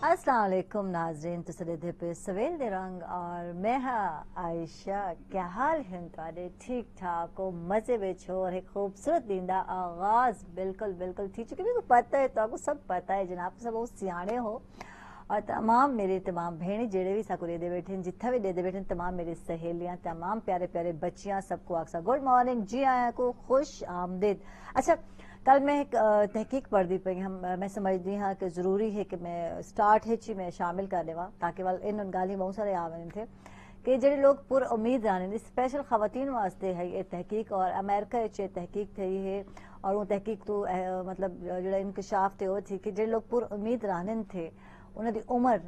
अस्सलाम वालेकुम नाजरीन, तुसीं देखदे पे सवेल दे रंग और मैं हाँ आयशा। क्या हाल हैं तुहाडे? ठीक ठाक हो, मजे विच हो और एक खूबसूरत दिन दा आगाज बिल्कुल बिल्कुल थी चुकी। मेरे को पता है, तो सब पता है जनाब, सब बहुत सियाने हो। और तमाम मेरे तमाम भेणे जेड़े भी साकू रेदे बैठे हैं, जिथा भी रेदे बैठे हैं, तमाम मेरी सहेलियां, तमाम प्यारे प्यारे बच्चियां, सबको आखसा गुड मॉर्निंग, जी आया को खुश आमदीद। अच्छा, कल मैं एक तहकीक पढ़ती पई हम, मैं समझदी हाँ कि ज़रूरी है कि मैं स्टार्ट हिच मैं शामिल करने वा, ताकि वल इन गाली बहुत सारे आवन थे कि जेडे लोग पुर उम्मीद आने स्पेशल खवातीन वास्ते है ये तहकीक। और अमेरिका ये तहकीक थी है और वो तहकीक तो मतलब जो इंकशाफ थे वो थी कि जेडे लोग पुर उम्मीद रहने थे उन्होंने उम्र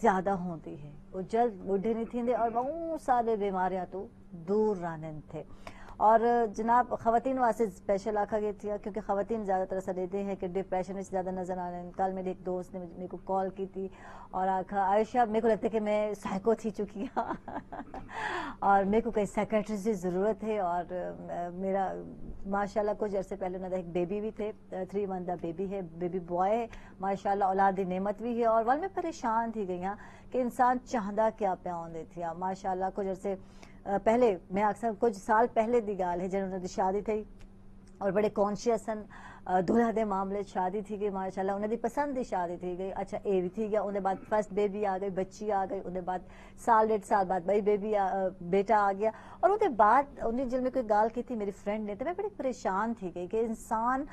ज्यादा होती है, वो जल्द बुढ़े नहीं थी और बहुत सारे बीमारियां तो दूर रहने थे। और जनाब खवातीन वास्ते स्पेशल आखा गया थी क्योंकि खवातीन ज़्यादातर ऐसा देते हैं कि डिप्रेशन में ज़्यादा नजर आ रहे हैं। कल मेरे एक दोस्त ने मेरे को कॉल की थी और आखा आयशा मेरे को लगता है कि मैं साइको थी चुकी हूँ और मेरे को कहीं साइकेट्रिस्ट की ज़रूरत है। और मेरा माशाल्लाह कुछ अर्से पहले उन्होंने एक बेबी भी थे, 3 मंथ का बेबी है, बेबी बॉय है माशाल्लाह, औलाद नेमत भी है। और वाल मैं परेशान थी गई हाँ कि इंसान चाहता क्या पे आंदे थी माशाल्लाह। कुछ अर्से पहले मैं अक्सर कुछ साल पहले की गाल है जब उन्होंने शादी थी और बड़े कॉन्शियस दुल्हा के मामले शादी थी गई माशाल्लाह, उन्होंने पसंद की शादी थी गई। अच्छा ये भी थी गया, उन्हें बाद फर्स्ट बेबी आ गई, बच्ची आ गई, उन्हें बाद साल 1.5 साल बाद बई बेबी बेटा आ गया। और उसके बाद उन्हें जब मैं कोई गाल की थी मेरी फ्रेंड ने, तो मैं बड़ी परेशान थी गई कि इंसान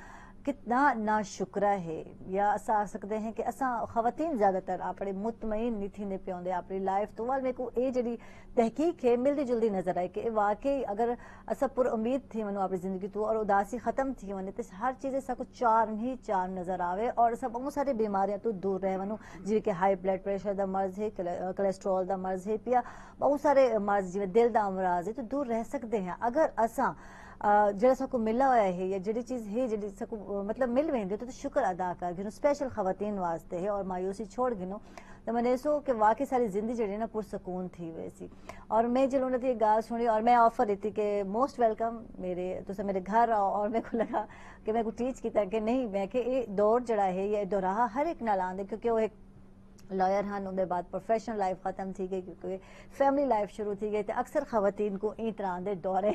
कितना नाशुक्रा है, या असा आ सकते हैं कि असा खवातीन ज्यादातर अपने मुतमईन नहीं थी पे आते अपनी लाइफ तो। वाल मेरे को ये जी तहकीक है मिलती जुलती नजर आई कि वाकई अगर असा पुर उम्मीद थी वनो अपनी जिंदगी तो और उदासी खत्म थी वने तो हर चीज असा को चार्म ही चार्म नजर आवे और सब बहुत सारी बीमारियां तो दूर रह वनो, जिवें कि हाई ब्लड प्रेशर का मर्ज है, कोलेस्ट्रॉल का मर्ज है, पिया बहुत सारे मर्ज जिवें दिल का अमराज है तो दूर रह सकते हैं अगर असा जो सको मिला हुआ है या जी चीज़ है जी सको मतलब मिल वेंदी तो शुक्र अदा कर गिनो। स्पेशल खवातीन वास्ते है और मायूसी छोड़ गिनो तो मैंने सो कि वाकई सारी जिंदगी जी ना पुरसकून थी वैसी। और मैं जो उन्होंने गाल सुनी और मैं ऑफर दी कि मोस्ट वेलकम मेरे तुम मेरे घर आओ। और मेरे को लगा कि मैं को टीच किया कि नहीं मैं कि ये दौर जड़ा है ये दोराहा हर एक नाल आंदे क्योंकि वो एक लॉयर हैं, उनके बाद प्रोफेशनल लाइफ खत्म थी गई क्योंकि फैमिली लाइफ शुरू थी गई तो अक्सर खवातीन को ई तरह के दौरे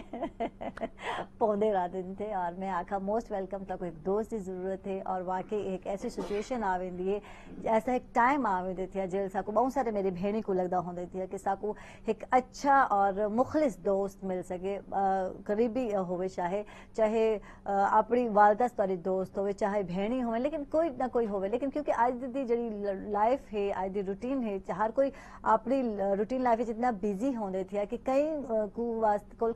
पौधे रहते थे। और मैं आखा मोस्ट वेलकम तक एक दोस्त की जरूरत है और वाकई एक ऐसी सिचुएशन आ वेंदी है, ऐसा एक टाइम आ वेंदे थे जेल साकू बहुत सारे मेरी भेणी को लगता होंदे थे कि साकू एक अच्छा और मुखलिस दोस्त मिल सके, करीबी होवे चाहे चाहे अपनी वालदा स्तरी दोस्त होवे चाहे भेणी होवे लेकिन कोई ना कोई होवे। लेकिन क्योंकि आज दी जी लाइफ है आज दी रूटीन है हर कोई अपनी रूटीन लाइफ इतना बिजी होंदे थे कि कई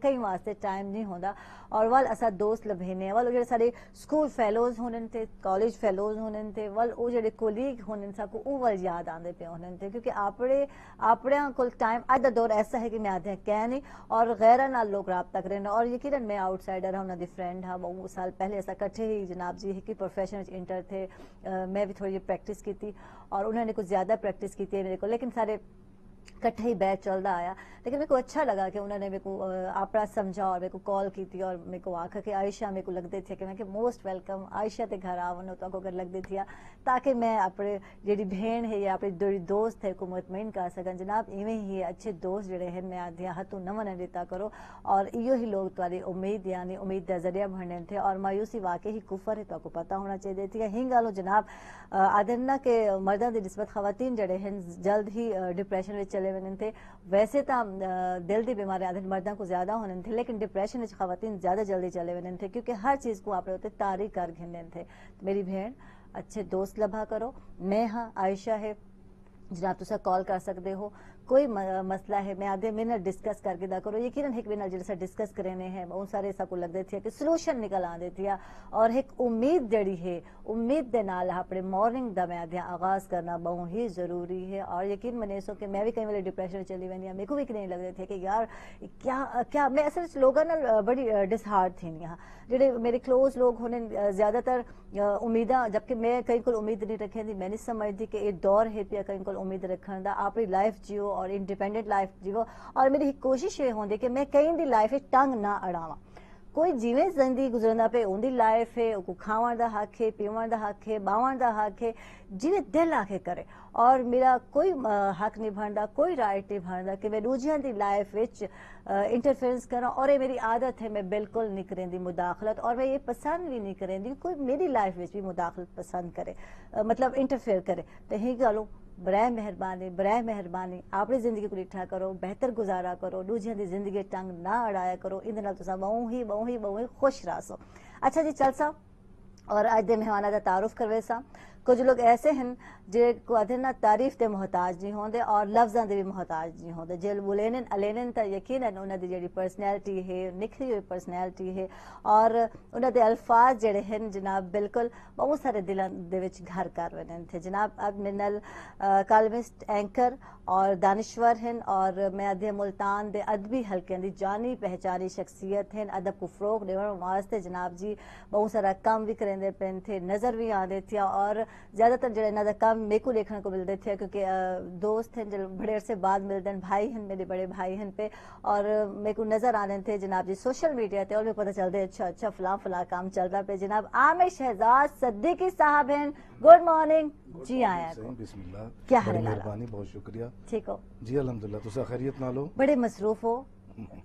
कई वास्ते टाइम नहीं होंदा। और वाल असा दोस्त लभेने वाल जो सारे स्कूल फेलोज होने थे, कॉलेज फेलोज होने थे, वाल वो जो कोलीग होने साकू वो वाल याद आते पे होने थे क्योंकि अपने अपने को टाइम अज का दौर ऐसा है कि मैं आते कह नहीं और गैर नाल लोग रबता करें। और यकीनन मैं आउटसाइडर हाँ उन्होंने फ्रेंड हाँ बहुत साल पहले ऐसा कट्ठे ही जनाब जी एक ही प्रोफेशन इंटर थे, मैं भी थोड़ी प्रैक्टिस की थी और उन्होंने कुछ ज्यादा प्रैक्टिस की थी मेरे को, लेकिन सारे कट्ठे ही बैच चलता आया। लेकिन मेरे को अच्छा लगा कि उन्होंने मेरे को अपना समझा और मेरे को कॉल की थी और मेरे को आखा कि आयशा मेरे को लगते थे कि मैं मोस्ट वेलकम आयशा के घर आवनो तो अगर लगते थी ताकि मैं अपने जी भेण है या अपनी दोस्त है को मुतमईन कर सकन। जनाब इवें ही अच्छे दोस्त जोड़े हैं मैं आदि हथों न मन देता करो और इो ही लोग तुम्हारी उम्मीद यानी उम्मीद का जरिया बनने थे। और मायूसी वाकई ही कुफर है तो आपको पता होना चाहिए थी। ही गालो जनाब आदरना के मर्दा की निस्बत खवातीन जड़े हैं जल्द ही डिप्रेशन में चले वने थे। वैसे तो दिल की बीमारी आदि मर्दा को ज्यादा होने थे लेकिन डिप्रेशन खवातीन ज्यादा जल्दी चले वने थे क्योंकि हर चीज को अपने उत्ते तारीख कर घिने थे। तो मेरी भेण अच्छे दोस्त लभा करो, मैं हाँ आयशा है जनाब तुसा कॉल कर सकते हो, कोई मसला है मैं आधे में डिस्कस करके दा करो। यकीनन एक बिना जैसा डिस्कस करने हैं बहुत सारे ऐसा को लगते थे कि सोल्यूशन निकल आते थे और एक उम्मीद जड़ी है उम्मीद के नाल अपने मॉर्निंग का मैं आधे आगाज करना बहुत ही जरूरी है। और यकीन मने सो कि मैं भी कई वाले डिप्रेशन चली वही मेरे को भी नहीं लगते थे कि यार क्या क्या मैं असल लोगों ना बड़ी डिसहार्ट थी यहाँ जेडे मेरे क्लोज लोग होने ज्यादातर उम्मीदा, जबकि मैं कहीं को उम्मीद नहीं रखी थी। मैं नहीं समझती कि ये दौर है पिया कहीं को उम्मीद रखने का, अपनी लाइफ जियो और इंडिपेंडेंट लाइफ जीवो। और मेरी कोशिश ये होंगी कि मैं कहीं दी लाइफ टंग ना अड़ावा, कोई जिवें जिंदगी गुजरना पे उनकी लाइफ है, को खावन का हक है, पीवन का हक है, बावन का हक है, जिवें दिल आके करे। और मेरा कोई हक नहीं बनता, कोई राइट नहीं बनता कि मैं दूजियां दी लाइफ विच इंटरफेरेंस करा। और ये मेरी आदत है, मैं बिल्कुल नहीं करेंदी मुदाखलत, और मैं ये पसंद भी नहीं करेंदी कोई मेरी लाइफ विच भी मुदाखलत पसंद करे, मतलब इंटरफेयर करे। तो ही गलों बराए मेहरबानी अपनी जिंदगी को डिठा करो, बेहतर गुजारा करो, दूजियां दी जिंदगी टंग ना अड़ाया करो। इन नाल तुसां बहु ही खुश रहो। अच्छा जी, चल सा और अज दे मेहमाना का तारुफ करवे सा। कुछ लोग ऐसे हैं जे को आधे ना तारीफ के मोहताज नहीं होंदे और लफ्ज़ां दे भी मोहताज नहीं होंदे। जे बुलेन अलेन तो यकीनन उन्हां दी जेहड़ी पर्सनैलिटी है, निखरी हुई पर्सनैलिटी है, और उन्हां दे अल्फाज जेहड़े हैं जनाब बिल्कुल बहुत सारे दिलां दे विच घर कर वनन थे। जनाब अब मिनल कॉलमिस्ट एंकर और दानिश्वर हैं, और मैं अधे मुल्तान दे अदबी हल्के दी जानी पहचानी शख्सियत हैं। अदब को फ़रोग़ देने वास्ते जनाब जी बहुत सारा काम भी करेंदे पेन थे, नज़र भी आते थे, और ज़्यादातर जो इन्हों काम मेरे को देखने को मिलते थे, क्योंकि दोस्त हैं जो बड़े अरसे बाद मिलते हैं, भाई हैं, मेरे बड़े भाई हैं पे, और मेरे को नज़र आने थे जनाब जी सोशल मीडिया पे, और भी पता चलते अच्छा फला काम चलता पे। जनाब आमिर शहजाद सिद्दीकी साहब हैं, गुड मॉर्निंग जी। आया बिस्मिल्लाह, क्या हाल है? मेहरबानी, बहुत शुक्रिया। ठीक हो जी अल्हम्दुलिल्लाह, तुसा खैरियत नाल हो? बड़े मसरूफ हो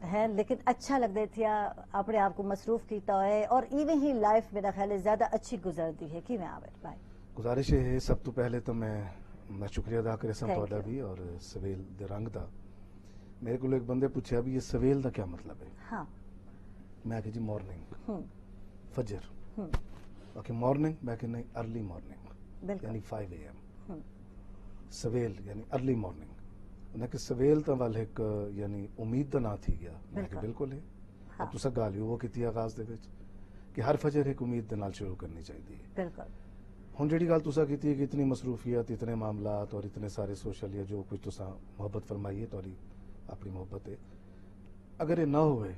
है, लेकिन अच्छा लगते थे अपने आप को मसरूफ किया है, और इवें ही लाइफ मेरा ख्याल है ज्यादा अच्छी गुजरती है कि मैं आमिर भाई। गुजारिश है सब तो पहले तो मैं शुक्रिया अदा करे सा ਤੁਹਾਡਾ भी और सवेल दे रंग दा। मेरे को एक बंदे पूछा भी ये सवेल का क्या मतलब है। हाँ, मैं कहा जी मॉर्निंग, फजर। बाकी मॉर्निंग मैं कहा नहीं, अर्ली मॉर्निंग यानी 5 AM। सवेल यानी अर्ली मॉर्निंग, उन्हें कि सवेल तो वाल एक यानी उम्मीद का ना थी गया। मैं कहा बिल्कुल है। अब तुसा गाल वो की आगाज दे विच कि हर फजर एक उम्मीद के नाल शुरू करनी चाहिए। बिल्कुल। हुण जिहड़ी गल तुसा कीती है कि इतनी मसरूफियत, इतने मामलात और इतने सारे सोशल या जो कुछ तुसा मोहब्बत फरमाई है, तुहाडी अपनी मोहब्बत है, अगर ये ना होए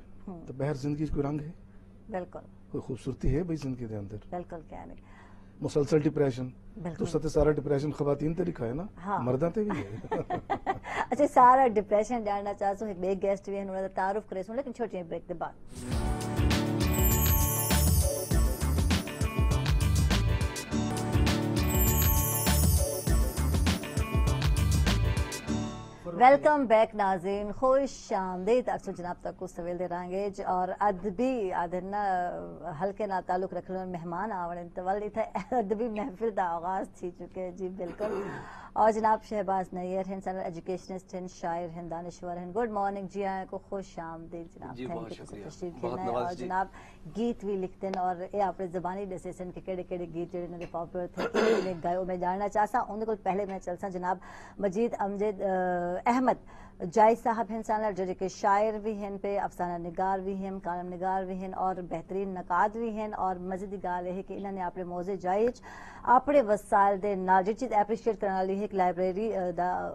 तो बहर जिंदगी कोई रंग है, बिल्कुल कोई खूबसूरती है भाई जिंदगी के अंदर? बिल्कुल क्या नहीं। मुसलसल डिप्रेशन, तुसा ते सारा डिप्रेशन खवातीन ते लिखा है ना? हाँ। मर्दां ते भी है। अच्छा, सारा डिप्रेशन जानना चाहते हो, एक बे गेस्ट भी हैं, उन्होंने तारुफ करे सुन, लेकिन छोटी ब्रेक के बाद। वेलकम बैक नाज़रीन, खुश आमदीद। अक्सर जनाब तक को सवेल दे रहेंगे और अदबी आदना हल्के ना ताल्लुक रखने मेहमान आवण तवल थे, अदबी महफिल का आगाज थी चुके हैं जी बिल्कुल। और जनाब शहबाज नैयर हैं, सनर एजुकेशनिस्ट हैं, शायर हैं, दानिश्वर हैं। गुड मॉर्निंग जी, आए को खुश आमदीद जनाब, थैंक यू तशरीफ खेलना है। और जनाब गीत भी लिखते हैं, और ये अपने जबानी दसे सन कि केड़े केड़े गीत जो इन्होंने पॉपुलर थे इन्हें गायो मैं जानना चाहता। उनके को पहले मैं चलसा जनाब मजीद अमजद अहमद जाय साहब हैं सानर, जो कि शायर भी हैं पे, अफसाना निगार भी हैं, कालम निगार भी हैं, और बेहतरीन नकाद भी हैं। और मज़ीद गाल है कि इन्होंने अपने मौजे जायज अपने वसाइल दे नाल जी चीज़ एप्रीशिएट करने वाली है, एक लाइब्रेरी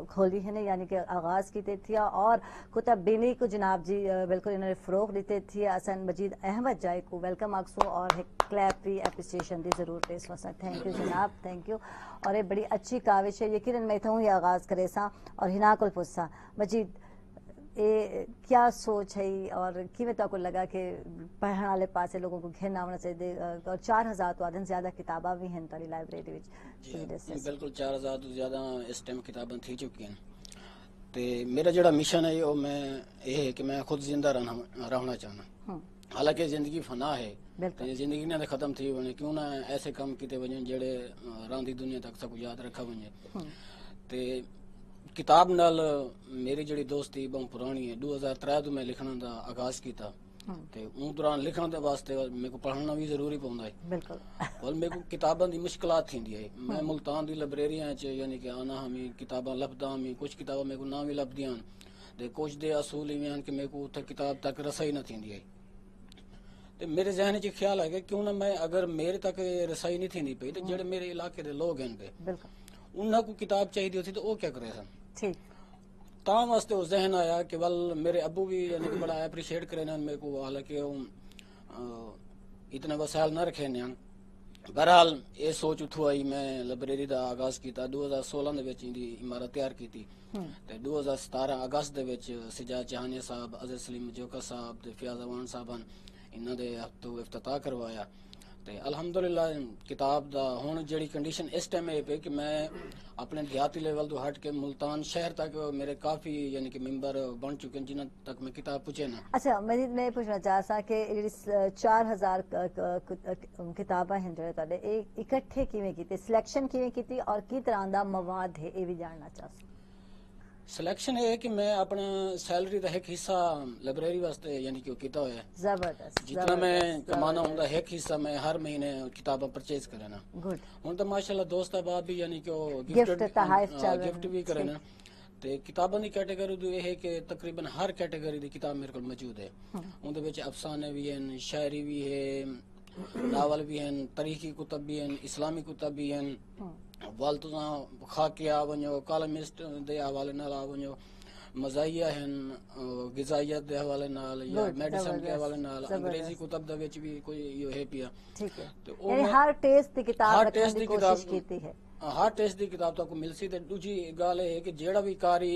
खोली है, यानी कि आगाज़ की थी, और कुतब बिनी को जनाब जी बिल्कुल इन्होंने फ़रोग दी थी। असन मजीद अहमद जाय को वेलकम आखसो, और एक क्लैप भी एप्रीसिएशन की ज़रूरत है इस वक्त। थैंक यू जनाब, थैंक यू। और ये बड़ी अच्छी काविश है, यकीनन मैं इतों ही आगाज़ करे सा और हिना को पुछसा मजीद ये क्या सोच है, और किमें तो लगा कि पढ़ने वाले पासे लोगों को घेरना होना चाहिए। और 4000 तो आदन ज्यादा किताबा भी हैं तारी लाइब्रेरी विच। बिल्कुल 4000 तो ज्यादा इस टाइम किताबां थी चुकी हैं। ते मेरा जेड़ा मिशन है वो मैं ये है कि मैं खुद जिंदा रहना चाहना। हालांकि जिंदगी फना है, जिंदगी ने खत्म थी वने, क्यों ना ऐसे काम किते वजन जेड़े रांदी दुनिया तक सबको याद रखा वने। ते किताब नाल मेरी जड़ी दोस्ती बहुत पुरानी है। 2003 तो मैं लिखना का आगाज किया, ते उन दौरान लिखने के वास्ते मेरे को पढ़ना भी जरूरी पौंदा है। बिल्कुल। और मेरे को किताबां दी मुश्किलात थींदी है। मैं मुल्तान दी लाइब्रेरियां च यानी कि आना हमें किताबां लभदा, हमें कुछ किताबां मेरे को ना भी लभदियां, ते कुछ दे असूल इवें हैं कि मेरे को उथे किताब तक रसाई ना थींदी है। ते मेरे जहन च ख्याल है कि क्यों ना मैं, अगर मेरे तक रसाई नहीं थींदी पई, तो जेड़े मेरे इलाके दे लोग हैं पे उन्हां को किताब चाहिए होती तो वो क्या करे सन। ठीक। तां वास्ते उस जहन आया कि वल मेरे अबू भी यानी कि बड़ा एप्रीशिएट करे ना मेरे को, हालांकि इतने वसाइल ना रखे ने। बहरहाल ये सोच उठो आई, मैं लाइब्रेरी का आगाज किया 2016 दे विच इंदी इमारत तैयार की थी। ते 2017 अगस्त दे विच सिजाद जहानिया साहब, अजहर सलीम जोका साहब ते फियाज अवान साहब ਇਹਨਾਂ ਦੇ ਹੱਥੋਂ ਇਫਤਤਾਹ ਕਰਵਾਇਆ ਤੇ ਅਲਹਮਦੁਲਿਲਾ ਕਿਤਾਬ ਦਾ ਹੁਣ ਜਿਹੜੀ ਕੰਡੀਸ਼ਨ ਇਸ ਟਾਈਮ ਇਹ ਪਈ ਕਿ ਮੈਂ ਆਪਣੇ ਦਿਹਾਤੀ ਲੈਵਲ ਤੋਂ ਹਟ ਕੇ ਮੁਲਤਾਨ ਸ਼ਹਿਰ ਤੱਕ ਮੇਰੇ ਕਾਫੀ ਯਾਨੀ ਕਿ ਮੈਂਬਰ ਬਣ ਚੁੱਕੇ ਹਨ ਜਿਨ੍ਹਾਂ ਤੱਕ ਮੈਂ ਕਿਤਾਬ ਪਹੁੰਚੇ ਨਾ। अच्छा मैं पुछना चाह सा कि ਜਿਹੜੀ 4000 ਕਿਤਾਬਾਂ ਹਨ ਜਿਹੜੇ ਤੁਹਾਡੇ ਇਹ ਇਕੱਠੇ ਕਿਵੇਂ ਕੀਤੇ, ਸਿਲੈਕਸ਼ਨ ਕਿਵੇਂ ਕੀਤੀ ਔਰ ਕੀ ਤਰ੍ਹਾਂ ਦਾ ਮਵਾਦ ਹੈ ਇਹ ਵੀ ਜਾਣਨਾ ਚਾਹਸਾਂ। सिलेक्शन है कि मैं अपना सैलरी का एक हिस्सा लाइब्रेरी वास्ते यानी कि किया होया है। जबरदस्त। जितना मैं कमाना होंदा एक हिस्सा मैं हर महीने किताबें परचेज करे ना। गुड। हुन तो माशाल्लाह दोस्त अहबाब भी यानी कि गिफ्ट भी करे ना ते किताबां दी कैटेगरी दी है कि तकरीबन हर कैटेगरी दी किताब मेरे को मौजूद है। उनदे विच अफसाने भी हैं, शायरी भी है, नावल भी हैं, तारीखी कुतब भी हैं, इस्लामी कुतब भी हैं, वाल तुसा खाके आ वञो, कॉलमिस्ट दे हवाले नाल आ वञो, मज़ाहिया हैं गिज़ाइयत दे हवाले नाल या मेडिसिन के हवाले नाल, अंग्रेजी कुतब दे विच भी कोई यो है पिया। ठीक है, यानी हर टेस्ट दी किताब हर रखने टेस्ट दी दी कोशिश किताब कीती है। हर टेस्ट दी किताब तक मिलसी ते दूजी गल है कि जेड़ा भी कारी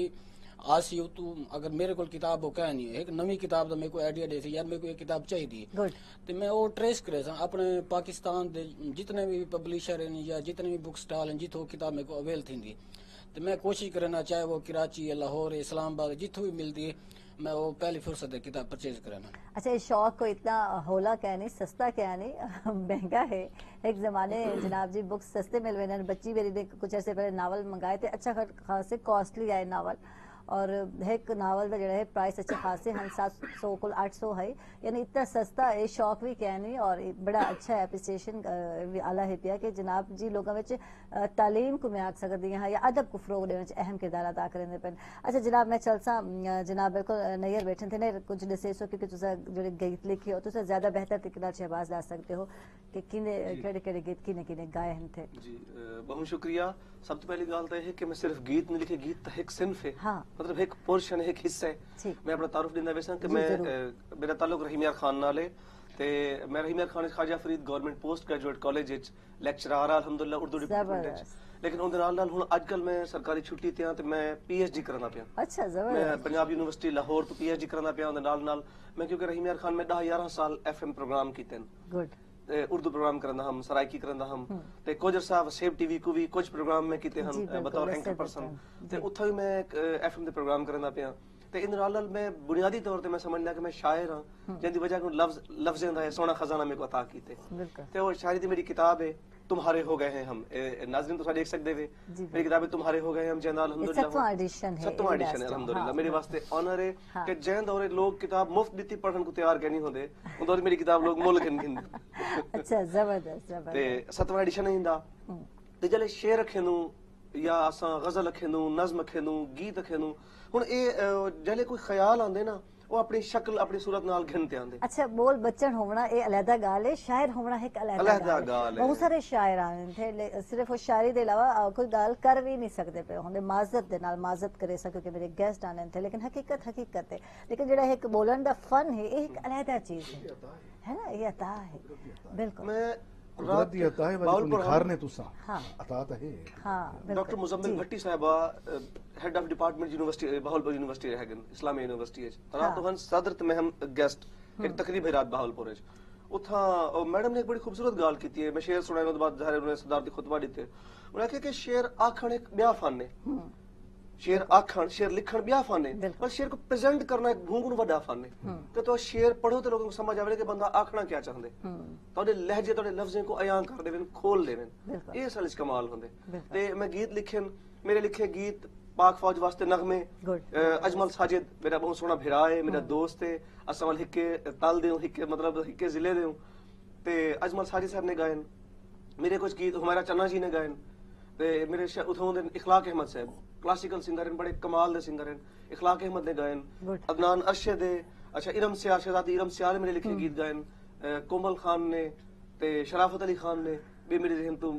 आसी तू अगर मेरे को किताब हो कह नहीं एक नवी किताब दा मेरे को आइडिया दे सी यार मेरे को ये किताब चाहिए गुड ते मैं वो ट्रेस करे सा अपने पाकिस्तान दे जितने भी पब्लिशर हैं या जितने भी बुक स्टॉल हैं जिथों किताब मेरे को अवेल थी तो मैं कोशिश करना चाहे वो कराची या लाहौर इस्लामाबाद जिथों भी मिलती है मैं वो पहली फुर्सत है किताब परचेज करना। अच्छा ये शौक को इतना होला क्या नहीं, सस्ता क्या नहीं महंगा है। एक ज़माने जनाब जी बुक्स सस्ते मिल रहे हैं। बच्ची मेरी ने कुछ अर्से पहले नावल मंगाए थे, अच्छा खासे कॉस्टली आए नावल और एक नावल का जो प्राइस अच्छे खासे हैं 700 कुल 800 है, यानी इतना सस्ता है। शौक भी क्या नहीं और बड़ा अच्छा एप्रिसिएशन भी आला है पिया कि जनाब जी लोगों में तालीम को मैं आख सकती हाँ या अदब को फरोग देने अहम किरदार अदा करें पे। अच्छा जनाब मैं चल सा जनाब बिल्कुल नैयर बैठे थे नहीं कुछ दसे सो क्योंकि तुसा जो गीत लिखे हो तुसा ज्यादा बेहतर तरीके नाल शहबाज दस सकते हो कि किने केड़े गीत किने किने गाए हैं थे। जी बहुत शुक्रिया। सब तो पहली गल तो है कि मैं सिर्फ गीत नहीं लिखे, गीत तो एक सिंफ है। हाँ। मतलब एक पोर्शन है, एक हिस्सा है। मैं अपना तारुफ देना वैसा कि मैं मेरा ताल्लुक रहीम यार खान नाल है ते मैं रहीम यार Khan Khwaja Farid government post graduate college विच लेक्चरर आ रहा अल्हम्दुलिल्लाह उर्दू डिपार्टमेंट। लेकिन उनदे नाल नाल हुन आजकल मैं सरकारी छुट्टी ते हां ते मैं पीएचडी करना पिया। अच्छा जबरदस्त। मैं पंजाब यूनिवर्सिटी लाहौर तो पीएचडी करना पिया उनदे नाल नाल मैं क्योंकि रहीम यार खान में 10-11 साल एफएम प्रोग्राम कीते न। गुड। उर्दू प्रोग्राम करना हम सराइकी करना हम ते कुछ अरसा वसेब टीवी को भी कुछ प्रोग्राम में कीते हम बतौर एंकर पर्सन ते उत्थे भी मैं एफएम दे प्रोग्राम करना पिया ते इन नाल मैं बुनियादी तौर पे मैं समझ लिया कि मैं शायर हां जिंदी वजह को लफ्ज़ें दा सोना खजाना मेरे को अता कीते ते वो शायरी दी मेरी किताब है तुम्हारे हो गए हैं हम। नाज़रीन तो सारे देख सकते थे मेरी किताब है तुम्हारे हो गए हैं हम जैन अल्हम्दुलिल्लाह 7वां एडिशन है अल्हम्दुलिल्लाह मेरे वास्ते ऑनर है कि जैन दौरे लोग किताब मुफ्त दी पढ़न को तैयार कहनी होंदे उन दौरे मेरी किताब लोग मुल गिन अच्छा जबरदस्त जबरदस्त ते 7वां एडिशन इंदा ते जले शेर रखेनु या असा गजल रखेनु नज़्म रखेनु गीत रखेनु हुन ए जले कोई ख्याल आंदे ना वो अपनी शक्ल अपनी सूरत नाल घिनते आंदे। अच्छा बोल बच्चन होना ये अलहदा गाल है, शायर होना एक अलहदा गाल है। बहुत सारे शायर आने थे सिर्फ वो शायरी के अलावा कोई गाल कर भी नहीं सकते पे होंदे माजत दे नाल माजत करे सा क्योंकि मेरे गेस्ट आने थे लेकिन हकीकत हकीकत है। लेकिन जेड़ा एक बोलन दा फन है एक अलहदा चीज है ना, ये अता है बिल्कुल। मैं कुदरती अता है वाली को निखारने तुसा अता है। हां डॉक्टर मुजम्मिल भट्टी साहिबा head of department university Bahawalpur university है इस्लामी यूनिवर्सिटी है तना तो हन सदर ते हम गेस्ट एक तकरीब है रात बहावलपुर है उथा मैडम ने एक बड़ी खूबसूरत गाल की है। मैं शेर सुनाने के बाद जाहिर उन्होंने सदारती खुतबा दिते उन्होंने कहा कि शेर आखण एक ब्याह फन है, शेर आखण शेर लिखण ब्याह फन है पर शेर को प्रेजेंट करना एक भूंगन वड्डा फन है। तो शेर पढ़ो तो लोगों को समझ आवे कि बंदा आखना क्या चाहंदे तोड़े लहजे तोड़े लफ्ज़ें को अयां कर देवन खोल देवन ये साल कमाल होंदे। ते मैं गीत लिखन मेरे लिखे गीत पाक फौज वास्ते नगमे अजमल साजिद मेरा बहुत सोहना भिरा है मेरा दोस्त है असमल हिक्के तल देऊं हिक्के मतलब हिक्के जिले देऊं ते अजमल साजिद साहब ने गायन मेरे कुछ गीत हमारा चन्ना जी ने गायन ते मेरे उथों दे इखलाक अहमद साहब क्लासिकल सिंगर हैं बड़े कमाल दे सिंगर हैं इखलाक अहमद ने गायन अदनान अरशद है अच्छा इरम सियाल शहजादी इरम सियाल मेरे लिखे गीत गायन कोमल खान ने ते शराफत अली खान ने भी मेरे जहन तो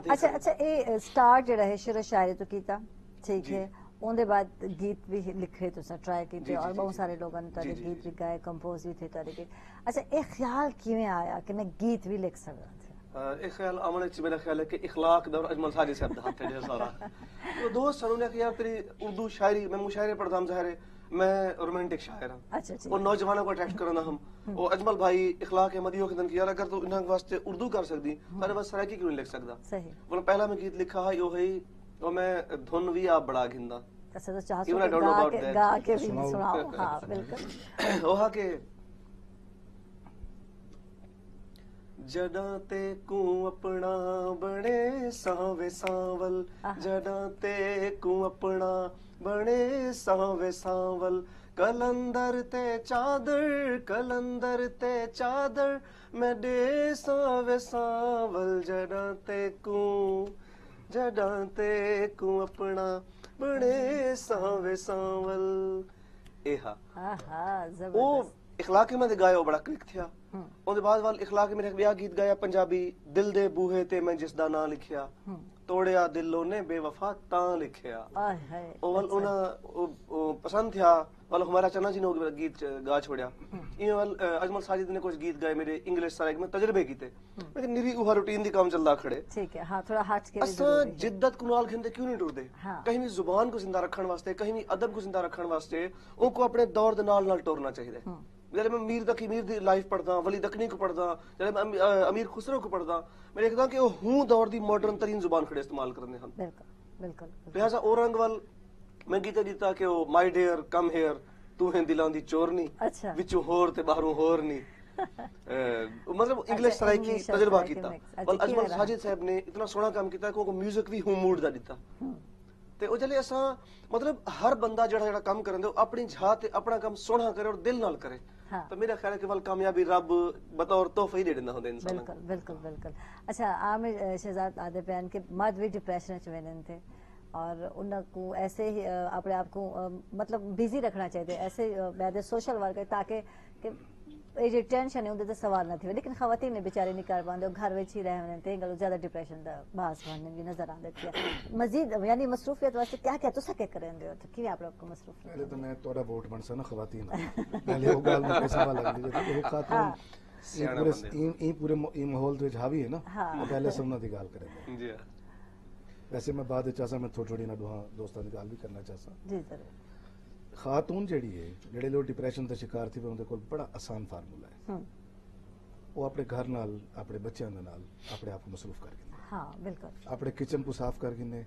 अच्छा अच्छा ये स्टार्ट जेड़ा है शेर शायरी तो कीता ठीक है उनके बाद गीत भी लिखे तो ट्राई किए और बहुत सारे लोगों ने तारे गीत भी गाए कंपोज भी थे तारे गीत। अच्छा एक ख्याल किवें आया कि मैं गीत भी लिख सकदा एक ख्याल आमने च मेरा ख्याल है कि इखलाक दौर अजमल साजिद साहब दा हाथ है ढेर सारा तो दोस्त सनु ने कि यार तेरी उर्दू शायरी मैं मुशायरे पढ़ता हूं ज़ाहिर है मैं रोमांटिक शायर हां। अच्छा अच्छा और नौजवानों को अट्रैक्ट करना हम और अजमल भाई इखलाक अहमदियों के दिन की यार अगर तो इन्हां वास्ते उर्दू कर सकदी सारे बस सराकी क्यों नहीं लिख सकदा। सही बोला पहला मैं गीत लिखा है यो है और मैं धुन भी आप बड़ा गिंदा अच्छा तो चाहते Even I हो don't know about कि that. गा के भी सुनाओ। सुनाओ हाँ बिल्कुल ओहा के जड़ा ते को अपना बने सावे सावल जड़ा ते को अपना बने सावे सावल कलंदर ते चादर मैं दे सावे सावल जड़ा ते को अपना बने सावे सावल एहा हाँ ਉਹ जबरदस्त ਇਖਲਾਕੀ ਮੈਂ ਗਾਇਆ ਉਹ ਬੜਾ ਕਲਿਕ ਥਿਆ ਉਹਦੇ ਬਾਅਦ ਵਾਲ ਇਖਲਾਕੀ ਮੇਰੇ ਵਿਆਹ ਗੀਤ ਗਾਇਆ ਪੰਜਾਬੀ ਦਿਲ ਦੇ ਬੂਹੇ ਤੇ ਮੈਂ ਜਿਸ ਦਾ ਨਾਂ ਲਿਖਿਆ ਤੋੜਿਆ ਦਿਲ ਉਹਨੇ ਬੇਵਫਾ ਤਾਂ ਲਿਖਿਆ आय हाय ਉਹ ਵਾਲ ਉਹਨਾਂ ਪਸੰਦ ਥਿਆ ਵਾਲ ਹਮਾਰਾ ਚੰਨਾ ਜੀ ਨੇ ਉਹ ਗੀਤ ਗਾ ਛੋੜਿਆ ਇਹ ਵਾਲ ਅਜਮਲ ਸਾजिद ਨੇ ਕੁਝ ਗੀਤ ਗਾਏ ਮੇਰੇ ਇੰਗਲਿਸ਼ ਸਾਰੇ ਮੈਂ ਤਜਰਬੇ ਕੀਤੇ ਲੇਕਿਨ ਨਿਰੀ ਉਹ ਰੂਟੀਨ ਦੀ ਕੰਮ ਚੱਲਦਾ ਖੜੇ ठीक है हाँ थोड़ा हट के भी असा जरूरी है। जिद्दत को नाल खिंदे क्यों नहीं टुरदे हाँ। कहीं भी जुबान को जिंदा रखने वास्ते कहीं भी अदब को जिंदा रखने वास्ते उनको अपने दौर दे नाल टुरना चाहिए जब मैं मीर दी लाइफ पढ़दा वली दकनी को पढ़दा जब मैं अमीर खुसरो को पढ़दा मैं देखदा कि वो हूं दौर दी मॉडर्न तरीन जुबान खड़े इस्तेमाल करने हम बिल्कुल बिल्कुल बिल्कुल। लिहाजा ओ रंग वाल मैं गीता दिता कि oh my dear come here तू है दिलां दी चोरनी अच्छा। विचों होर ते बाहरों होर नहीं मतलब इंग्लिश अच्छा, सराय की English और तजुर्बा सराइकी कीता mix। अच्छा, और अजमल किवें साजिद साहब ने इतना सोहना काम कीता कि उनको म्यूजिक भी हूं मूड दा दिता ते ओ जले असा मतलब हर बंदा जेड़ा जेड़ा काम करन दे अपनी जात ते अपना काम सोहना करे और दिल नाल करे हाँ। तो मेरा ख्याल है कि वल कामयाबी रब बतौर तोहफा ही दे दिंदा होंदे इंसान बिल्कुल बिल्कुल बिल्कुल। अच्छा आमिर शहजाद आदे बयान के मर्द भी डिप्रेशन च वेंदे थे और उनको ऐसे ही अपने आप को मतलब बिजी रखना चाहिए ऐसे बैदे सोशल वर्क ताकि कि ये जो टेंशन है उनके सवाल ना थे लेकिन खवातीन ने बेचारे नहीं कर पाते घर में ही रह वञनि ते गलो ज्यादा डिप्रेशन दा बास वञनि भी नजर आंदे थे मजीद यानी मसरूफियत वास्ते क्या क्या तुसा क्या करेंदे हो तो कि आप लोग को मसरूफियत पहले तो मैं तोड़ा वोट बन सा ना खवातीन पहले वो गाल में पैसा वाला लग गई वो खातून ये पूरे माहौल ते हावी है ना वो पहले सुनना दी गाल करे जी वैसे मैं बाद चाहसा मैं थोड़ी थोड़ी ना दोस्तों की गाल भी करना चाहसा जी जरूर खातून जेड़ी है जेड़े लोग डिप्रेशन का शिकार थी उनके कोल बड़ा आसान फार्मूला है वो अपने घर नाल अपने बच्चों दे नाल अपने आप को मसरूफ कर गिने हाँ बिल्कुल अपने किचन को साफ कर गिने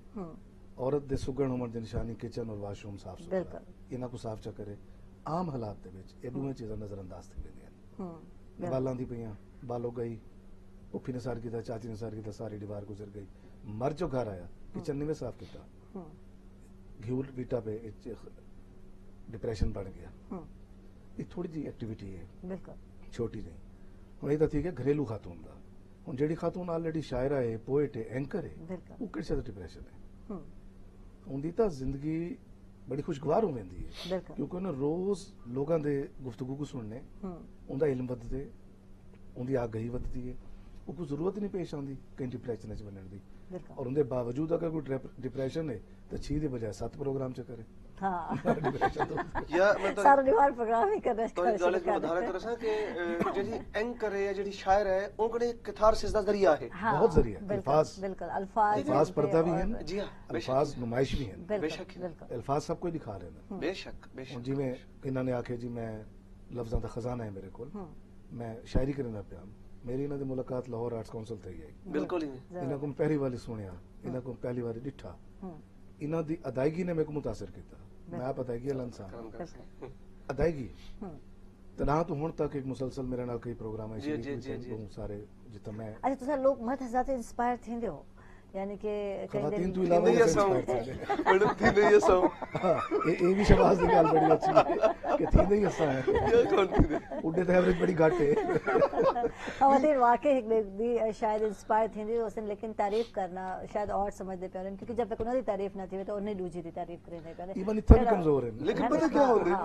औरत दे सुगण होने की निशानी किचन और वाशरूम साफ सुथरा बिल्कुल। इन्हां को साफ चा करे आम हालात दे विच ये दोवें चीज़ां नजरअंदाज थी वेंदियां बालां दी पईयां बालो गई पुफी ने सार कीता चाची ने सार कीता सारी दीवार गुजर गई मर जो घर आया किचन नहीं में साफ किया घिऊर बीटा पे डिप्रेशन बढ़ गया ये थोड़ी जी एक्टिविटी है बिल्कुल छोटी नहीं ਹੁਣ ਇਹ ਤਾਂ ਠੀਕ ਹੈ ਘਰੇਲੂ ਖਾਤੂਨ ਦਾ ਹੁਣ ਜਿਹੜੀ ਖਾਤੂਨ ਆਲਰੇਡੀ ਸ਼ਾਇਰਾ ਹੈ ਪੋਇਟ ਹੈ ਐਂਕਰ ਹੈ ਬਿਲਕੁਲ ਉਹ ਕਿਹੜੇ ਦਾ ਡਿਪਰੈਸ਼ਨ ਹੈ ਉਹਦੀ ਤਾਂ ਜ਼ਿੰਦਗੀ ਬੜੀ ਖੁਸ਼ਗਵਾਰ ਹੋ ਜਾਂਦੀ ਹੈ ਬਿਲਕੁਲ ਕਿਉਂਕਿ ਉਹਨੇ ਰੋਜ਼ ਲੋਕਾਂ ਦੇ ਗੁਫ਼ਤਗੂ ਕੋ ਸੁਣਨੇ ਉਹਦਾ ਇਲਮ ਵੱਧਦੇ ਉਹਦੀ ਆਗਾਹੀ ਵੱਧਦੀ ਹੈ ਉਹ ਕੋਈ ਜ਼ਰੂਰਤ ਨਹੀਂ ਪੇਸ਼ ਆਉਂਦੀ ਕਿ ਡਿਪਰੈਸ਼ਨ ਚ ਬਣਨ ਦੀ बिल्कुल और उनके बावजूद अगर कोई डिप्रेशन है तो 6 के बजाय 7 प्रोग्राम च करे हाँ डिप्रेशन तो या मैं तो सारा निवार प्रोग्राम ही करना तो इस गल को बधारा कर रहा कि जेडी एंकर है या जेडी शायर है उनके कैथारसिस दा जरिया है हाँ, बहुत जरिया बिल्कुल, अल्फाज बिल्कुल अल्फाज अल्फाज पर्दा भी और- हैं जी हाँ अल्फाज नुमाइश भी हैं बिल्कुल बेशक ही। बिल्कुल अल्फाज सबको दिखा रहे हैं बेशक ਹੁਣ बेशक ਜਿਵੇਂ ਇਹਨਾਂ ਨੇ ਆਖਿਆ ਜੀ ਮੈਂ ਲਫ਼ਜ਼ਾਂ ਦਾ ਖਜ਼ਾਨਾ ਹੈ ਮੇਰੇ ਕੋਲ ਮੈਂ ਸ਼ਾਇਰੀ ਕਰਨਾ ਪਿਆ ਮੇਰੀ ਇਹਨਾਂ ਦੀ ਮੁਲਾਕਾਤ ਲਾਹੌਰ ਆਰਟਸ ਕਾਉਂਸਲ ਤੇ ਹੀ ਹੈ बिल्कुल ही नहीं ਇਹਨਾਂ ਕੋਲ ਪਹਿਲੀ ਵਾਰੀ ਸੁਣਿਆ ਇਹਨਾਂ ਕੋਲ ਪਹਿਲੀ ਵਾਰੀ ਡਿੱਠਾ ਇਹਨਾਂ ਦੀ ਅਦਾਇਗੀ ਨੇ ਮੈਨੂੰ ਮੁਤਾਸਰ ਕੀਤਾ ਮੈਂ ਆਪ ਅਦਾਇਗੀ ਵਾਲਾ ਇਨਸਾਨ काम कर सकते हैं। ਅਦਾਇਗੀ ਤੇ ਨਾ ਤੋਂ ਹੁਣ ਤੱਕ ਇੱਕ ਮੁਸਲਸਲ ਮੇਰੇ ਨਾਲ ਕਈ ਪ੍ਰੋਗਰਾਮ ਹੈ ਜੀ, ਜੀ, ਜੀ, ਜੀ। ਬਹੁਤ ਸਾਰੇ ਜਿੱਥੇ ਮੈਂ अच्छा तुसा लोग मत हज़ार इंस्पायर थींदे हो यानी कि खवातीन तो थी इलावा नहीं वैसे सौ inspired थे। मैडम थी नहीं ये सौ ਇਹ ਵੀ ਸ਼ਬਾਜ਼ ਦੀ ਗੱਲ ਬੜੀ ਅੱਛੀ ਹੈ ਕਿ ਥੀ ਨਹੀਂ ਅਸਾਂ ਹੈ ये कौन थी नहीं? ਉੱਡੇ ਤੇ ਐਵਰੇਜ ਬੜੀ ਘੱਟ ਹੈ खवातीन वाकई हिक ॿिए दी शायद इंस्पायर थींदी हुअसि लेकिन तारीफ़ करना शायद और समझदे पिया आहिनि क्योंकि जब तक उन्हनि जी तारीफ़ न थी त उन दूजी दी तारीफ़ करेंदे पिया ईवन इतना भी कमजोर है लेकिन पता क्या होंदे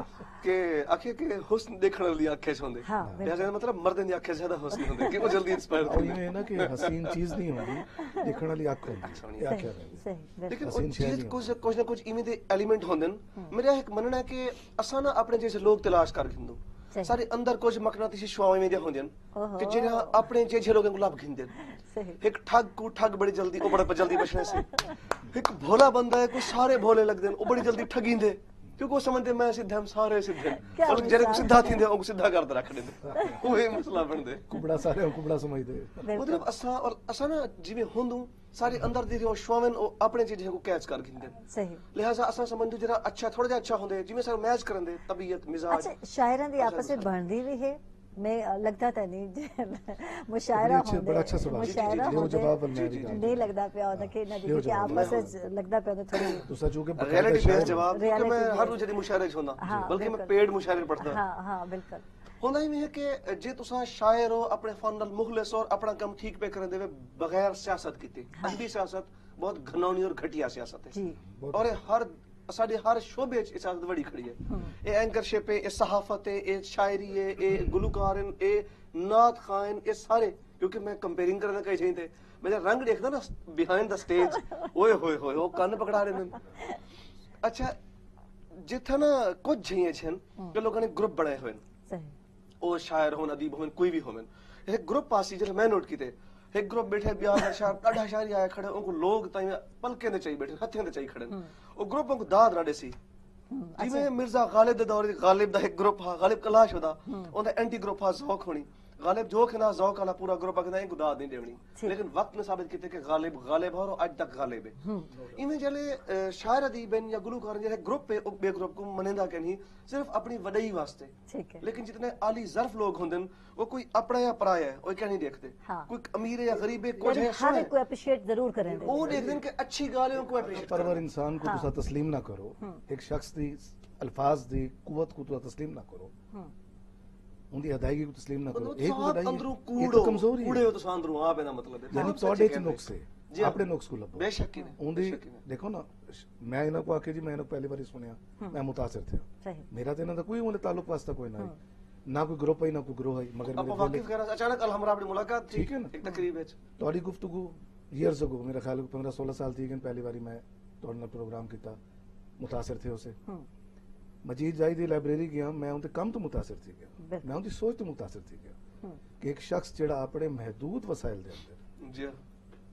कि आंखें के हुस्न देखने वाली आंखें होंदे हाँ, बिल्कुल। लिहाजा मतलब मर्दन दी आंखें ज्यादा हुस्न होंदे कि वो जल्दी इंस्पायर और थी ये है ना कि हसीन चीज नहीं होगी देखने वाली आंख होगी ये आंखें होंगी सही बिल्कुल लेकिन हसीन वो शै चीज नहीं कुछ ना कुछ इवें दे एलिमेंट होंदे मेरा एक मनना है कि असा ना अपने जैसे लोग तलाश कर गिंदो सही। सारे अंदर कुछ मकनातीसी शुआएं में दे होंदे ओहो। कि जिन्हें अपने जैसे लोगों को लाभ गिंदे सही एक ठग को ठग बड़ी जल्दी वो बड़ा जल्दी बचने से एक भोला बंदा है को सारे भोले लगदे वो बड़ी जल्दी ठगींदे क्योंकि वो समझते मैं सीधे हम सारे सीधे क्या और जेरे मिसाल। सीधा थींदे उनको सीधा कर रख देंदे वो ही मसला बनदे कुबड़ा सारे कुबड़ा समझदे मतलब असा ना जिवें हुंदू सारे अंदर दी वो शौवन अपने चीजें को कैच कर गिंदे सही लिहाजा असा समझदू जरा अच्छा थोड़ा जिहा अच्छा हुंदे जिवें सारे मैच करन दे तबीयत मिजाज अच्छा शायरां दी आपस में बनदी भी है मैं लगता था नहीं मुशायरा होंदे बड़ा अच्छा सवाल मुशायरा ये होंदे जवाब मैं भी नहीं लगदा पिया होंदा कि ना जी कि आपस में लगदा पिया होंदा थोड़ी दूसरा चूंकि रियलिटी बेस्ड जवाब कि Reality मैं हर based। रोज दी मुशायरे च हुंदा हाँ, बल्कि मैं बिल्कुल। पेड मुशायरे पढ़दा हाँ हाँ बिल्कुल होंदा ही नहीं है कि जे तुसा शायर हो अपने फन नाल मुखलिस और अपना काम ठीक पे करन देवे बगैर सियासत कीते असली सियासत बहुत घनौनी और घटिया सियासत है जी और ये हर साडे हर शोबे च सियासत बड़ी खड़ी है ये एंकरशिप है ये सहाफत है ये शायरी है ये गुलकार है ये नात खान ये सारे क्योंकि मैं कंपेयरिंग करना कहीं चाहिए मैं जब रंग देखदा ना बिहाइंड द स्टेज ओए होए होए वो कान पकड़ा रहे ने अच्छा जिथे ना कुछ झिए छन के लोगों ने ग्रुप बनाए हुए सही ओ शायर होन अदीब होन कोई भी होन एक ग्रुप पासी जो मैं नोट कीते एक ग्रुप बैठे बियाह शायर डाढा शायर आया खड़े उनको लोग ताई पलके दे चाहिए बैठे हथे दे चाहिए खड़े ओ ग्रुप को दाद राडे सी जिवें मिर्जा गालिब दे दौर गालिब दा एक ग्रुप हा गालिब कलाश होदा ओंदा एंटी ग्रुप हा ज़ौक होनी गालिब जोक है ना ज़ौक वाला पूरा ग्रुप अगदा एक दाद नहीं देवनी लेकिन वक्त ने साबित कीते कि गालिब गालिब और आज तक गालिब है इवें जले शायर अदीब या गुलकार जले ग्रुप पे बे ग्रुप को मनेंदा के नहीं सिर्फ अपनी वडई वास्ते ठीक है लेकिन जितने आली ज़र्फ लोग होंदे वो कोई अपना या पराया है वो क्या नहीं देखते हाँ। कोई अमीर है या गरीब है कुछ यानी है हर एक को अप्रिशिएट जरूर करें वो देखते हैं कि अच्छी गालें उनको अप्रिशिएट परवर इंसान को तुसा तस्लीम ना करो एक शख्स दी अल्फाज दी कुवत को तुसा तस्लीम ना करो उनकी अदायगी को तस्लीम ना करो एक साथ अंदरों ये कूड़ो तो कमजोरी कूड़े है हो तो सांदरों आप है ना मतलब है यानी आप तोड़े सच्चे च कहते नुक्स हैं। है जी हाँ। अपने नुक्स को लभो बेशक ही नहीं, उनदी बेशक ही नहीं। देखो ना मैं इन्हें को आके जी मैं इन्हें पहली बार सुनिया मैं मुतासिर थे सही मेरा तो इन्हें कोई उन्हें ताल्लुक वास्ता कोई ना ना कोई ग्रुप है ना कोई ग्रोह है मगर अब मेरे वाकिफ कह रहा अचानक कल हमारा अपनी मुलाकात थी ठीक है ना। एक तकरीब है तोड़ी गुफ्तगू ईयर्स अगो मेरा ख्याल 15-16 साल थी कि पहली बारी मैं तोड़ना प्रोग्राम किया मुतासिर थे उसे मजीद जाई दी लाइब्रेरी गया मैं उनते कम तो मुतासिर थी गया मैं उनकी सोच तो मुतासिर थी गया कि एक शख्स जेड़ा अपने महदूद वसाइल दे अंदर जी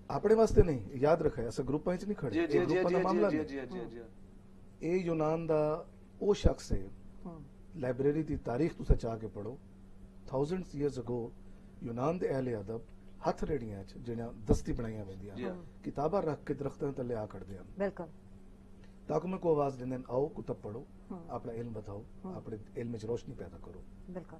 अपने वास्ते नहीं याद रखा ऐसा ग्रुप च नहीं खड़े जी जी एक जी ग्रुप दा मामला जी नहीं जी जी जी ए यूनान दा ओ शख्स है लाइब्रेरी दी तारीख तुसा चाह के पढ़ो थाउजेंड्स ईयर्स अगो यूनान दे अहले अदब हथ रेड़ियां च जेड़ा दस्ती बनाईयां वेंदियां किताबां रख के दरख्तां तले आ खड़दे हैं बिल्कुल ताकि मैं को आवाज देंदे आओ कुतब पढ़ो अपना इल्म बताओ अपने इल्म च रोशनी पैदा करो बिल्कुल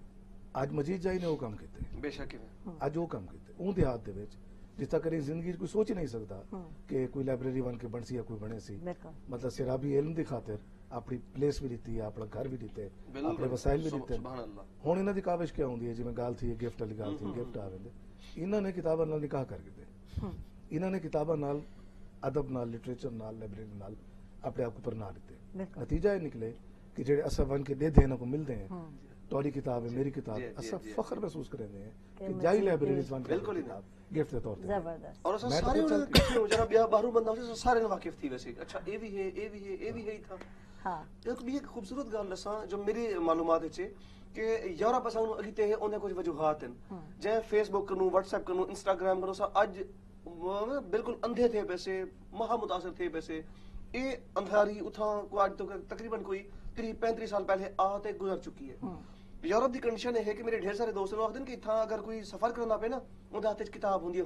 आज मजीद जाई ने वो काम कीते बेशक ही नहीं। ਅੱਜ ਉਹ ਕੰਮ ਕੀਤੇ ਉਹਦੇ ਹੱਥ ਦੇ ਵਿੱਚ ਜਿਸ ਤੱਕ ਕਰੀ ਜ਼ਿੰਦਗੀ 'ਚ ਕੋਈ ਸੋਚ ਹੀ ਨਹੀਂ ਸਕਦਾ ਕਿ ਕੋਈ ਲਾਇਬ੍ਰੇਰੀ ਬਣ ਕੇ ਬਣ ਸੀ ਜਾਂ ਕੋਈ ਬਣੇ ਸੀ ਬਿਲਕੁਲ मतलब सिराबी इल्म ਦੀ ਖਾਤਰ ਆਪਣੀ ਪਲੇਸ ਵੀ ਦਿੱਤੀ ਹੈ ਆਪਣਾ ਘਰ ਵੀ ਦਿੱਤੇ बिल्कुल। ਆਪਣੇ ਵਸਾਇਲ ਵੀ ਦਿੱਤੇ सुभान अल्लाह। ਹੁਣ ਇਹਨਾਂ ਦੀ ਕਾਵਿਸ਼ ਕੀ ਹੁੰਦੀ ਹੈ ਜਿਵੇਂ ਗੱਲ ਥੀ ਗਿਫਟ ਵਾਲੀ ਗੱਲ ਥੀ ਗਿਫਟ ਆਵੇਂਦੇ ਇਹਨਾਂ ਨੇ ਕਿਤਾਬਾਂ ਨਾਲ ਨਿਕਾਹ ਕਰ ਦਿੱਤੇ ਇਹਨਾਂ ਨੇ ਕਿਤਾਬਾਂ ਨਾਲ ਅਦਬ ਨਾਲ ਲਿਟਰੇਚਰ ਨਾਲ ਲਾਇਬ੍ਰੇਰੀ ਨਾਲ ਆਪਣੇ ਆਪ ਉੱਪਰ ਨਾ ਦਿੱਤੇ ਬਿਲਕੁਲ नतीजा ये निकले कि जेड़े असा बन के दे देना को मिलते हैं तोड़ी किताब है मेरी किताब जी, है जी, असा जी। फख्र महसूस करेंगे कि कि जाई मजीद लाइब्रेरी भी- बन के बिल्कुल ही किताब गिफ्ट के तौर पे जबरदस्त और ऐसा मैं तो सारे खुद उन्होंने चलती- इकट्ठे हो जरा ब्याह बाहरों बंदा हो सारे ने वाकिफ थी वैसे अच्छा ये भी है ये भी है ये भी है ही था हाँ एक भी एक खूबसूरत गल दसा जो मेरी मालूमात है कि यूरोप असा अगीते है उन्हें कुछ वजूहात हैं जै फेसबुक कनु व्हाट्सएप कनु इंस्टाग्राम कनु सा आज बिल्कुल अंधे थे पैसे महा मुतासिर थे पैसे ये अंधारी उठा को आज तो तकरीबन कोई 30-35 साल पहले आते गुजर चुकी है यूरोप की कंडीशन है कि मेरे ढेर सारे दोस्त लोग आखदे कि इत्थां अगर कोई सफर करना पे ना उहदे हाथ च किताब हुंदी है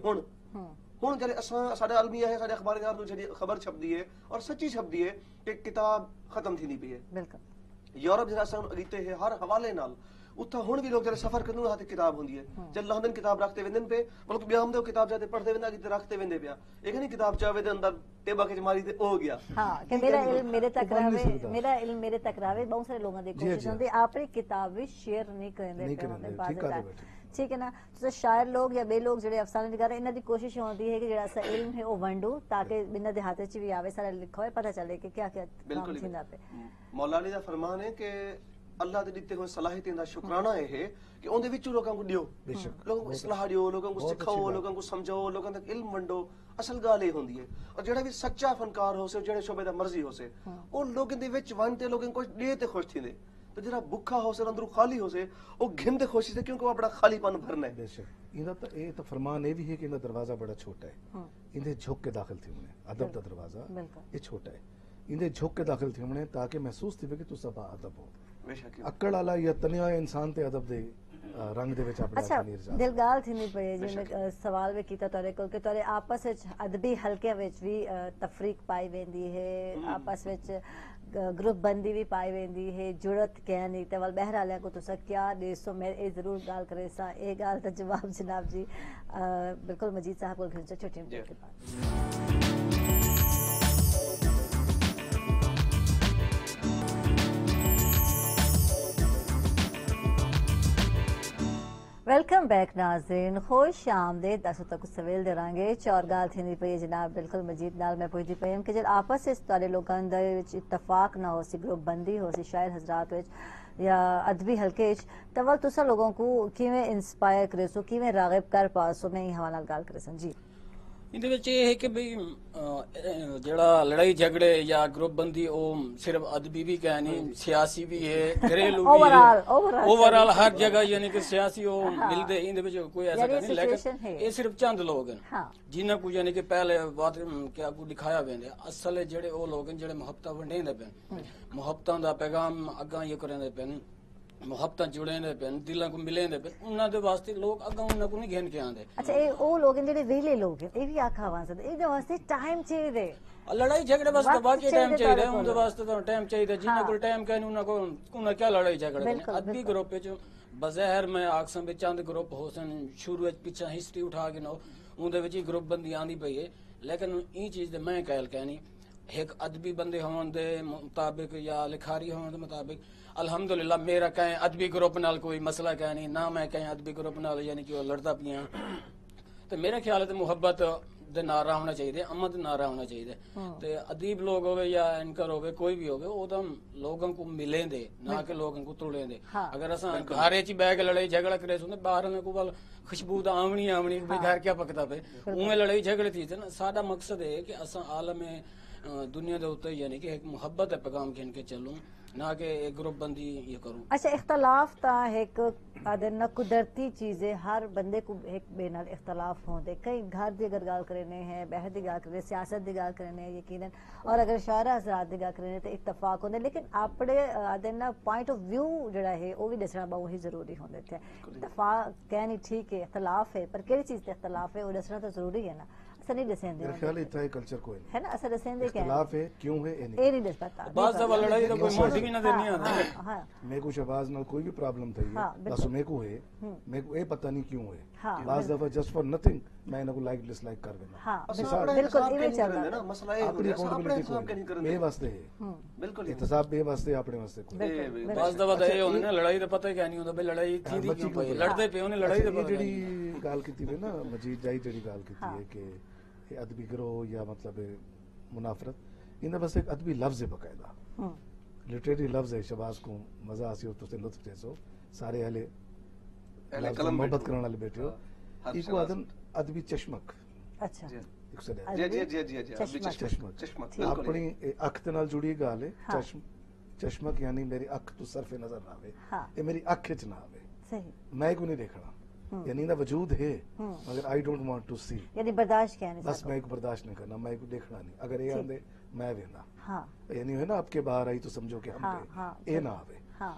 हुण जले असां साडा अलमिया है साडे अखबार च खबर छपदी है और सच्ची छपदी है कि किताब खत्म थी नहीं पई है बिल्कुल यूरोप जरा असां अगीते है हर हवाले नाल उत्था हुण भी लोग जरा सफर करन उहदे हाथ किताब हुंदी है जल लंदन किताब रखते वेंदन पे मतलब ब्याह में किताब जाते पढ़ते वेंदा अगीते रखते वेंदे पिया एक नहीं किताब चावे दे अंदर टेबा के मारी ते हो गया हाँ कि मेरा इल्म मेरे तक बन नहीं रहे सकता। मेरा इल्म मेरे तक रहे बहुत सारे लोगों की जी, कोशिश जी। होती अपनी किताब भी शेयर नहीं करेंदे नहीं पे करेंदे, होंदे ठीक बाज़ है, टाइम। बैठे। ठीक है ना तो शायर लोग या बे लोग जेडे अफसाने निगार इन्हां दी कोशिश होती है कि जेड़ा सा इल्म है वो वंडू ताकि इन्हां दे हाथ च भी आवे सारा लिखो है पता चले कि क्या क्या काम बिल्कुल थींदा पे मौला अली दा फरमान है कि अल्लाह दे दिते हुए सलाहियतें दा शुक्राना है कि उनदे विच लोकां को दियो लोगों को सलाह दियो लोगों को बहुत अच्छी सिखाओ बात। लोगों को समझाओ लोगों तक इल्म वंडो असल गाल ये होंदी है और जेड़ा भी सच्चा फनकार हो से जेड़े शोबे दा मर्जी हो से ओ लोगों दे विच वंडते लोगों को दे ते खुश थींदे तो जेड़ा भुखा हो से अंदरों खाली हो से ओ घिंदे खुशी से क्योंकि वो अपना खालीपन भरना है बेशक इनका तो ये तो फरमान ये भी है कि इनका दरवाजा बड़ा छोटा है इन्हें झुक के दाखिल थी उन्हें अदब का दरवाजा बिल्कुल ये छोटा है इंदे झुक के दाखिल थी हमने ताकि महसूस थी कि तू सभा अदब हो बेशक अक्कड़ आला या तनिया इंसान ते अदब दे रंग दे विच अपना अच्छा नीर जा दिल गाल थी पई जी मैं सवाल भी कीता तोरे को कि तोरे आपस विच अदबी हलके विच भी तफरीक पाई वेंदी है आपस विच ग्रुप बंदी भी पाई वेंदी है जुड़त क्या नहीं ते वल बहरहाल को तुसा क्या देसो मैं ए जरूर गाल करे सा ए गाल दा जवाब जनाब जी बिल्कुल मजीद साहब को घंटे छुट्टी के बाद वेलकम बैक नाज़रीन खुश आमदीद दस तक सवेल दरांगे चौर गाल थी पई जनाब बिल्कुल मजीद नाल मैं पुछदी पई कि जब आपस इस तारे लोगों दे विच इत्तफाक ना हो सी ग्रुप बंदी हो सी शायर हजरात विच या अदबी हल्के विच तवल तुसा लोगों को किवें इंस्पायर करे सो किवें रागिब कर पासो मैं हवाला गाल करे सन जी ਇਹਦੇ ਵਿੱਚ ਇਹ ਹੈ ਕਿ ਬਈ ਜਿਹੜਾ ਲੜਾਈ ਝਗੜੇ ਜਾਂ ਗਰੁੱਪ ਬੰਦੀ ਉਹ ਸਿਰਫ ਅਦਬੀ ਵੀ ਕਹਿ ਨਹੀਂ ਸਿਆਸੀ ਵੀ ਹੈ ਘਰੇਲੂ ਵੀ ਹੈ ਓਵਰਆਲ ਹਰ ਜਗ੍ਹਾ ਯਾਨੀ ਕਿ ਸਿਆਸੀ ਉਹ ਮਿਲਦੇ ਇਹਦੇ ਵਿੱਚ ਕੋਈ ਐਸਾ ਨਹੀਂ ਲੇਕਿਨ ਇਹ ਸਿਰਫ ਚੰਦ ਲੋਕ ਹਨ ਜਿਨ੍ਹਾਂ ਕੋ ਯਾਨੀ ਕਿ ਪਹਿਲੇ ਬਾਤ ਕਿਆ ਕੋ ਦਿਖਾਇਆ ਵੇਂਦੇ ਅਸਲ ਜਿਹੜੇ ਉਹ ਲੋਕ ਹਨ ਜਿਹੜੇ ਮੁਹੱਬਤਾਂ ਵੰਡੇਂਦੇ ਪਏ ਮੁਹੱਬਤਾਂ ਦਾ ਪੈਗਾਮ ਅੱਗਾ ਇਹ ਕਰਦੇ ਪਏ ਮੁਹੱਬਤਾਂ ਜੁੜੇਂਦੇ ਪਏ ਦਿਲਾਂ ਕੋ ਮਿਲੇਂਦੇ ਪਏ ਉਹਨਾਂ ਦੇ ਵਾਸਤੇ ਲੋਕ ਅੱਗਾ ਉਹਨਾਂ ਕੋ ਨਹੀਂ ਘੇਨ ਕੇ ਆਂਦੇ ਅੱਛਾ ਇਹ ਉਹ ਲੋਕ ਜਿਹੜੇ ਵੇਲੇ ਲੋਕ ਇਹ ਵੀ ਆਖਾ ਵਾਸਤੇ ਇਹਦੇ ਵਾਸਤੇ ਟਾਈਮ ਚਾਹੀਦੇ ਲੜਾਈ ਝਗੜੇ ਵਾਸਤੇ ਬਾਕੀ ਟਾਈਮ ਚਾਹੀਦਾ ਉਹਦੇ ਵਾਸਤੇ ਤਾਂ ਟਾਈਮ ਚਾਹੀਦਾ ਜਿੰਨਾ ਕੋਲ ਟਾਈਮ ਕਹਿ ਉਹਨਾਂ ਕੋ ਉਹਨਾਂ ਕੀ ਲੜਾਈ ਝਗੜੇ ਨੇ ਅੱਧੀ ਗਰੁੱਪ ਵਿੱਚ ਬਜ਼ਹਿਰ ਮੈਂ ਆਖਸਾਂ ਵਿੱਚ ਚੰਦ ਗਰੁੱਪ ਹੋਸਨ ਸ਼ੁਰੂ ਵਿੱਚ ਪਿੱਛਾ ਹਿਸਟਰੀ ਉਠਾ ਕੇ ਨਾ ਉਹਦੇ ਵਿੱਚ ਹੀ ਗਰੁੱਪ ਬੰਦੀ ਆਂਦੀ ਪਈ ਹੈ ਲੇਕਿਨ ਇਹ ਚੀਜ਼ ਤੇ ਮੈਂ ਕਹਿਣੀ एक अदबी बंदे होने दे मुताबिक या लिखारी होने दे मुताबिक अल्हम्दुलिल्लाह मेरा कहीं अदबी ग्रुप नाल कोई मसला कह नहीं ना मैं कहीं अदबी ग्रुप नाल यानी कि लड़ता पिया तो मेरा ख्याल है मुहब्बत दे नारा होना चाहिए अमन दे नारा होना चाहिए ते अदीब लोग होवे या एंकर होवे कोई भी होवे वो तो लोगों को मिलें दे ना कि लोगों को तोड़ें दे अगर असा घरे च बैग लड़ाई झगड़ा करे सुने बाहर में को खुशबू तो आवनी आवनी घर क्या पकता पे उमें लड़ाई झगड़े थी ना साडा मकसद है कि असा आलम दुनिया के उत्ते यानी कि एक मुहब्बत है पैगाम खेन के चलूं ना कि एक ग्रुप बंदी ये करूं अच्छा इख्तलाफ ता एक आदन कुदरती चीज है हर बंदे को एक बेनल इख्तलाफ होंदे कई घर दी अगर गाल करने हैं बहस दी गाल करने सियासत दी गाल करने यकीनन और अगर शारा हज़रात दी गाल करने ते इत्तफाक होंदे लेकिन अपने आदन पॉइंट ऑफ व्यू जड़ा है वो भी दसना बहुत ही जरूरी होंदे थे इत्तफाक कहनी ठीक है इख्तलाफ है पर केड़ी चीज ते इख्तलाफ है वो दसना तो जरूरी है ना असर नहीं दसेंदे मेरा ख्याल इतना ही कल्चर कोई है ना असर दसेंदे क्या इख्तलाफ है क्यों है ए नहीं दस पता बात सब लड़ाई तो कोई मोटी भी ना देनी आता हां मेरे को शहबाज नाल कोई भी प्रॉब्लम थई है बस मेरे को है मेरे को ये पता नहीं क्यों है लास्ट दफा जस्ट फॉर नथिंग मैं इनको लाइक डिसलाइक कर देना हां बिल्कुल इवे चल रहा ना मसला ये अपनी अपने अकाउंटेबिलिटी हिसाब के नहीं को करने बे वास्ते है बिल्कुल एहतसाब बे वास्ते अपने वास्ते कोई बस दफा तो ये होने ना लड़ाई तो पता ही क्या नहीं होता भाई लड़ाई थी थी क्यों पई लड़दे पे उन्हें लड़ाई तो ये जेडी गाल कीती है ना मजीद जाई जेडी गाल कीती है कि ये अदबी गिरोह या मतलब मुनाफरत इनमें बस एक अदबी लफ्ज है बकायदा लिटरेरी लफ्ज है शहबाज को मजा आसी और तुझे लुत्फ जैसो सारे अहले कलम मोहब्बत करने वाले बैठे हो इको आदम अदबी चश्मक अच्छा चश्मक अपनी अख दे नाल जुड़ी गल है चश्मक यानी मेरी अख तो सरफे नजर ना आवे ये मेरी अख च ना आवे सही मैं को नहीं देखना यानी ना वजूद है मगर आई डोंट वांट टू सी यानी बर्दाश्त क्या नहीं बस मैं को बर्दाश्त नहीं करना मैं को देखना नहीं अगर ये आंदे मैं वेंदा हां यानी है ना आपके बाहर आई तो समझो कि हम पे ए ना आवे हां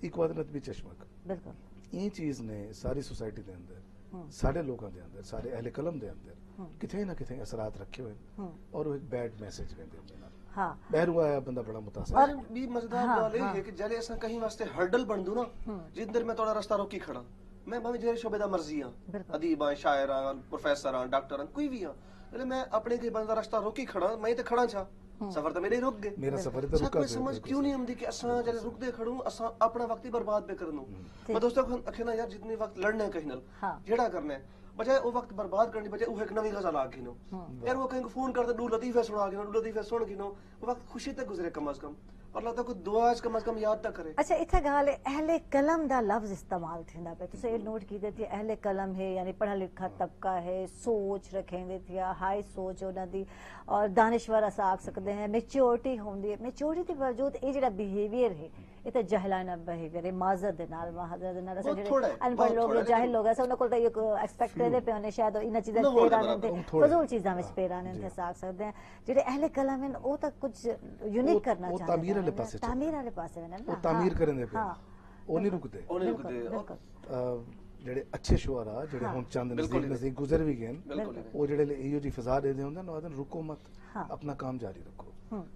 इक्वादनत भी चश्मक बिल्कुल ये चीज ने सारी सोसाइटी दे अंदर सारे लोगों दे अंदर सारे अहले कलम दे अंदर किथे ना किथे असरात रखे हुए और वो एक बैड मैसेज वेंदे होंदे हां बहरु आया बंदा बड़ा मुतासिर और भी मजेदार गल है कि जले असा कहीं वास्ते हर्डल बन दू ना जिंदर मैं थोड़ा रास्ता रोकी खड़ा मैं भाਵੇਂ ਜਿਹੜੇ ਸ਼ੋਬੇ ਦਾ ਮਰਜ਼ੀ ਆ ਅਦੀਬਾਂ ਸ਼ਾਇਰਾਂ ਪ੍ਰੋਫੈਸਰਾਂ ਡਾਕਟਰਾਂ ਕੋਈ ਵੀ ਆ એટલે मैं अपने के बंदा रास्ता रोकी खड़ा मैं तो खड़ा छा सफर तो मेरे ही रुक गए मेरा सफर तो रुका समझ क्यों नहीं आंदी कि असा जले रुकदे खड़ू असा अपना वक्त ही बर्बाद पे करनो मैं दोस्तों को अखना यार जितने वक्त लड़ना है कहीं नाल जेड़ा करना है बजाय वो वक्त बर्बाद करने बजाय वो एक नवी गजल आ गिनो यार वो कहीं को फोन करते दू लतीफे सुना गिनो दू लतीफे सुन गिनो वो वक्त खुशी तक गुजरे कम से कम और लगता कोई दुआ कम से कम याद तक करे अच्छा इथे गाल अहले कलम दा लफ्ज इस्तेमाल थींदा पे तुसे नोट की देती अहले कलम है यानी पढ़ा लिखा तबका है सोच रखेंदे थिया हाई सोच उन्हां दी और दानिश्वर असा आख सकते हैं मैच्योरिटी होंदी है मैच्योरिटी के बावजूद ये जेड़ा बिहेवियर है इतने जहलाना बिहेवियर माजर दे नाल माजर दे नाल बहुत जेडे थोड़ा है, अनपढ़ बहुत लोग थोड़ा है, जाहिल लोग ऐसे उन्हां कोल तां एक्सपेक्ट करदे पे होने शायद इन चीज़ां ना होने पेरा बराबर, ने थोड़ा। फजूल चीज़ां विच पेरा ने थे साख सकदे हैं जेडे अहले कलम हैं ओ तां कुछ यूनिक करना वो चाहते तामीर वाले पासे चलदे। तामीर वाले पासे ने वो तामीर करन दे पे हाँ वो नहीं रुकदे ਉਹ ਨਹੀਂ ਰੁਕਦੇ बिल्कुल ਜਿਹੜੇ ਅੱਛੇ ਸ਼ੁਆਰਾ ਜਿਹੜੇ ਹੁਣ ਚੰਦ ਬਿਲਕੁਲ ਨਜ਼ਦੀਕ ਨਜ਼ਦੀਕ ਗੁਜ਼ਰ ਵੀ ਗਏ ਨੇ, ਬਿਲਕੁਲ ਹੀ ਉਹ ਜਿਹੜੇ ਇਹੋ ਜੀ ਫਿਜ਼ਾ ਦੇ ਦੇ ਹੁੰਦੇ ਨੇ ਉਹਦੇ ਰੁਕੋ ਮਤ हाँ। अपना काम जारी रखो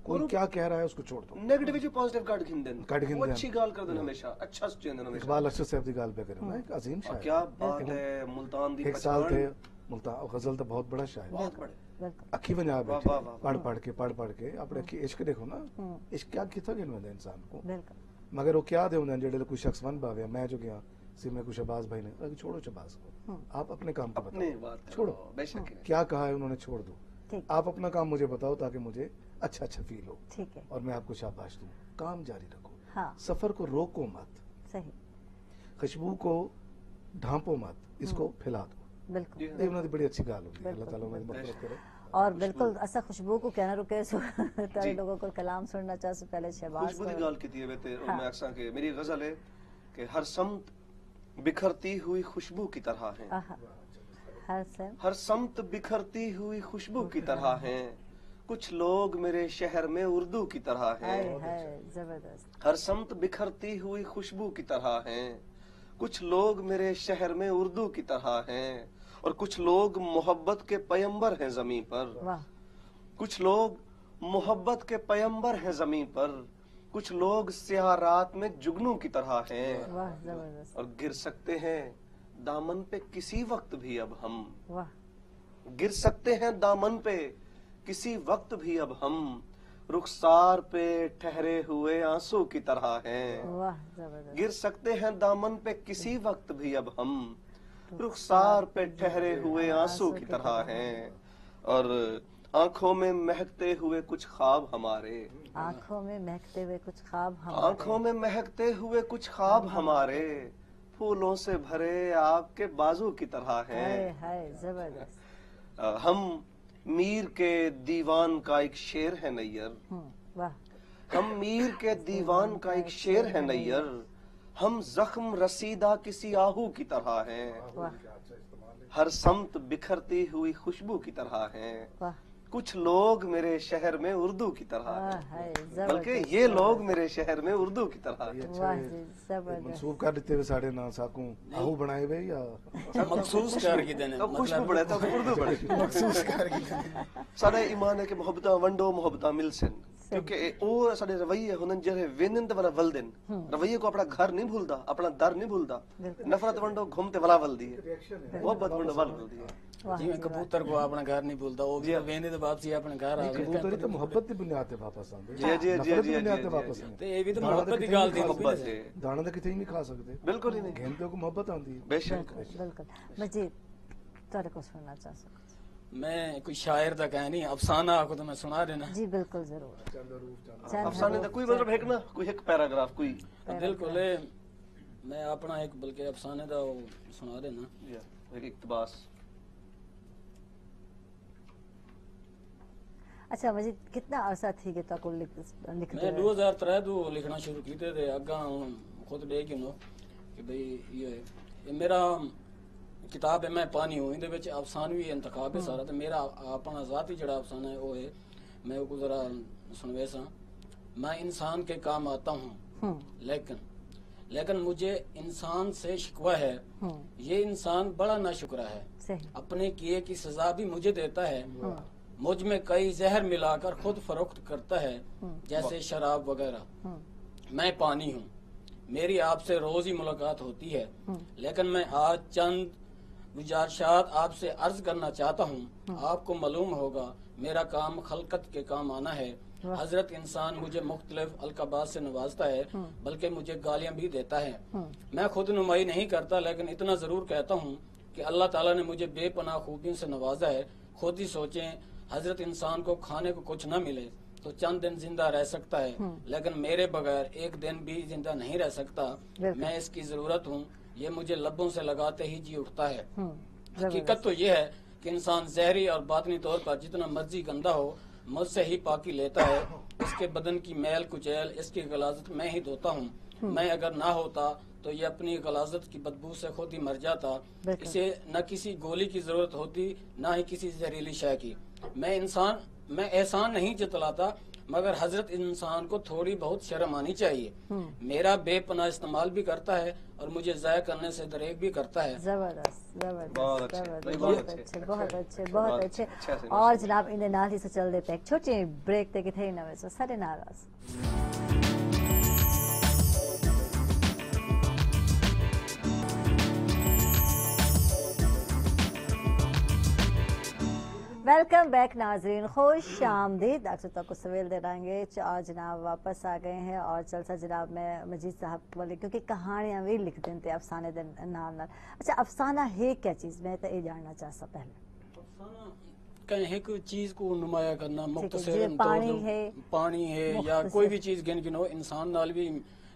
कोई क्या कह रहा है उसको छोड़ दो ਨੈਗੇਟਿਵ ਵਿੱਚ ਪੋਜ਼ਿਟਿਵ ਕੱਢ ਖਿੰਦੇ ਨੇ ਕੱਢ ਖਿੰਦੇ ਉਹ ਨੇ। ਅੱਛੀ ਗੱਲ ਕਰਦੇ ਨੇ ਹਮੇਸ਼ਾ ਅੱਛਾ ਸੋਚਦੇ ਨੇ ਹਮੇਸ਼ਾ इकबाल अरशद साहब की गाल पे करें ना एक अजीम और शायर क्या बात है मुल्तान दी एक साल पहचान थे मुल्तान गजल तो बहुत बड़ा शायर बहुत बड़े बिल्कुल अखी बना वाह, बैठे वाह, वाह, पढ़ पढ़ के अपने अखी इश्क देखो ना इश्क क्या कितना गिनवे इंसान को बिल्कुल मगर वो क्या दे उन्हें जेडे कोई शख्स वन भावे मैं जो गया सी में कुछ शहबाज भाई ने अरे छोड़ो शहबाज को आप अपने काम को अपनी बताओ बात करो, छोड़ो बेशक है। क्या कहा है उन्होंने छोड़ दो ठीक आप अपना काम मुझे बताओ ताकि मुझे अच्छा अच्छा फील हो ठीक है और मैं आपको शाबाश दूं काम जारी रखो हाँ सफर को रोको मत सही खुशबू को ढांपो मत इसको फैला दो बिल्कुल जी, ये उन्होंने बड़ी अच्छी गाल होती है अल्लाह ताला उन्हें मग़फ़िरत करे और बिल्कुल असा खुशबू को कहना रुके सो तारे जी। लोगों को कलाम सुनना चाह से पहले शहबाज खुशबू दी को गाल की है ते और हाँ। मैं अक्सर के मेरी गजल है कि हर समत बिखरती हुई खुशबू की तरह है आहा हर से हर समत बिखरती हुई खुशबू की तरह है कुछ लोग मेरे शहर में उर्दू की तरह हाय हैं हाय जबरदस्त हर समत बिखरती हुई खुशबू की तरह हैं कुछ लोग मेरे शहर में उर्दू की तरह हैं और कुछ लोग मोहब्बत के पैगंबर हैं जमीन पर वाह कुछ लोग मोहब्बत के पैगंबर हैं जमीन पर कुछ लोग स्याह रात में जुगनू की तरह हैं वाह जबरदस्त और गिर सकते हैं दामन पे किसी वक्त भी अब हम वाह गिर सकते हैं दामन पे किसी वक्त भी अब हम रुखसार पे ठहरे हुए आंसू की तरह हैं वाह जबरदस्त गिर सकते हैं दामन पे किसी वक्त भी अब हम रुखसार पे ठहरे हुए आंसू की तरह हैं और आंखों में महकते हुए कुछ ख्वाब हमारे आंखों में महकते हुए कुछ ख्वाब हमारे आंखों में महकते हुए कुछ ख्वाब हमारे फूलों से भरे आपके बाजू की तरह हाय हैं हाय जबरदस्त हम मीर के दीवान का एक शेर है नैयर वाह हम मीर के दीवान का एक शेर है नैयर हम जख्म रसीदा किसी आहू की तरह हैं वाह हर समत बिखरती हुई खुशबू की तरह हैं वाह कुछ लोग मेरे शहर में उर्दू की तरह वाह हैं हाय बल्कि जबरदस्त ये लोग मेरे शहर में उर्दू की तरह हैं वाह जी जबरदस्त मंसूब कर देते हुए साढ़े ना साकू आहू बनाए हुए या मखसूस कर के देने अब खुशबू बढ़े तो उर्दू बढ़े मखसूस कर के देने साडा ईमान है कि मोहब्बत वंडो मोहब्बत मिलसन क्योंकि वो साडे रवैये हुनन जेरे वेनन ते वाला वलदन रवैये को अपना घर नहीं भूलदा अपना दर नहीं भूलदा नफरत वंडो घूमते वाला वलदी है मोहब्बत वंडो वाल वलदी है वाह जिवें कबूतर को अपना घर नहीं भूलता वो भी वेंदे ते वापसी अपने घर आ गए कबूतर तो मोहब्बत की बुनियाद पे वापस आंदे जी, जी, जी, नफरत जी, की बुनियाद जी, पे जी, वापस जी। आंदे ते ये भी तो मोहब्बत की गाल दी मोहब्बत है दाना तो कितने ही नहीं खा सकते बिल्कुल ही नहीं घेनते को मोहब्बत आंदी है बेशक बिल्कुल मजीद तारे को सुनना चाह सकते मैं कोई शायर दा कह नहीं अफसाना आपको तो मैं सुना देना जी बिल्कुल जरूर चंद अफसाने दा कोई मतलब एक ना कोई एक पैराग्राफ कोई बिल्कुल मैं अपना एक बल्कि अफसाने दा वो सुना देना एक इक्तबास अच्छा मजीद कितना अरसा थी कि ताको लिखते मैं 2003 तो लिखना शुरू कीते थे अगा खुद दे के नो कि भाई ये मेरा किताब है मैं पानी हूं इंदे विच अफसानवी इंतखाब है सारा ते मेरा अपना जाती जड़ा अफसाना है वो है मैं वो जरा सुनवे सा मैं इंसान के काम आता हूं लेकिन मुझे इंसान से शिकवा है ये इंसान बड़ा नाशुक्र है सही अपने किए की सजा भी मुझे देता है मुझ में कई जहर मिलाकर खुद फरोख्त करता है जैसे शराब वगैरह मैं पानी हूँ मेरी आपसे रोज ही मुलाकात होती है लेकिन मैं आज चंद गुजारिशात आपसे अर्ज करना चाहता हूँ आपको मालूम होगा मेरा काम खलकत के काम आना है हजरत इंसान मुझे मुख्तलिफ अलकाबात से नवाजता है बल्कि मुझे गालियां भी देता है मैं खुद नुमाई नहीं करता लेकिन इतना जरूर कहता हूँ कि अल्लाह ताला ने मुझे बेपनाह खूबियों से नवाजा है खुद ही सोचें हजरत इंसान को खाने को कुछ न मिले तो चंद दिन जिंदा रह सकता है लेकिन मेरे बगैर एक दिन भी जिंदा नहीं रह सकता मैं इसकी जरूरत हूँ ये मुझे लब्बों से लगाते ही जी उठता है हकीकत तो ये है कि इंसान जहरी और बातनी तौर पर जितना मर्जी गंदा हो मुझसे ही पाकी लेता है इसके बदन की मैल कुचैल, इसकी गलाजत मैं ही धोता हूँ। मैं अगर ना होता तो ये अपनी गलाजत की बदबू से खुद ही मर जाता। इसे न किसी गोली की जरूरत होती, ना ही किसी जहरीली शय की। मैं एहसान नहीं जतलाता, मगर हजरत इंसान को थोड़ी बहुत शर्म आनी चाहिए। मेरा बेपनाह इस्तेमाल भी करता है और मुझे ज़ाया करने से दरेक भी करता है। जबरदस्त जबरदस्त बहुत अच्छे, जबरदस्त, बहुत बहुत अच्छे, अच्छे बहुत अच्छे बहुत अच्छे। अच्छा से और जनाब इन नाल ही चल देते हैं छोटी ब्रेक ते किथे ना वैसे सारे नाराज। वेलकम बैक नाजरीन, खुश आमदीद। अक्सर तक को सवेल दे रहेंगे। आज जनाब वापस आ गए हैं और जलसा जनाब में मजीद साहब वाले क्योंकि कहानियां भी लिख देते अफसाने दे नाल नाल। अच्छा अफसाना है क्या चीज़, मैं तो ये जानना चाहता पहले। कहीं एक चीज को नुमाया करना, मुख्तसर जी, पानी है या कोई भी चीज गिन गिनो। इंसान नाल भी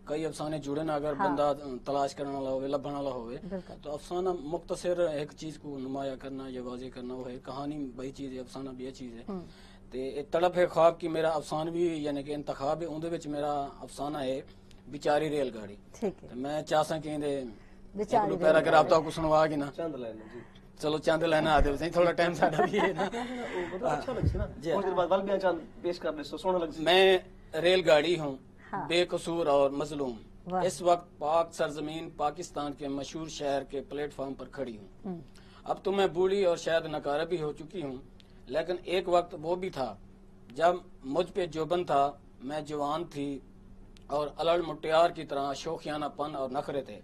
कई अफसाने जुड़े ना, अगर बंदा तलाश करने वाला होवे, लभण वाला होवे, तो अफसाना मुख्तसर एक चीज को नुमाया करना या वाज़े करना वो है। कहानी वही चीज है, अफसाना भी चीज है। ते तड़प है ख्वाब की मेरा अफसानवी यानी कि इंतखाब है, उनदे विच मेरा अफसाना है बिचारी रेलगाड़ी। ठीक है, मैं चाहसा कि बिचारी पैराग्राफ तो सुनवा के ना, चंद लाइन जी। चलो चंद लेना आते सही, थोड़ा टाइम साडा भी है ना। अच्छा लगसी ना, कुछ देर बाद वल भी चंद पेश कर दे सो सोना लगसी। मैं रेलगाड़ी हूँ, बेकसूर और मजलूम। इस वक्त पाक सरजमीन पाकिस्तान के मशहूर शहर के प्लेटफॉर्म पर खड़ी हूँ। अब तो मैं बूढ़ी और शायद नकारा भी हो चुकी हूँ, लेकिन एक वक्त वो भी था जब मुझ पे जोबन था। मैं जवान थी और अलड़ मुटियार की तरह शौकियानापन और नखरे थे।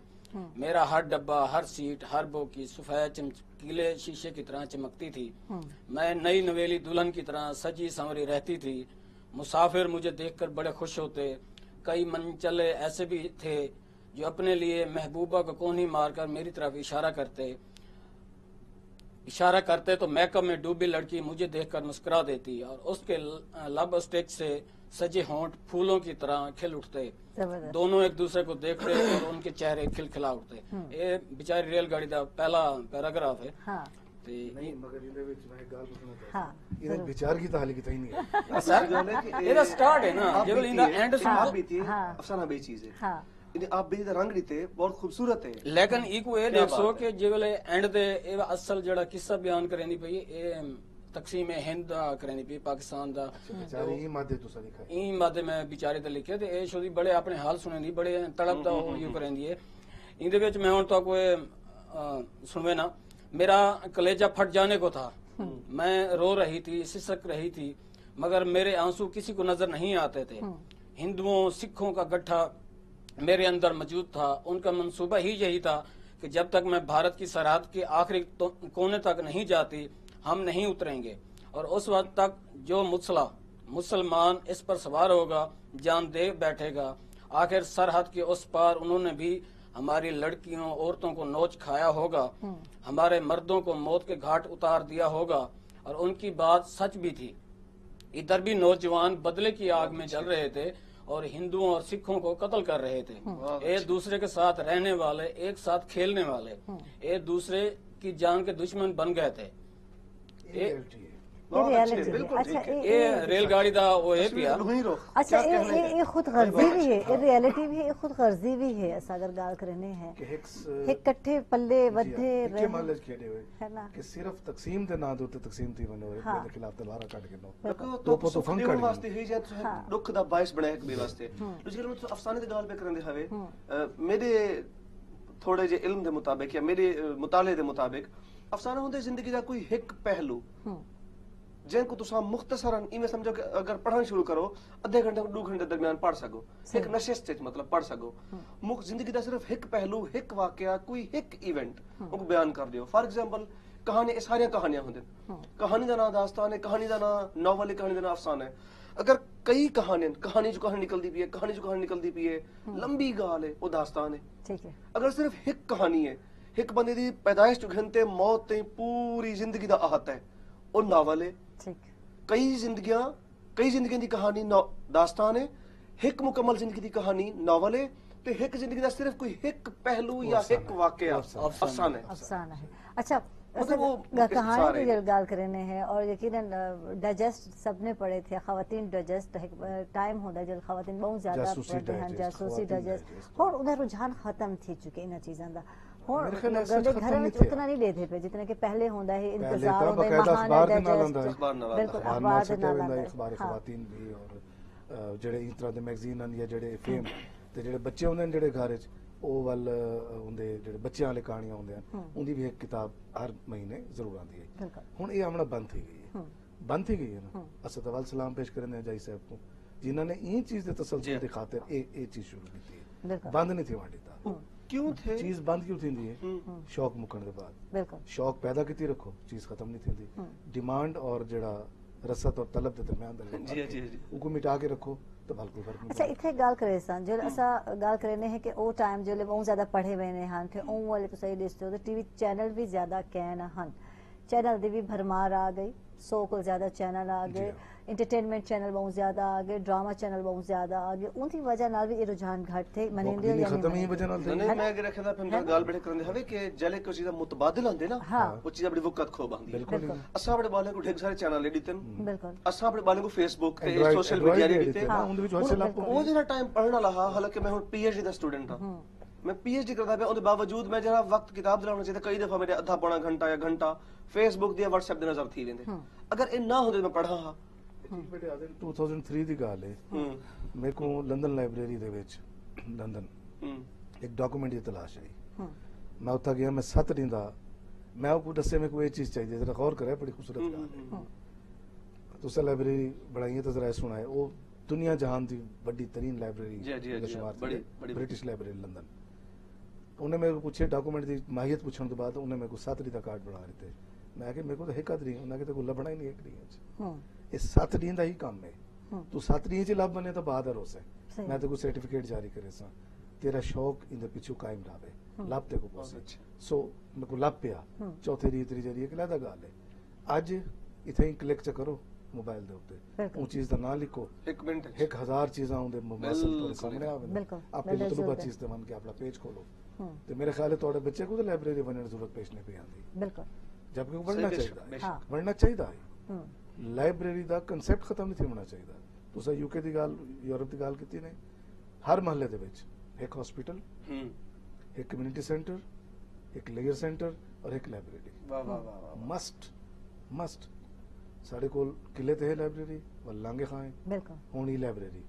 मेरा हर डब्बा, हर सीट, हर बोगी सफेद चमकीले शीशे की तरह चमकती थी। मैं नई नवेली दुल्हन की तरह सजी संवरी रहती थी। मुसाफिर मुझे देखकर बड़े खुश होते। कई मनचले ऐसे भी थे जो अपने लिए महबूबा को कोहनी मारकर मेरी तरफ इशारा करते तो मेकअप में डूबी लड़की मुझे देखकर मुस्कुरा देती और उसके लब स्टिक से सजे होंठ फूलों की तरह खिल उठते। दोनों एक दूसरे को देखते और उनके चेहरे खिलखिला उठते। ये बेचारी रेलगाड़ी का पहला पैराग्राफ है। नहीं मगर इनदे विच मैं गल पूछना चाहता इधर विचार की तो हाल की तई नहीं है सर। ये स्टार्ट है ना, जब इंदा एंड आप बीती अफसाना बे चीज है। इने आप बे रंग दीते बहुत खूबसूरत है, लेकिन इको ये देखो कि जिवेले एंड दे ए असल जड़ा किस्सा बयान करनी पई ए तकसीम हिंद करनी पई पाकिस्तान दा। बेचारी ई मादे तुसा लिखा ई मादे में बेचारे ते लिखे ते ए छोदी बड़े अपने हाल सुनेंदी, बड़े तड़प दा यू करंदी है। इंदे विच मैं हुन तो कोई सुनवे ना, मेरा कलेजा फट जाने को था। मैं रो रही थी, सिसक रही थी, मगर मेरे आंसू किसी को नजर नहीं आते थे। हिंदुओं सिखों का गट्ठा मेरे अंदर मौजूद था। उनका मंसूबा ही यही था कि जब तक मैं भारत की सरहद के आखिरी कोने तक नहीं जाती हम नहीं उतरेंगे, और उस वक्त तक जो मुसलमान इस पर सवार होगा जान दे बैठेगा। आखिर सरहद के उस पार उन्होंने भी हमारी लड़कियों औरतों को नोच खाया होगा, हमारे मर्दों को मौत के घाट उतार दिया होगा। और उनकी बात सच भी थी। इधर भी नौजवान बदले की आग में जल रहे थे और हिंदुओं और सिखों को कत्ल कर रहे थे। एक दूसरे के साथ रहने वाले, एक साथ खेलने वाले, एक दूसरे की जान के दुश्मन बन गए थे। ये रेलगाड़ी दा वो है पिया। अच्छा ये खुद गर्जी भी है, ये रियलिटी भी है, खुद गर्जी भी है। अगर गाल करने हैं एक कट्ठे पल्ले वधे के मालज खेडे हुए है ना कि सिर्फ तकसीम दे ना दोते तकसीम थी बने हुए मेरे खिलाफ तलवारा काट के नो तो तो फंक कर वास्ते है या दुख दा बायस बने एक बे वास्ते। दूसरी में अफसाने दे गाल पे करंदे हवे मेरे थोड़े जे इल्म दे मुताबिक या मेरे मुताले दे मुताबिक अफसाना होंदे जिंदगी दा कोई एक पहलू जिनको तुसा मुख्तसरन इमें समझो कि अगर पढ़ना शुरू करो अद्धे घंटे 2 घंटे दरमियान पढ़ सको, एक नशिस्त मतलब पढ़ सको। मुख जिंदगी का सिर्फ एक पहलू, एक वाकया, कोई एक इवेंट उनको बयान कर दियो। फॉर एग्जांपल कहानी सारियां कहानियां होंदे, कहानी दा ना दास्तान है, कहानी दा ना नॉवल है, कहानी दा ना अफसाना है। अगर कई कहानी जो कहानी निकलती भी है, कहानी जो कहानी निकलती भी है, लंबी गाल है वो दास्तान है। ठीक है। अगर सिर्फ एक कहानी है, एक बंदे दी पैदाइश जो घंटे मौत ते पूरी जिंदगी दा आहत है वो नॉवल है। कई जिंदगियां दी कहानी दास्तान है, एक मुकम्मल जिंदगी दी कहानी नॉवल है, ते एक जिंदगी दा सिर्फ कोई एक पहलू या एक वाकया अफसाना है। अच्छा असल वो कहानी की जो गाल करने हैं और यकीनन डाइजेस्ट सबने पढ़े थे खवातीन डाइजेस्ट टाइम होता है जब खवातीन बहुत ज्यादा पढ़ते हैं जासूसी डाइजेस्ट और उधर रुझान खत्म थी चुके इन चीज़ों का और घर में उतना नहीं लेते पे जितना कि पहले होता है इंतजार होता है महान डाइजेस्ट बिल्कुल अखबार दे नाल आंदा अखबार खवातीन भी और ਜਿਹੜੇ ਇਸ ਤਰ੍ਹਾਂ ਦੇ ਮੈਗਜ਼ੀਨ ਹਨ ਜਾਂ ਜਿਹੜੇ ਫੇਮ ਤੇ ਜਿਹੜੇ ਬੱਚੇ ਹੁੰਦੇ ਨੇ ਜਿਹੜੇ ਘਰ 'ਚ ਉਹ ਵੱਲ ਹੁੰਦੇ ਜਿਹੜੇ ਬੱਚਿਆਂ ਵਾਲੇ ਕਹਾਣੀਆਂ ਹੁੰਦੀਆਂ ਉਹਦੀ ਵੀ ਇੱਕ ਕਿਤਾਬ ਹਰ ਮਹੀਨੇ ਜ਼ਰੂਰ ਆਉਂਦੀ ਹੈ ਹੁਣ ਇਹ ਆਮਣਾ ਬੰਦ ਥी गई है ਬੰਦ थी गई है ना असद अवल सलाम पेश करने जाई साहब को जिन्होंने ये चीज दे तसल्सल दी खातिर ये चीज शुरू की है बंद नहीं थी वांडी ता क्यों थे चीज बंद क्यों थी है शौक मुकण दे बाद बिल्कुल शौक पैदा कीती रखो चीज खत्म नहीं थी डिमांड और जेड़ा रसद और तलब दे दरमियान दा जी जी जी उको मिटा के रखो तो बिल्कुल फर्क नहीं अच्छा इथे गाल करे सन जो असा गाल करने है कि ओ टाइम जो बहुत ज्यादा पढ़े हुए ने हन थे ओ वाले तो सही दिसते तो टीवी चैनल भी ज्यादा कहना हन चैनल दी भी भरमार आ गई 100 को ज्यादा चैनल आ गए एंटरटेनमेंट चैनल बहुत ज्यादा आ गए ड्रामा चैनल बहुत ज्यादा आ गए उनकी वजह नाल भी ये रुझान घट थे मनिंदे या खत्म ही वजह नाल नहीं मैं अगर रखदा फिर गाल बैठे करंदे हवे कि जले को चीज़ मुतबादिल आंदे ना वो चीज़ बड़ी वक्त खो बांदी बिल्कुल असा अपने बाले को ढेर सारे चैनल एडिटन बिल्कुल असा अपने बाले को फेसबुक ते सोशल मीडिया एडिटन उन विच हौसला लापो वो जेड़ा टाइम पढ़ना लहा हालांकि मैं हुन पीएचडी दा स्टूडेंट हां मैं पीएचडी करदा पे उनके बावजूद मैं जरा वक्त किताब दिलाना चाहिए कई दफा मेरे आधा पौना घंटा या घंटा फेसबुक दी व्हाट्सएप दे नजर थी वेंदे अगर ए ना होंदे मैं पढ़ा हां बेटे आदे 2003 दी गल है मेरे को लंदन लाइब्रेरी दे विच लंदन एक डॉक्यूमेंट दी तलाश आई मैं उत्था गया मैं 7 दिन दा मैं आपको दसे में कोई चीज चाहिए जरा गौर करे बड़ी खूबसूरत गल है तुसा लाइब्रेरी बनाई तो जरा सुनाए वो दुनिया जहान दी बड़ी तरीन लाइब्रेरी बड़ी ब्रिटिश लाइब्रेरी लंदन उन्हें मेरे को पूछे डॉक्यूमेंट दी माहियत पूछने के बाद उन्हें मेरे को 7 दिन दा कार्ड बना रहे थे मैं कि मेरे को तो एक आदरी उन्हें कि तो लभना ही नहीं एक दिन ये 7 दिन दा ही काम है तू 7 दिन च लब बने तो बाद रोसे मैं तो को सर्टिफिकेट जारी करे सा तेरा शौक इन दे पिछू कायम रहे लब ते को पोसे सो मेरे को लब पिया चौथे दी तीसरी जरी एक लादा गल है आज इथे ही क्लिक च करो मोबाइल दे उत्ते वो चीज दा नाम लिखो 1 मिनट 1000 चीज़ां उनदे मोबाइल तोरे सामने आवे अपने मतलूबा चीज ते मन के अपना पेज खोलो ते मेरे ख्याल है तोड़े बच्चे को तो लाइब्रेरी बनने की जरूरत पेश नहीं पे आंदी बिल्कुल जबकि बढ़ना चाहिए है लाइब्रेरी दा कंसेप्ट खत्म नहीं होना चाहिए तुसा यूके दी गाल यूरोप दी गाल कीती नहीं हर महल्ले दे विच एक हॉस्पिटल एक कम्युनिटी सेंटर एक लेयर सेंटर और एक लाइब्रेरी वाह वाह वाह मस्ट साढ़े कोल किले ते है लाइब्रेरी वल लांगे खाए बिल्कुल होनी लाइब्रेरी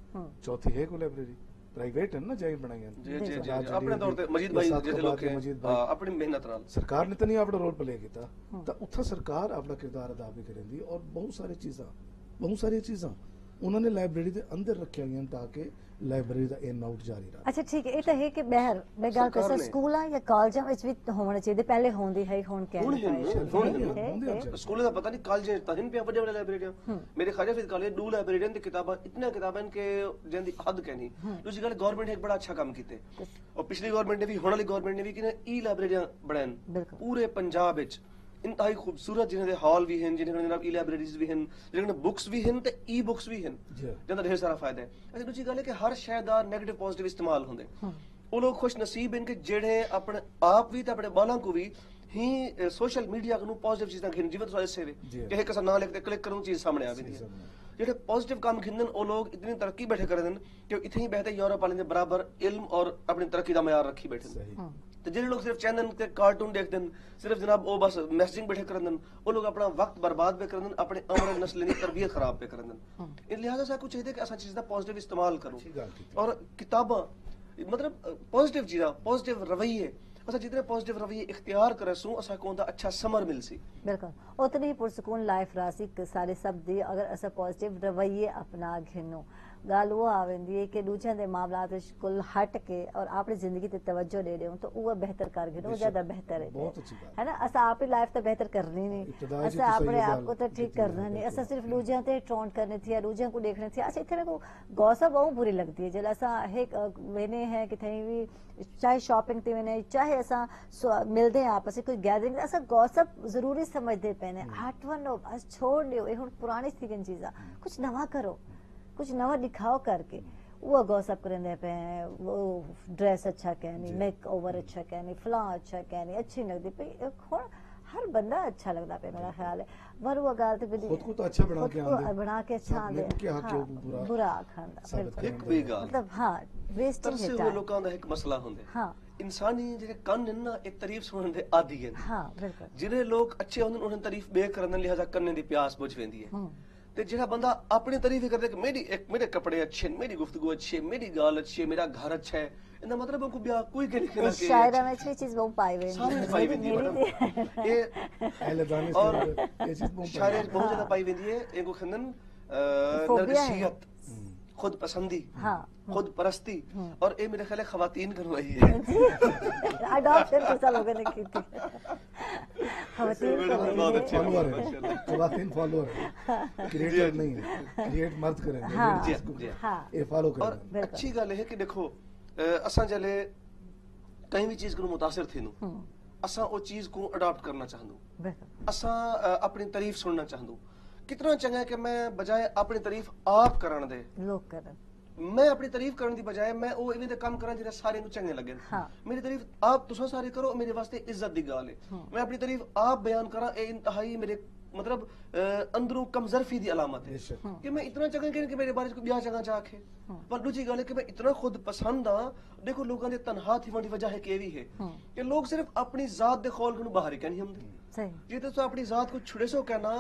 चौथी है को लाइब्रेरी प्राइवेट है ना जाई बनाई जी जी जी अपने तौर पे मजीद भाई जैसे लोग अपनी मेहनत नाल सरकार ने तो नहीं अपना रोल प्ले किया तो उत्था सरकार अपना किरदार अदा भी करेंदी और बहुत सारी चीज़ां उन्होंने लाइब्रेरी के अंदर रखी गई ताकि लाइब्रेरी का इन आउट जारी रहे अच्छा ठीक है ये तो है कि बहर मैं गल कर स्कूल या कॉलेज विच भी होना चाहिए पहले होंदी है हुन क्या स्कूल दा पता नहीं कॉलेज तहन पे बड़े बड़े लाइब्रेरियां मेरे ख्याल फिर कॉलेज दो लाइब्रेरियन दी किताबां इतने किताबां के जिंदी हद कहनी दूसरी गल गवर्नमेंट एक बड़ा अच्छा काम कीते और पिछली गवर्नमेंट ने भी होने वाली गवर्नमेंट ने भी कि ई लाइब्रेरियां बनान पूरे पंजाब विच इंतहाई खूबसूरत जिन्हें हॉल भी हैं जिन्हें जनाब ई लाइब्रेरीज भी हैं जिन्हें बुक्स भी हैं ते ई बुक्स भी हैं जिनका ढेर सारा फायदा है अच्छा दूसरी गल है कि हर शय दा नेगेटिव पॉजिटिव इस्तेमाल होंदे वो लोग खुश नसीब हैं कि जेड़े अपने आप भी ते अपने बालां को भी ही सोशल मीडिया को पॉजिटिव चीज़ां घिन जीवन वाले से कि एक ना लिखते क्लिक करूं चीज सामने आ गई जेड़े पॉजिटिव काम घिनन वो लोग इतनी तरक्की बैठे कर देन कि इथे ही बैठे यूरोप वाले दे बराबर इल्म और अपनी तरक्की दा मयार रखी बैठे तो जिन लोग सिर्फ चैनल ते कार्टून देखते हैं सिर्फ जनाब वो बस मैसेजिंग बैठे कर देन वो लोग अपना वक्त बर्बाद पे कर देन अपने आने नस्ल की तरबियत खराब पे कर देन इन लिहाजा से कुछ चाहिए कि ऐसा चीज दा पॉजिटिव इस्तेमाल करो और किताबा मतलब पॉजिटिव चीज़ा पॉजिटिव रवैये असा जितने पॉजिटिव रवैये इख्तियार करे सो असा को अच्छा समर मिल सी बिल्कुल उतनी ही पुरसकून लाइफ रासी सारे सब दी अगर असा पॉजिटिव रवैये अपना घिनो गाल वो आवेंदी है कि दूसरे दे मामलात कुल हट के और अपनी जिंदगी ते तवज्जो दे दे तो वो बेहतर कर घिनो वो ज्यादा बेहतर है ना असा अपनी लाइफ तो बेहतर करनी नहीं असा अपने आप को तो ठीक करना नहीं असा सिर्फ दूसरे ते ट्रॉन्ट करनी थी या दूसरे को देखनी थी अच्छा इतने को गौसप बहुत बुरी लगती है जब असा एक वेने है कि थी भी चाहे शॉपिंग ते वेने चाहे असा मिलते हैं आपस में कोई गैदरिंग असा गौसप जरूरी समझते पैने हट वनो बस छोड़ दियो ये हुन पुरानी थी गई चीज़ा कुछ नवा करो कुछ नवा दिखाओ करके वो गॉसिप करने पे वो ड्रेस अच्छा कहनी मेक ओवर अच्छा कहनी फलां अच्छा कहनी अच्छी लगती पे हर बंदा अच्छा लगदा पे मेरा ख्याल है पर वो गल ते खुद को तो अच्छा बना के आंदे बना के अच्छा आंदे क्या हक है वो बुरा आखंदा बिल्कुल एक भी गल मतलब हां वेस्टिंग तरसे है वो लोकां दा एक मसला हुंदा हां इंसानी जेह्ड़े कन्न न ना एक तारीफ सुनने दे आदी हैं हां बिल्कुल ਜਿਹੜੇ ਲੋਕ ਅੱਛੇ ਹੁੰਦੇ ਨੇ ਉਹਨਾਂ ਦੀ ਤਾਰੀਫ ਬੇ ਕਰਨ ਦੇ ਲਿਹਾਜ਼ਾ ਕੰਨੇ ਦੀ ਪਿਆਸ ਬੁਝ ਪੈਂਦੀ ਹੈ ਤੇ ਜਿਹੜਾ ਬੰਦਾ ਆਪਣੀ ਤਾਰੀਫ ਹੀ ਕਰਦਾ ਕਿ ਮੇਰੇ ਕੱਪੜੇ ਅੱਛੇ ਨੇ ਮੇਰੀ ਗੁਫ਼ਤਗੂ ਅੱਛੀ ਹੈ ਮੇਰੀ ਗੱਲ ਅੱਛੀ ਹੈ ਮੇਰਾ ਘਰ ਅੱਛਾ ਹੈ ਇਹਦਾ ਮਤਲਬ ਹੈ ਕੋਈ ਬਿਆ ਕੋਈ ਕਹਿ ਨਹੀਂ ਕਿ शायरा में ये चीज बहुत पाई हुई ਸਾਹਮਣੇ ਪਾਈ ਹੁੰਦੀ ਹੈ ਮੈਡਮ ਇਹ अहले दानिश और ये चीज बहुत शायरे बहुत ज्यादा पाई हुई है इनको खंदन नरगिसियत खुद पसंदी खुद परस्ती और ये मेरे ख्याल है खवातीन करवाई है अडॉप्शन तो सब लोगों ने की थी बहुत अच्छे फॉलोअर है खवातीन फॉलोअर है क्रिएटर नहीं है क्रिएट मर्द करेंगे ये फॉलो और करेंगे अच्छी गल है कि देखो असा जले कहीं भी चीज को मुतासिर थी असा वो चीज को अडॉप्ट करना चाहूँ असा अपनी तारीफ सुनना चाहूँ कितना चंगा है कि मैं बजाय अपनी तारीफ आप करन दे लोग करन मैं अपनी तारीफ करने की बजाय मैं वो इवें दे काम करा जेड़ा सारे नु चंगे लगे मेरी तारीफ आप तुसा सारे करो मेरे वास्ते इज्जत दी गल है मैं अपनी तारीफ आप बयान करा ए इंतहाई मेरे मतलब अंदरों कमजरफी दी अलामत है कि मैं इतना चंगा कि मेरे बारे में ब्याह चंगा चाखे पर दूसरी गल है कि मैं इतना खुद पसंद हां देखो लोगों दे तन्हा थी वंडी वजह है कि भी है कि लोग सिर्फ अपनी जात दे खौल को बाहर ही कहनी हमदे सही जे तो अपनी जात को छुड़े सो कहना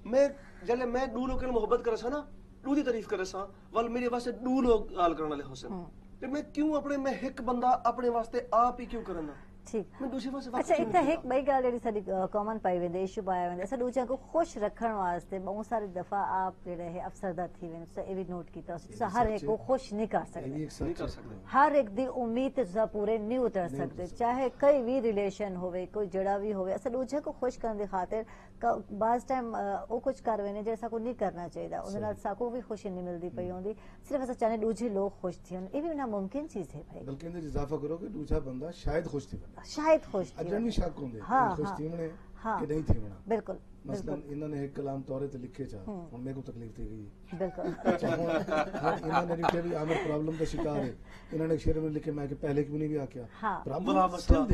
मैं जले मैं दू लोग मोहब्बत करे सा ना दू दी तारीफ करे सा वल मेरे वास्ते दू लोग गाल करने वाले हुसैन ते मैं क्यों अपने मैं एक बंदा अपने वास्ते आप ही क्यों करना ठीक मैं दूसरे पासे अच्छा इतना एक बई गल जेडी साडी कॉमन पाई वेंदे इशू पाया वेंदे असा दूसरे को खुश रखण वास्ते बहुत सारी दफा आप जेडे है अफसरदा थी वेंदे तुसा ए भी नोट कीता तुसा हर एक को खुश नहीं कर सकते नहीं कर सकते हर एक दी उम्मीद ते तुसा पूरे नहीं उतर सकते चाहे कोई भी रिलेशन होवे कोई जड़ा भी होवे असा दूसरे को खुश करने दी खातिर बाज टाइम वो कुछ कर वेने जैसा को नहीं करना चाहिए उनके नाल साको भी खुशी नहीं मिलदी पई होंदी सिर्फ असा चाहने दूसरे लोग खुश थी ये भी ना मुमकिन चीज है भाई बल्कि इंदे इजाफा करो कि दूसरा बंदा शायद खुश थी शायद खुश थी अजन भी शक होंदे खुश थी मने कि नहीं थी मना बिल्कुल मसलन इन्होंने एक कलाम तौरे ते लिखे चा हुन मेरे को तकलीफ थी गई बिल्कुल इन्होंने लिखे भी आमिर प्रॉब्लम का शिकार है इन्होंने शेर में लिखे मैं कि पहले क्यों नहीं भी आख्या बड़ा मसला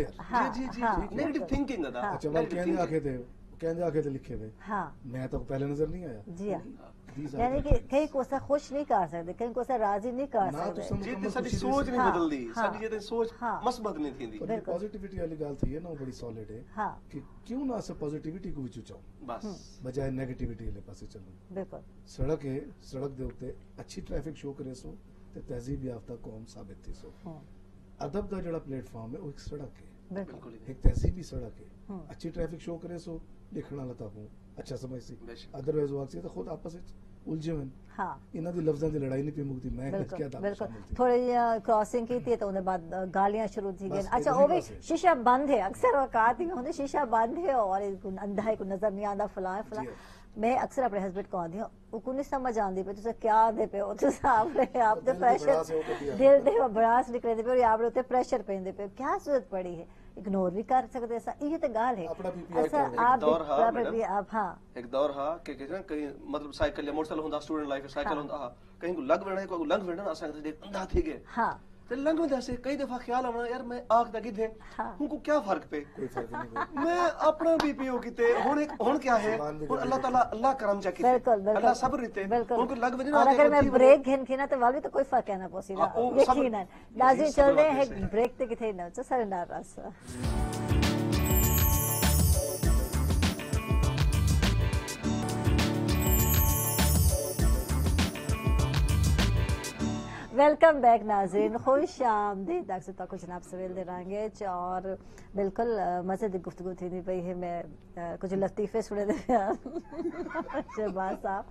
जी जी नेगेटिव थिंकिंग है दा अच्छा वो कहंदे आखे थे लिखे हुए मैं तो पहले नजर नहीं आया जी यानी कि कहीं को सा खुश नहीं कर सकते कहीं को सा राजी नहीं कर सकते जी ते साडी सोच नहीं बदलदी साडी जे सोच मस्बत नहीं थींदी पॉजिटिविटी वाली गल थी है ना बड़ी सॉलिड है कि क्यों ना से पॉजिटिविटी को विच चाओ बस बजाय नेगेटिविटी वाले पासे चलो बिल्कुल सड़क है सड़क दे उत्ते अच्छी ट्रैफिक शो करे सो ते तहजीब याफ्ता कौम साबित थी सो अदब दा जेड़ा प्लेटफॉर्म है वो एक सड़क है बिल्कुल एक तहजीबी सड़क है अच्छी ट्रैफिक शो करे सो देखना लता हूं अच्छा समझ सी अदरवाइज वो तो खुद आपस में उलझे हुए हां इना दी लफ्जां दी लड़ाई नहीं पे मुक्ति मैं क्या था बिल्कुल थोड़ी क्रॉसिंग की थी तो उन्हें बाद गालियां शुरू थी गई अच्छा वो भी शीशा बंद है अक्सर औकात ही होंदे शीशा बंद है और अंधा है को नजर नहीं आंदा फलां फलां मैं अक्सर अपने हस्बैंड को आंदी हूं को नहीं समझ आंदी पे तुसे क्या दे पे ओ तुसा अपने आप ते प्रेशर दिल दे भड़ास निकले दे पे और आप उते प्रेशर पेंदे पे क्या जरूरत पड़ी है इग्नोर भी कर सकते ऐसा ये तो गाल है अच्छा आप आप हां एक दौर हा कि ना कहीं मतलब साइकिल या मोटरसाइकिल होंदा स्टूडेंट लाइफ साइकिल होंदा हा कहीं को लग वेणा को लंघ वेणा असा देख अंधा थी गए हां ते लंघ में से कई दफा ख्याल आवना यार मैं आंख दा गिधे उनको क्या फर्क पे कोई फर्क नहीं मैं अपना बीपीओ कीते हुन क्या है हुन अल्लाह ताला अल्लाह करम चा कीते बिल्कुल अल्लाह सब्र रीते उनको लग वेणा और अगर मैं ब्रेक घेन के ना तो वाली तो कोई फर्क है ना पोसीदा यकीनन लाजिम चल रहे हैं ब्रेक ते किथे ना तो सर ना रस वेलकम बैक नाज़रीन खुश आमदीद दाक्सु तक जनाब सवेल दे रांगे और बिल्कुल मज़े दी गुफ्तगू थी पई है मैं कुछ लतीफ़े सुने दे शहबाज साहब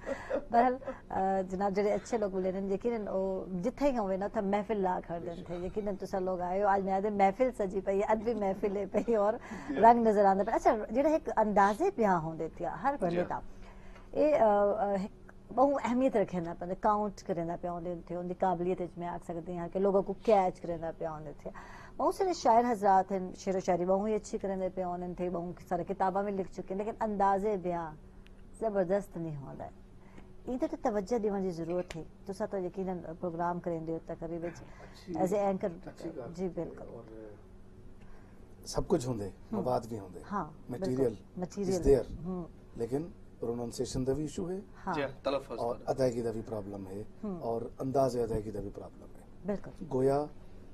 बहरहाल जनाब जेडे अच्छे लोग बोले यकीनन ओ जिथे ही होवे ना था महफिल ला कर देन थे यकीनन तुसा लोग आए हो आज मैं आदे महफिल सजी पई अदबी महफिल है पई और रंग नजर आंदा अच्छा जेडे एक अंदाजे ब्याह होंदे थे हर बंदे दा ए बहुत अहमियत रखना पैंदा काउंट करना पे आंदे थे उनकी काबिलियत में आख सकते हैं कि लोगों को कैच करना पे आंदे थे बहुत सारे शायर हजरात हैं शेर व शायरी बहुत ही अच्छी करने पे आंदे थे बहुत सारे किताबा में लिख चुके हैं लेकिन अंदाजे बयां जबरदस्त नहीं होता है इधर तो तवज्जो देने की जरूरत है तुसा तो यकीनन प्रोग्राम करेंदे हो तकरीबन एज ए एंकर जी बिल्कुल सब कुछ होंगे, मवाद भी होंगे, हाँ, मटेरियल बिल्कुल, इज material, देयर, लेकिन प्रोनाउंसिएशन का भी इशू है हाँ जी तलफ़ुज़ और अदायगी का भी प्रॉब्लम है और अंदाज़ अदायगी का भी प्रॉब्लम है। बिल्कुल गोया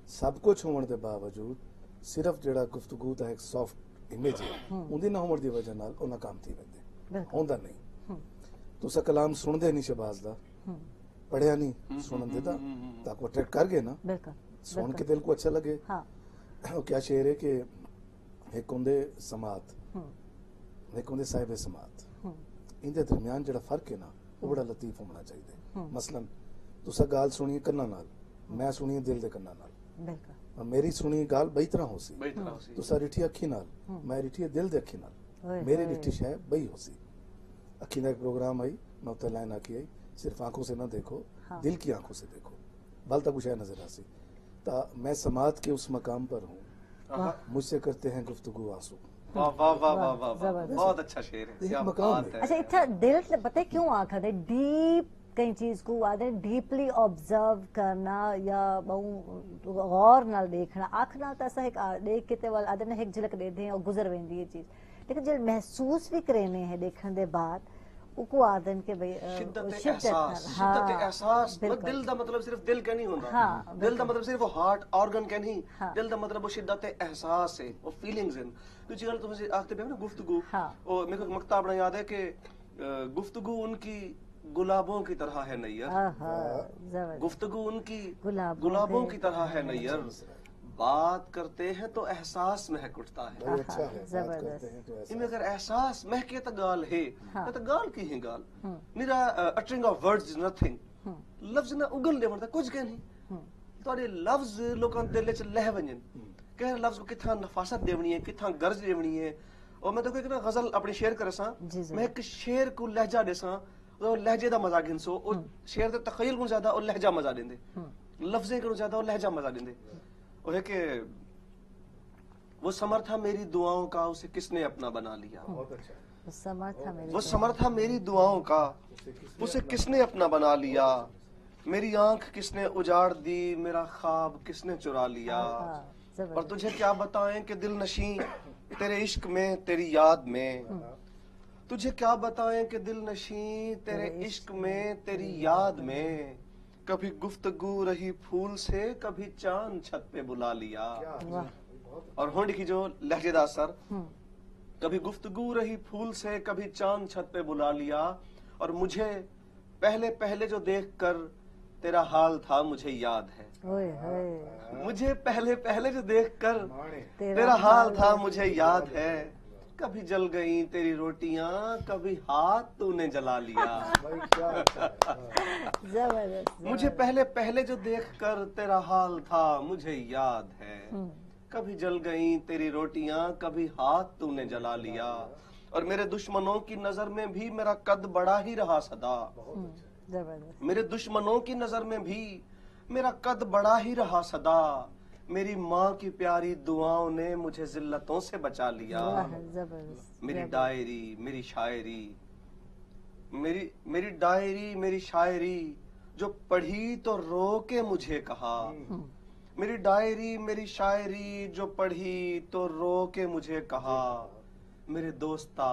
सब कुछ होने के बावजूद सिर्फ जेड़ा गुफ्तगू का एक सॉफ्ट इमेज है उनकी ना होने की वजह नाल उन्हें काम थी वेंदे बिल्कुल होंदा नहीं। तुसा कलाम सुनदे नहीं शहबाज दा, पढ़िया नहीं सुनन देता ताको अट्रैक्ट कर गए ना, बिल्कुल सुन के दिल को अच्छा लगे। हाँ वो क्या शेर है कि एक होंदे समात, एक होंदे साहिब समात, इनके दरमियान जेड़ा फर्क है ना वो बड़ा लतीफ होना चाहिए। मसलन तुसा गाल सुनिए कन्ना नाल, मैं सुनिए दिल दे कन्ना नाल, बिल्कुल और मेरी सुनी गाल बई तरह हो सी, बई तरह हो सी। तुसा रिठी अखी नाल, मैं रिठी दिल दे अखी नाल, ओए मेरी होए। रिठी है बई हो सी। अखी का एक प्रोग्राम आई, मैं उत्ते लाइन आकी आई, सिर्फ आंखों से ना देखो, दिल की आंखों से देखो, बल तक कुछ है नजर आसी। ता मैं समात के उस मकाम पर हूँ, मुझसे करते हैं गुफ्तगू आंसू। वाह वाह वाह वाह वाह वाह, जबरदस्त। बहुत अच्छा शेर है, एक क्या मकाम बात है। है। अच्छा इतना दिल से पता है क्यों आखते डीप कई चीज को आदे डीपली ऑब्जर्व करना या बहु गौर नाल देखना आखना तो असा एक देख के ते वाल आदे ने एक झलक दे दे और गुजर वेंदी है चीज, लेकिन जो महसूस भी करेने है देखने दे बाद उको आदन के भाई शिद्दत शिद्दत एहसास, नाल, शिद्दत एहसास, बिल्कुल। दिल दा मतलब सिर्फ दिल का नहीं होता, हाँ, दिल दा मतलब सिर्फ वो हार्ट ऑर्गन का नहीं, हाँ। दिल दा मतलब वो शिद्दत एहसास है, वो फीलिंग्स हैं। दूसरी गल तुम आखते पे ना गुफ्तगू, हाँ। और मेरे को मक्ता बड़ा याद है कि गुफ्तगू उनकी गुलाबों की तरह है नैयर, आहा जबरदस्त गुफ्तगू उनकी गुलाबों गुलाबों के- की तरह है नैयर, बात करते हैं तो एहसास महक उठता है। बड़ी अच्छा है, बात जबरदस्त। करते हैं तो ऐसा इनमें अगर एहसास महके तो गाल है, हाँ। तो गाल की है गाल। निरा uttering of words is nothing, लफ्ज ना उगल दे बनता कुछ के नहीं। ਤੁਹਾਡੇ ਲਫ਼ਜ਼ ਲੋਕਾਂ ਦੇ ਦਿਲ 'ਚ ਲਹਿ ਵੰਜਨ ਕਿ ਲਫ਼ਜ਼ को किथा नफासत देवनी है, किथा गर्ज देवनी है। और मैं देखो एक ना गजल अपनी शेयर कर सा, जी, जी। मैं एक शेर को लहजा दे सा, और लहजे दा मजा गिनसो, और शेर दे तखयल को ज्यादा और लहजा मजा देंदे, लफ्ज़ें को ज्यादा और लहजा मजा देंदे। और है कि वो समर था मेरी दुआओं का, उसे किसने अपना बना लिया। बहुत अच्छा है। वो समर था मेरी वो समर था मेरी दुआओं का, उसे किसने अपना बना लिया। मेरी आंख किसने उजाड़ दी, मेरा ख्वाब किसने चुरा लिया। हाँ, और जबरदस्त तुझे क्या बताएं कि दिल नशी तेरे इश्क में तेरी याद में, तुझे क्या बताएं कि दिल नशी तेरे इश्क में तेरी याद में, कभी गुफ्तगू रही फूल से, कभी चांद छत पे बुला लिया। वाह और होंड की जो लहजेदार सर, कभी गुफ्तगू रही फूल से, कभी चांद छत पे बुला लिया। और मुझे पहले पहले जो देख कर तेरा हाल था मुझे याद है, ओए होए मुझे पहले पहले जो देख कर माणे तेरा हाल था मुझे याद है। कभी जल गई तेरी रोटियां, कभी हाथ तूने जला लिया। भाई क्या अच्छा है। जबरदस्त मुझे पहले पहले जो देख कर तेरा हाल था मुझे याद है। कभी जल गई तेरी रोटियां, कभी हाथ तूने जला लिया। और मेरे दुश्मनों की नजर में भी मेरा कद बड़ा ही रहा सदा, जबरदस्त मेरे दुश्मनों की नजर में भी मेरा कद बड़ा ही रहा सदा। मेरी माँ की प्यारी दुआओं ने मुझे जिल्लतों से बचा लिया। वाह जबरदस्त मेरी डायरी, मेरी शायरी, मेरी डायरी, मेरी शायरी जो पढ़ी तो रो के मुझे कहा। मेरी डायरी, मेरी शायरी जो पढ़ी तो रो के मुझे कहा। मेरे दोस्ता,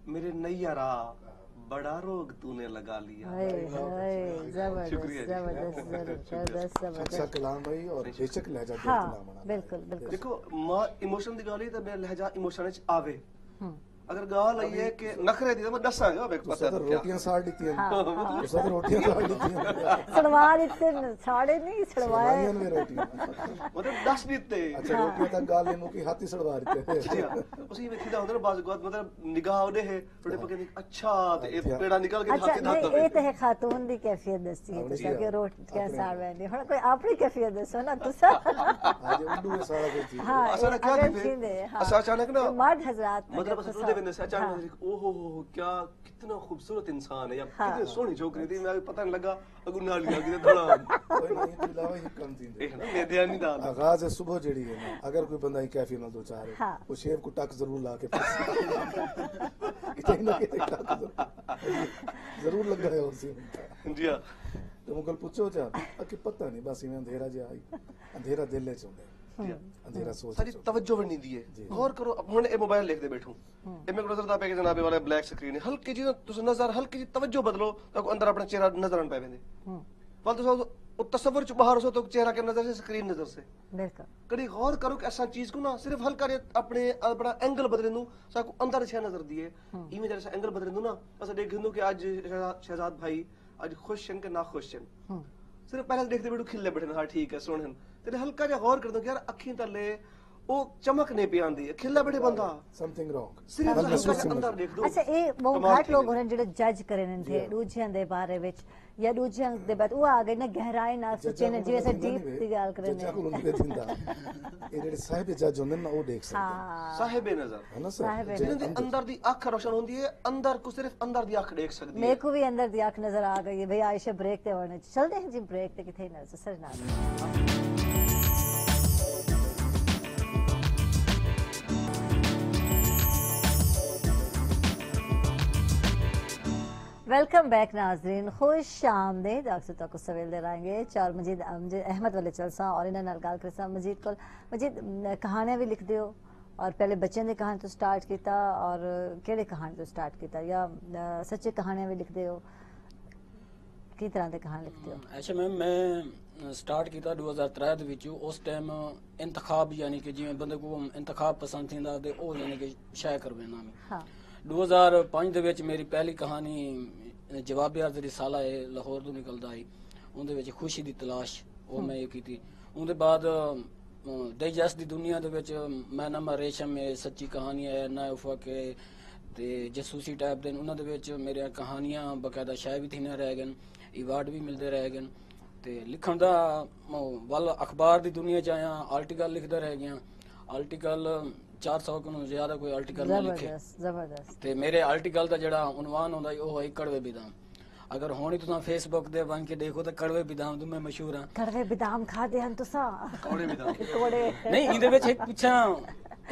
मेरे नैयरा, बड़ा रोग तूने लगा लिया। हाय हाय जबरदस्त शुक्रिया जी। जबरदस्त जबरदस्त अच्छा जबरदस्त कलाम भाई और बेशक लहजा दिल हाँ कलाम होना बिल्कुल बिल्कुल देखो मां इमोशन दी गल ही ते मेरा लहजा इमोशन च आवे। अगर गाल आई है कि नखरे दी तो मैं दसांगा बेक तुसा पता तो क्या। रोटियां साड़ लीतियां तुसा तो रोटियां साड़ लीतियां सड़वा इतने साड़े नहीं सड़वाए सड़वाइयां ने रोटियां मतलब दस दिते। अच्छा रोटियां तक गाल लेमु की हाथी सड़वा रहे जी हाँ, उसी वेखी दा उधर बाज गौत मतलब निगाह ओदे है थोड़े पके अच्छा ते ए पेड़ा निकल के अच्छा हाथी दांत नहीं दबे। ये तो है खातून दी कैफियत दसी है अपनी तो है। रोट क्या साड़ वेंदी हुन कोई अपनी कैफियत दसो ना तुसा आज उल्लू है सारा कुछ ही। हाँ असल क्या अगर थी थींदे, हाँ। अच्छा अचानक ना मर्द हजरात मतलब अगर बस तुसा- दे वेंदे से हाँ। अचानक ओहो हो क्या कितना खूबसूरत इंसान है या हाँ। कितनी सोहनी छोकरी थी। मैं पता नहीं लगा अगु नाली आ गई थोड़ा कोई नहीं तो इलावा ही कम थी देख ना मैं ध्यान नहीं डाल। आगाज है सुबह जड़ी है ना अगर कोई बंदा ही कैफी ना दो चार हाँ। वो शेर को टक जरूर ला के कितने ना कितने टक जरूर लग गया उसी जी हां तो मुगल पूछो चा कि पता नहीं बस इवें अंधेरा जे आई अंधेरा दिल च हुंदा अंधेरा सोच सारी तवज्जो भी नहीं दी है। गौर करो, अब हुण ए मोबाइल देखदे बैठूं ए मेरे को नजर दा पे कि जनाबे वाला ब्लैक स्क्रीन है, हल्की जी तुस नजर हल्की जी तवज्जो बदलो तो अंदर अपना चेहरा नजर आन पे वेंदे। वल तुस ओ तसव्वुर च बाहर हो तो चेहरा के नजर से स्क्रीन नजर से बिल्कुल कड़ी गौर करो कि असा चीज को ना सिर्फ हल्का रे अपने अपना एंगल बदले नू साकू अंदर छे नजर दिए इमे जैसा एंगल बदले नू ना असा देखिंदो कि आज शहजाद भाई आज खुश हैं कि ना खुश हैं। सिर्फ पहले देखते बैठो खिले बैठे हाँ ठीक है सुन तेरे हल्का जा गौर कर दो कि यार अखी तले ओ चमक नहीं पी आंदी है, खिला बैठे बंदा समथिंग रॉन्ग सिर्फ हल्का जा अंदर देख दो। अच्छा ये बहुत घट लोग होने ਜਿਹੜੇ ਜੱਜ ਕਰਨ थे दूजियां ਦੇ ਬਾਰੇ ਵਿੱਚ या दूजियां ਦੇ ਬਾਅਦ ਉਹ ਆ ਗਏ ਨਾ ਗਹਿਰਾਈ ਨਾਲ ਸੋਚੇ ਨੇ ਜਿਵੇਂ ਸੇ ਡੀਪ ਦੀ ਗੱਲ ਕਰਨ ਜੱਜਾਂ ਕੋਲ ਹੁੰਦੇ ਦਿੰਦਾ ਇਹ ਜਿਹੜੇ ਸਾਹਿਬ ਜੱਜ ਹੁੰਦੇ ਨੇ ਉਹ ਦੇਖ ਸਕਦੇ साहिबे नजर ਹੈ ਨਾ ਸਰ जिन्हें दे अंदर दी आंख रोशन होंदी है, अंदर को सिर्फ अंदर दी आंख देख सकती है। मेरे को भी अंदर दी आंख नजर आ गई है भाई आयशा ब्रेक ते होने चलते हैं जी ब्रेक ते किथे नजर सर ना वेलकम बैक नाजरीन खुश आमदीद अक्सर तक सवेल दे रहेंगे चार मजीद अहमद वाले चलसा और इन्हें नाल गल करसा मजीद को मजीद कहानियां भी लिख दियो और पहले बच्चों की कहानी तो स्टार्ट किया और केड़े कहानी तो स्टार्ट किया या सच्ची कहानियां भी लिख दियो की तरह की कहानी लिखते हो? अच्छा मैम मैं स्टार्ट किया 2003 ਦੇ ਵਿੱਚ ਉਸ ਟਾਈਮ इंतखाब यानी कि जिवें बंदे को इंतखाब पसंद थींदा ते ओ यानी कि शाया करवेना मैं हाँ 2005 ਦੇ ਵਿੱਚ ਮੇਰੀ ਪਹਿਲੀ ਕਹਾਣੀ ਜਵਾਬਿਆਰ ਦੀ ਰਿਸਾਲਾ ਹੈ ਲਾਹੌਰ ਤੋਂ ਨਿਕਲਦਾ ਹੈ ਉਹਦੇ ਵਿੱਚ ਖੁਸ਼ੀ ਦੀ ਤਲਾਸ਼ ਉਹ ਮੈਂ ਇਹ ਕੀਤੀ। ਉਹਦੇ ਬਾਅਦ ਡਾਈਜੈਸਟ ਦੀ ਦੁਨੀਆ ਦੇ ਵਿੱਚ ਮੈਂ ਨਾਮਾ ਰੇਸ਼ਮ ਹੈ ਸੱਚੀ ਕਹਾਣੀ ਹੈ ਨਾ ਉਫਕ ਹੈ ਤੇ ਜਸੂਸੀ ਟਾਈਪ ਦੇ ਉਹਨਾਂ ਦੇ ਵਿੱਚ ਮੇਰੀਆਂ ਕਹਾਣੀਆਂ ਬਕਾਇਦਾ ਸ਼ਾਇਰ ਵੀ ਥੀਆਂ ਰਹਿ ਗਏ ਇਵਾਰਡ ਵੀ ਮਿਲਦੇ ਰਹਿ ਗਏ ਤੇ ਲਿਖਣ ਦਾ ਵੱਲ ਅਖਬਾਰ ਦੀ ਦੁਨੀਆ ਚ ਆਇਆ ਆਰਟੀਕਲ ਲਿਖਦਾ ਰਹਿ ਗਿਆ ਆਰਟੀਕਲ 400 को ज्यादा कोई आर्टिकल नहीं लिखे जबरदस्त ते मेरे आर्टिकल का जड़ा उन्वान होंदा ओ है कड़वे बिदाम। अगर होनी तुसा फेसबुक दे बन के देखो तो कड़वे बिदाम तो मैं मशहूर हां कड़वे बिदाम खादे हन तुसा कौड़े बिदाम कोड़े नहीं इंदे विच एक पिछा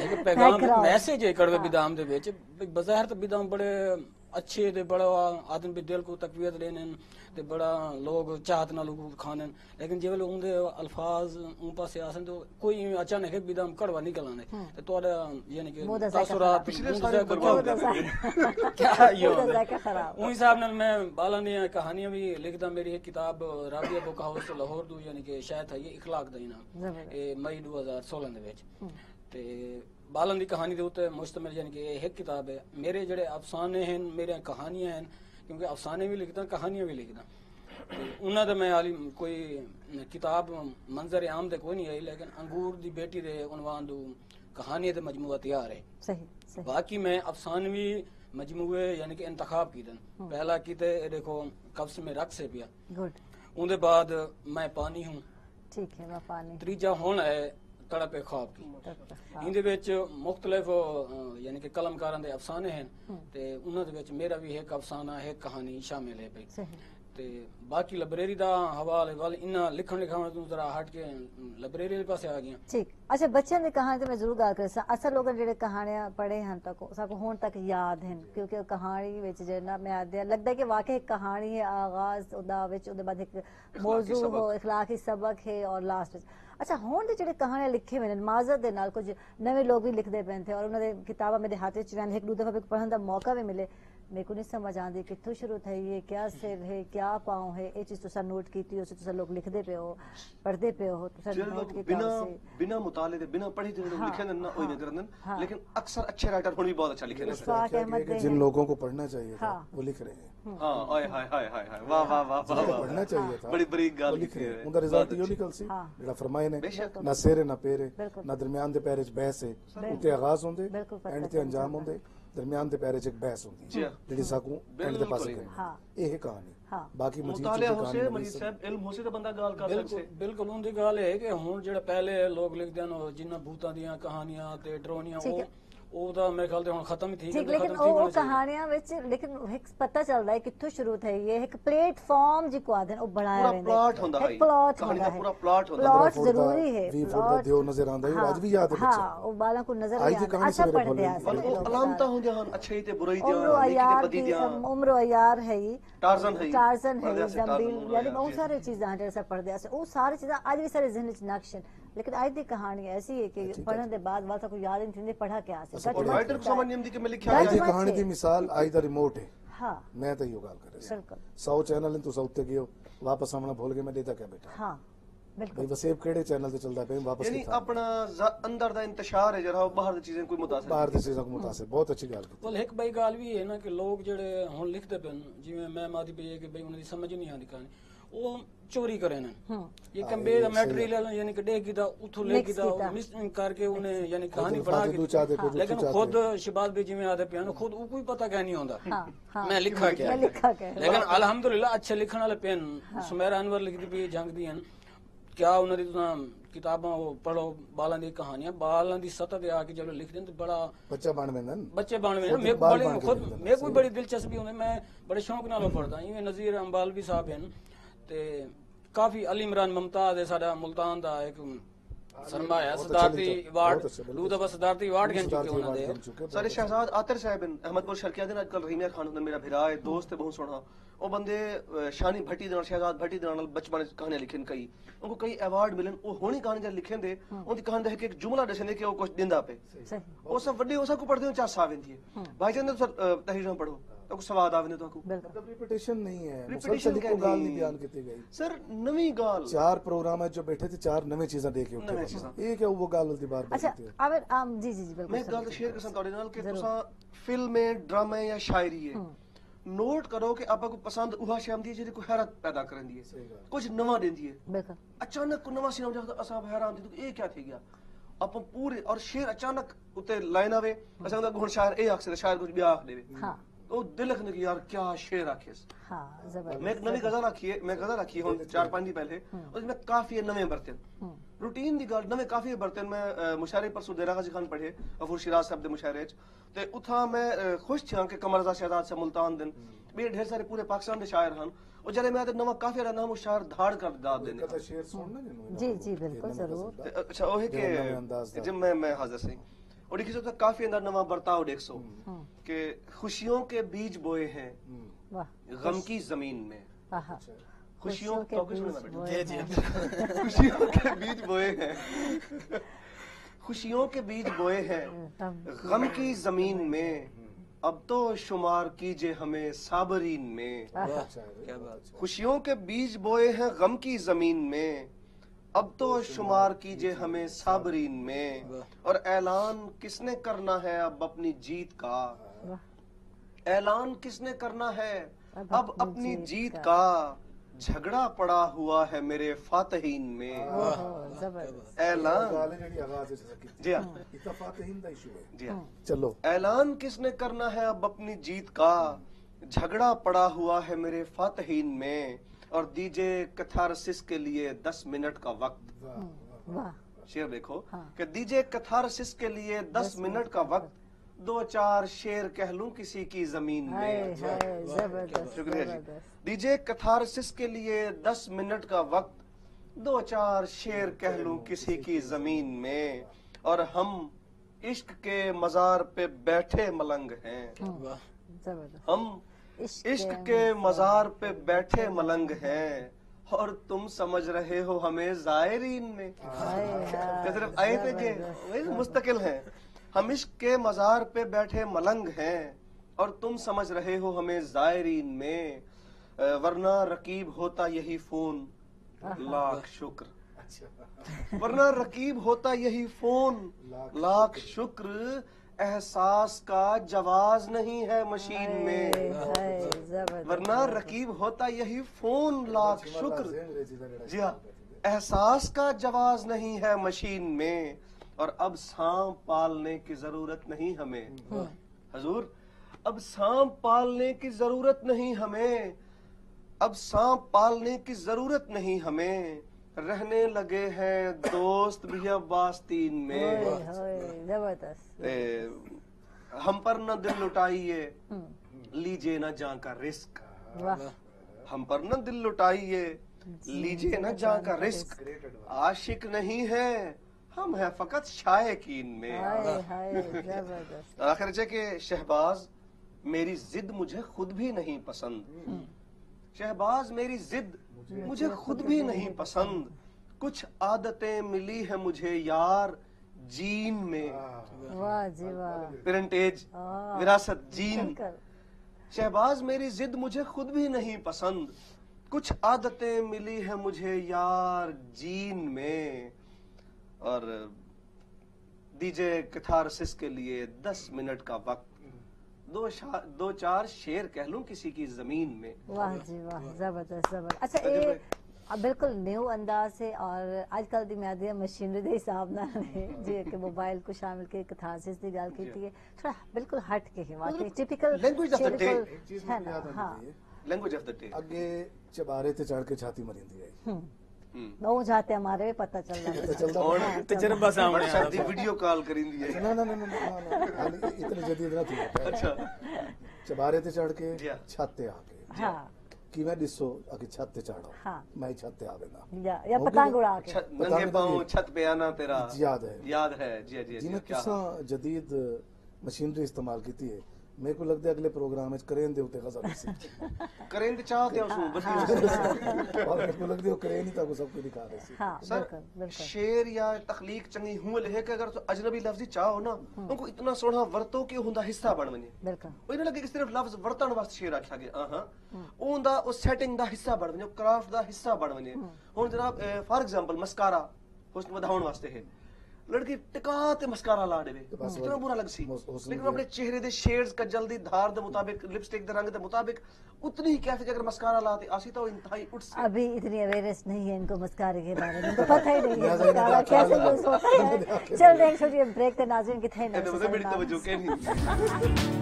एक पैगाम मैसेज है कड़वे बिदाम दे विच बज़ाहिर तो बिदाम बड़े अच्छे ते बड़ा आदमी भी दिल को तकवीत लेने ते बड़ा लोग चाहत ना लोग खाने लेकिन जिवेले उनदे अल्फाज उन पासे आसन तो कोई अचानक एक बिदाम कड़वा निकल आने ते तोड़ा यानी कि तासुरात पिछले साल बर्बाद क्या यो खराब उन हिसाब नाल मैं बाला ने कहानियां भी लिखदा। मेरी एक किताब राबिया बुक हाउस लाहौर दो यानी कि शायद है ये इखलाक दा इनाम ए मई 2016 दे विच ते बालन दी कहानी दे उत्ते मुश्तमिल यानी कि एक किताब है। मेरे जड़े अफसाने हैं मेरे कहानियां हैं क्योंकि अफसाने भी लिखदा कहानियां भी लिखदा उन्हां दा मैं हाली कोई किताब मंजर आम दे कोई नहीं आई लेकिन अंगूर दी बेटी दे उन्वान दो कहानी दे मजमूआ तैयार है। सही बाकी मैं अफसानवी मजमूए यानी कि इंतखाब कीदन पहला कीते देखो कब्स में रख से पिया गुड उनदे बाद मैं पानी हूं ठीक है मैं पानी त्रीजा हुण है तड़प ख्वाब की इंदे विच मुख्तलिफ यानी कि कलमकारां दे अफसाने हैं ते उन्हां दे विच मेरा भी एक अफसाना है कहानी शामिल है भाई ते बाकी लाइब्रेरी दा हवाले वाल इन्ना लिखण लिखावण तो जरा हट के लाइब्रेरी दे पासे आ गया ठीक। अच्छा बच्चों की कहानी तो मैं जरूर गल कर असल लोग जेडे कहानियां पढ़े हैं तक साको हुण तक याद हैं क्योंकि कहानी विच जेना मैं आदे लगदा है कि वाकई कहानी है आगाज उदा विच उदे बाद एक मौजू हो इखलाकी सबक है और लास्ट विच अच्छा हुण दे जेडे कहानियां लिखे हुए माजर दे नाल कुछ नवे लोग भी लिखदे पे थे और उन्हां दे किताबां मेरे हाथ विच एक दो दफा पढ़न दा मौका भी मिले मेरे को नहीं समझ आती कित्थों शुरू थई है क्या सिर है क्या पाँव है ये चीज तुसा नोट कीती उसे तुसा लोग लिखदे पे हो पढ़दे पे हो तुसा नोट कीता बिना बिना मुताले दे बिना पढ़े जो लोग लिखे ना ओई नहीं करन लेकिन अक्सर अच्छे राइटर होने भी बहुत अच्छा लिखे हैं जिन लोगों को पढ़ना चाहिए था वो लिख रहे हैं। हां ओए हाय हाय हाय हाय वाह वाह वाह वाह पढ़ना चाहिए था बड़ी बड़ी वो गल लिख रहे हैं उनका रिजल्ट यो निकल सी जेड़ा फरमाए ने ना सिर ना पैर ना दरमियान दे पैर च बहस है उते आगाज होंदे एंड ते अंजाम होंदे दरमियान दे पैर च एक बहस होंदी जेडी साकू एंड दे पासे करनी ये है कहानी बाकी मुताले होसे मजीद साहब इल्म होसे तो बंदा गाल कर सकसे बिल्कुल उनदी गाल है कि हुन जेड़ा पहले लोग लिखदे न जिन्ना भूतां दियां कहानियां ते डरोनियां ਉਹਦਾ ਮੇਰੇ ਖਿਆਲ ਤੇ ਹੁਣ ਖਤਮ ਹੀ ਥੀ ਠੀਕ ਲੇਕਿन ਉਹ ਕਹਾਣੀਆਂ ਵਿੱਚ ਲੇਕਿਨ ਇੱਕ ਪਤਾ ਚੱਲਦਾ ਹੈ ਕਿੱਥੋਂ ਸ਼ੁਰੂ થઈ ਇਹ ਇੱਕ ਪਲੇਟਫਾਰਮ ਜੀ ਕੋ ਆਦਨ ਉਹ ਬਣਾਇਆ ਰਹਿੰਦਾ ਪਲਾਟ ਹੁੰਦਾ ਹੈ ਪਲਾਟ ਕਹਾਣੀ ਦਾ ਹੁੰਦਾ ਪੂਰਾ ਪਲਾਟ ਹੁੰਦਾ ਪਲਾਟ ਜ਼ਰੂਰੀ ਹੈ ਵੀ ਫੁੱਟ ਦਾ ਦਿਓ ਨਜ਼ਰ ਆਂਦਾ ਹੈ ਅੱਜ ਵੀ ਯਾਦ ਹੈ ਬੱਚਾ ਹਾਂ ਉਹ ਬਾਲਾਂ ਕੋ ਨਜ਼ਰ ਆਉਂਦਾ ਅੱਛਾ ਪੜਦੇ ਆ ਉਹ ਅਲਾਮਤਾਂ ਹੁੰਦੀਆਂ ਹਨ ਅੱਛਾਈ ਤੇ ਬੁਰਾਈ ਦੀਆਂ ਉਮਰ ਅਯਾਰ ਬਦੀ ਦੀਆਂ ਉਮਰ ਅਯਾਰ ਹੈ ਟਾਰਜ਼ਨ ਹੈ ਜ਼ੰਬੀਲ यानी बहुत सारी चीज़ां हैं जैसा पढ़दे आ ਉਹ सारी चीज़ां आज भी सारे ज़हन च नक्श हैं लेकिन आज दी कहानी ऐसी है कि ठीक है। पढ़ने के बाद वाला कोई याद नहीं थी पढ़ा क्या से अच्छा, गच और मच राइटर को थींदा समझ है। नहीं आती कि मैं लिखिया गच अॼु क्या मच कहाणी है। जी मिसाल आई त रिमोट है हाँ मैं तो इहो ॻाल्हि करे बिल्कुल 100 चैनल आहिनि तूं सां उते गयो वापसि सामने भूल गए मैं देता क्या बेटा हाँ बिल्कुल भाई वसेब केड़े चैनल ते चलदा पे वापस यानी किथां अपना अंदर दा इंतशार है जरा बाहर दी चीजें कोई मुतासिर बाहर दी चीज़ां को मुतासिर बहुत अच्छी गल की well ਇੱਕ ਬਈ ਗੱਲ ਵੀ ਹੈ ਨਾ ਕਿ ਲੋਕ ਜਿਹੜੇ ਹੁਣ ਲਿਖਦੇ ਪਏ ਨੇ ਜਿਵੇਂ ਮੈਂ ਮਾਦੀ ਪਈ ਹੈ ਕਿ ਬਈ ਉਹਨਾਂ ਦੀ ਸਮਝ ਨਹੀਂ ਆਉਂਦੀ ਕਹਾਣੀ ਉਹ ਚੋਰੀ करे ਨੇ ये कंबे ਦਾ मटेरियल यानी कि डे कीता उठो ले कीता मिक्स करके उन्हें यानी कहानी बना के लेकिन खुद शबाज भी जिਵੇਂ आदे पियानो खुद वो कोई पता क्या नहीं होता मैं लिखा क्या मैं लिखा क्या है। लेकिन अल्हम्दुलिल्लाह अच्छे लिखण वाले पेन सुमेरा अनवर लिखदी पई जंग दी हैं क्या उन्होंने किताबां वो पढ़ो बालां दी कहानियां बालां दी सतह ते आके जब लिख दें तो बड़ा बच्चा बन वेंदा न बच्चे बन में मेरे को बड़ी खुद मेरे को भी बड़ी दिलचस्पी होंदी मैं बड़े शौक नाल पढ़दा इवें नज़ीर अंबालवी साहब हैं ते काफी अली इमरान मुमताज है साडा मुल्तान दा एक सरमाया सदारती अवार्ड दो दफा सदारती अवार्ड गिन चुके उन्होंने दे सारे शहजाद आतिर साहब अहमदपुर शर्किया दिन आजकल रहीमिया खान हुंदा मेरा भिरा है दोस्त है बहुत सोहना ਉਹ ਬੰਦੇ ਸ਼ਾਨੀ ਭੱਟੀ ਦੇ ਨਾਲ ਸ਼ਹਿਜ਼ਾਦ ਭੱਟੀ ਦੇ ਨਾਲ ਬਚਪਨ ਚ ਕਹਾਣੀਆਂ ਲਿਖਣ ਕਈ ਉਹਨੂੰ ਕਈ ਅਵਾਰਡ ਮਿਲਣ ਉਹ ਹੋਣੀ ਕਹਾਣੀ ਜਦ ਲਿਖਣ ਦੇ ਉਹਦੀ ਕਹਾਣੀ ਦਾ ਇੱਕ ਜੁਮਲਾ ਦੱਸਦੇ ਕਿ ਉਹ ਕੁਝ ਦਿੰਦਾ ਪਏ सही ਉਹ ਸਭ ਵੱਡੇ ਉਸ ਕੋ ਪੜਦੇ ਹੋ ਚਾਰ ਸਾਵਿੰਦੀ ਹੈ ਭਾਈ ਜਾਨ ਨੇ ਤਹਿਰੀਰਾਂ ਪੜੋ ਤਾਂ ਕੋ ਸਵਾਦ ਆਵਨੇ ਤੁਹਾਨੂੰ बिल्कुल मतलब रिपीटेशन नहीं है Repetition मुसलसल क्या को गाल नहीं? नहीं बयान की गई ਸਰ ਨਵੀਂ ਗੱਲ चार प्रोग्राम है जो बैठे थे चार नवी चीजें दे के नवीं उठे चीज़ां। ये क्या वो गाल होती बार अच्छा बार आमिर जी जी जी मैं बिल्कुल एक गल शेयर करना ਤੁਹਾਡੇ ਨਾਲ ਕਿ ਜ਼ਰੂਰ। ਤੁਸੀਂ ਫਿਲਮ ਡਰਾਮਾ ਜਾਂ ਸ਼ਾਇਰੀ ਹੈ ਨੋਟ ਕਰੋ ਕਿ ਆਪਾਂ ਨੂੰ ਪਸੰਦ ਉਹ ਸ਼ੈ ਆਉਂਦੀ ਹੈ ਜਿਹੜੀ ਕੋਈ ਹੈਰਤ ਪੈਦਾ ਕਰਦੀ ਹੈ ਕੁਝ ਨਵਾਂ ਦਿੰਦੀ ਹੈ बिल्कुल अचानक को नवा सीन जाता असा हैरान थी ये क्या थी गया अपन पूरे और शेर अचानक उते लाइन आवे असा हुन शायर ए अक्सर शायर कुछ बिया आख देवे हाँ ओ दिल लखने की यार क्या शेर आखिस हाँ जबरदस्त मैं एक नवी गजल रखी है मैं गजल रखी हुन 4-5 दिन पहले उसमें काफी नवे बर्तन रूटीन दी गल नवे काफी बर्तन मैं मुशायरे पर सुदेरा गाजी खान पढ़े गफूर शिराज साहब दे मुशायरे च ते उथा मैं खुश थिया कि कमर रज़ा शहजाद से मुल्तान दिन बे ढेर सारे पूरे पाकिस्तान दे शायर हन और जरे मैं नवा काफी रा नाम शायर धाड़ कर दाद देने कदा शेर सुनना जिन्होंने जी जी बिल्कुल जरूर अच्छा वो है कि जब मैं हाजिर सिंह और देखिए तो काफी अंदर नवा बर्ताव देख सो कि खुशियों के बीज बोए हैं वाह गम की जमीन में आहा खुशियों के तो बीज कुछ बोए जी हैं। खुशियों के बीज बोए हैं खुशियों के बीज बोए हैं गम की जमीन में अब तो शुमार कीजिए हमें साबरीन में आहा, क्या बात खुशियों के बीज बोए हैं गम की जमीन में अब तो शुमार कीजिए हमें साबरीन में और ऐलान किसने करना है अब अपनी जीत का वाह ऐलान किसने करना है अब अब अपनी जीत का झगड़ा पड़ा हुआ है मेरे फातहीन में ओहो जबरदस्त ऐलान गाल है जेडी आवाज है सकी जी हाँ इतफाकहीन दा इशू है जी हाँ चलो ऐलान किसने करना है अब अपनी जीत का झगड़ा पड़ा हुआ है मेरे फातहीन में और दीजिए कैथारसिस के लिए 10 मिनट का वक्त वाह शेर देखो हाँ। कि दीजिए कैथारसिस के लिए 10 मिनट का वक्त 2-4 शेर कह लूं किसी की जमीन हाय में हाय जबरदस्त शुक्रिया जी जबरदस्त दीजिए कैथारसिस के लिए 10 मिनट का वक्त 2-4 शेर कह लूं किसी की जमीन में और हम इश्क के मजार पे बैठे मलंग हैं वाह जबरदस्त हम इश्क के मजार पे बैठे मलंग हैं और तुम समझ रहे हो हमें जायरीन में हाय हाय सिर्फ आए थे कि वही मुस्तकिल हैं हम इश्क के मजार पे बैठे मलंग हैं और तुम समझ रहे हो हमें जायरीन में वरना रकीब होता यही फोन लाख शुक्र वरना रकीब होता यही फोन लाख शुक्र एहसास का जवाज नहीं है मशीन में हाय जबरदस्त वरना रकीब होता यही फोन लाख शुक्र जी हाँ एहसास का जवाज नहीं है मशीन में और अब सांप पालने की जरूरत नहीं हमें हजूर अब सांप पालने की जरूरत नहीं हमें अब सांप पालने की जरूरत नहीं हमें रहने लगे हैं दोस्त भी अब आस्तीन में हाय जबरदस्त हम पर न दिल लुटाइए लीजिए न जान का रिस्क वाह हम पर न दिल लुटाइए लीजिए न जान का रिस्क आशिक नहीं है हम है फकत शायकीन में हाय हाय जबरदस्त आखिर है कि शहबाज मेरी जिद मुझे खुद भी नहीं पसंद शहबाज मेरी जिद मुझे खुद भी नहीं पसंद कुछ आदतें मिली है मुझे यार जीन में, वाह जी वाह, पेरेंटेज, विरासत, जीन। बिल्कुल। शहबाज मेरी जिद मुझे खुद भी नहीं पसंद, कुछ आदतें मिली है मुझे यार जीन में। और डीजे कैथारसिस के लिए 10 मिनट का वक्त, दो चार शेर कह लूं किसी की जमीन में। वाह जी वाह, जबरदस्त जबरदस्त। अच्छा ये बिल्कुल न्यू अंदाज है और अजकल दी मैं दी मशीनरी दे हिसाब नाल जे के मोबाइल को शामिल के कैथारसिस दी गल कीती है, थोड़ा बिल्कुल हट के है वाकई typical language of the day, है ना। हां, लैंग्वेज ऑफ द डे। अगे चबारे ते चढ़ के छाती मरिंदी है, वो जाते हमारे भी पता चल रहा पता है। चलदा और तजर्बा सामने बड़ी शादी वीडियो कॉल करिंदी है। ना ना ना ना ना, हाली इतने जदीद ना थी। अच्छा, चबारे ते चढ़ के जी। छत ते आके हां किवें दिसो अगे छत ते चढ़ो, हाँ। मैं छत ते आवेंदा या पतंग उड़ा के। नंगे पांव छत पे आना तेरा याद है। याद है जी जी जी। जिन्हें क्या किसा जदीद मशीनरी इस्तेमाल की है, मेरे को लगता है अगले प्रोग्राम में क्रेन दे उत्ते गजब सी करें ते चाहते हो हाँ, बड़ी और मेरे को लगता है वो क्रेन ही ताको सबको दिखा रहे सी। हाँ सर बिल्कुल बिल्कुल। शेर या तखलीक चंगी हुए है कि अगर तो अजनबी लफ्ज चाहो ना उनको इतना सोना वरतो कि हुंदा हिस्सा बन वने। बिल्कुल ਉਹ ਇਹਨਾਂ ਲੱਗੇ ਕਿ ਸਿਰਫ ਲਫ਼ਜ਼ ਵਰਤਣ ਵਾਸਤੇ ਸ਼ੇਰ ਆਖਿਆ ਗਿਆ ਉਹਦਾ ਉਹ ਸੈਟਿੰਗ ਦਾ ਹਿੱਸਾ ਬਣ ਵਣੇ, ਕਰਾਫਟ ਦਾ ਹਿੱਸਾ ਬਣ ਵਣੇ। ਹੁਣ ਜਨਾਬ ਫਾਰ ਐਗਜ਼ਾਮਪਲ ਮਸਕਾਰਾ ਹੁਸਨ ਵਧਾਉਣ ਵਾਸਤੇ ਹੈ, लड़की टिका ते मस्कारा ला देवे कितना बुरा लग सी, लेकिन अपने चेहरे दे शेड्स कजल दी धार दे मुताबिक, लिपस्टिक दे रंग दे मुताबिक उतनी ही कैफे अगर मस्कारा लाते आसी तो इंतहाई उठ से। अभी इतनी अवेयरनेस नहीं है इनको मस्कारे के बारे में, तो पता ही नहीं है मस्कारा कैसे यूज होता है। चल देख छोड़िए ब्रेक ते नाज़रीन किथे ਇਹਦੇ नहीं ਮਜ਼ੇ ਬੜੀ ਤਵज्जो के नहीं।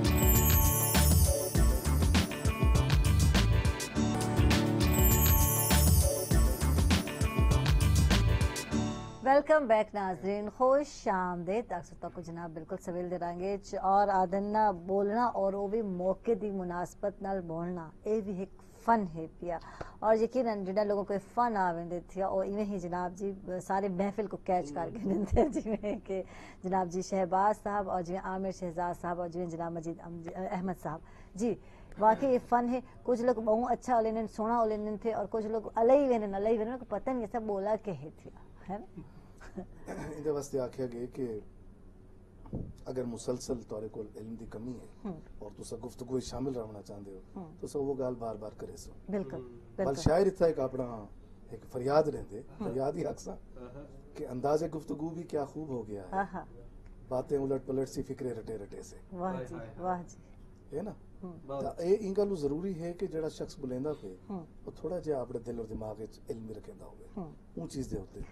वेलकम बैक नाजरीन, खुश आमदेद। अक्सर तक जनाब बिल्कुल सवेल दे रंगे और आदना बोलना और वो भी मौके दी मुनासबत नाल बोलना, ये भी एक फन है पिया। और यकीनन जिन्हें लोगों को फन आवेंदे थे और इवें ही जनाब जी सारे महफिल को कैच करके देते, जिवें कि जनाब जी शहबाज साहब और जिवें आमिर शहजाद साहब और जिवें जनाब मजीद अहमद साहब जी। वाकई ये फन है। कुछ लोग बहुत अच्छा ओलेन सोना ओलेन थे और कुछ लोग अलई वेन को पता नहीं ऐसा बोला के है ना। इहदे वास्ते आख्या गया कि अगर मुसलसल तौरे को इल्म दी कमी है और तुसा गुफ्तगू शामिल रहना चाहते हो तो सब वो गाल बार बार करे सो। बिल्कुल बल बिल्कुल शायर इतना एक अपना एक फरियाद रहते, फरियाद ही अक्सर कि अंदाज़े गुफ्तगू भी क्या खूब हो गया है, हाँ बातें उलट पलट सी फिक्रे रटे रटे से, वाह जी वाह जी। है ना। तो ये इन गल जरूरी है कि जड़ा शख्स बुलेंदा पे वो थोड़ा जिहा अपने दिल और दिमाग विच इल्म रखेंदा होवे उन चीज दे उत्ते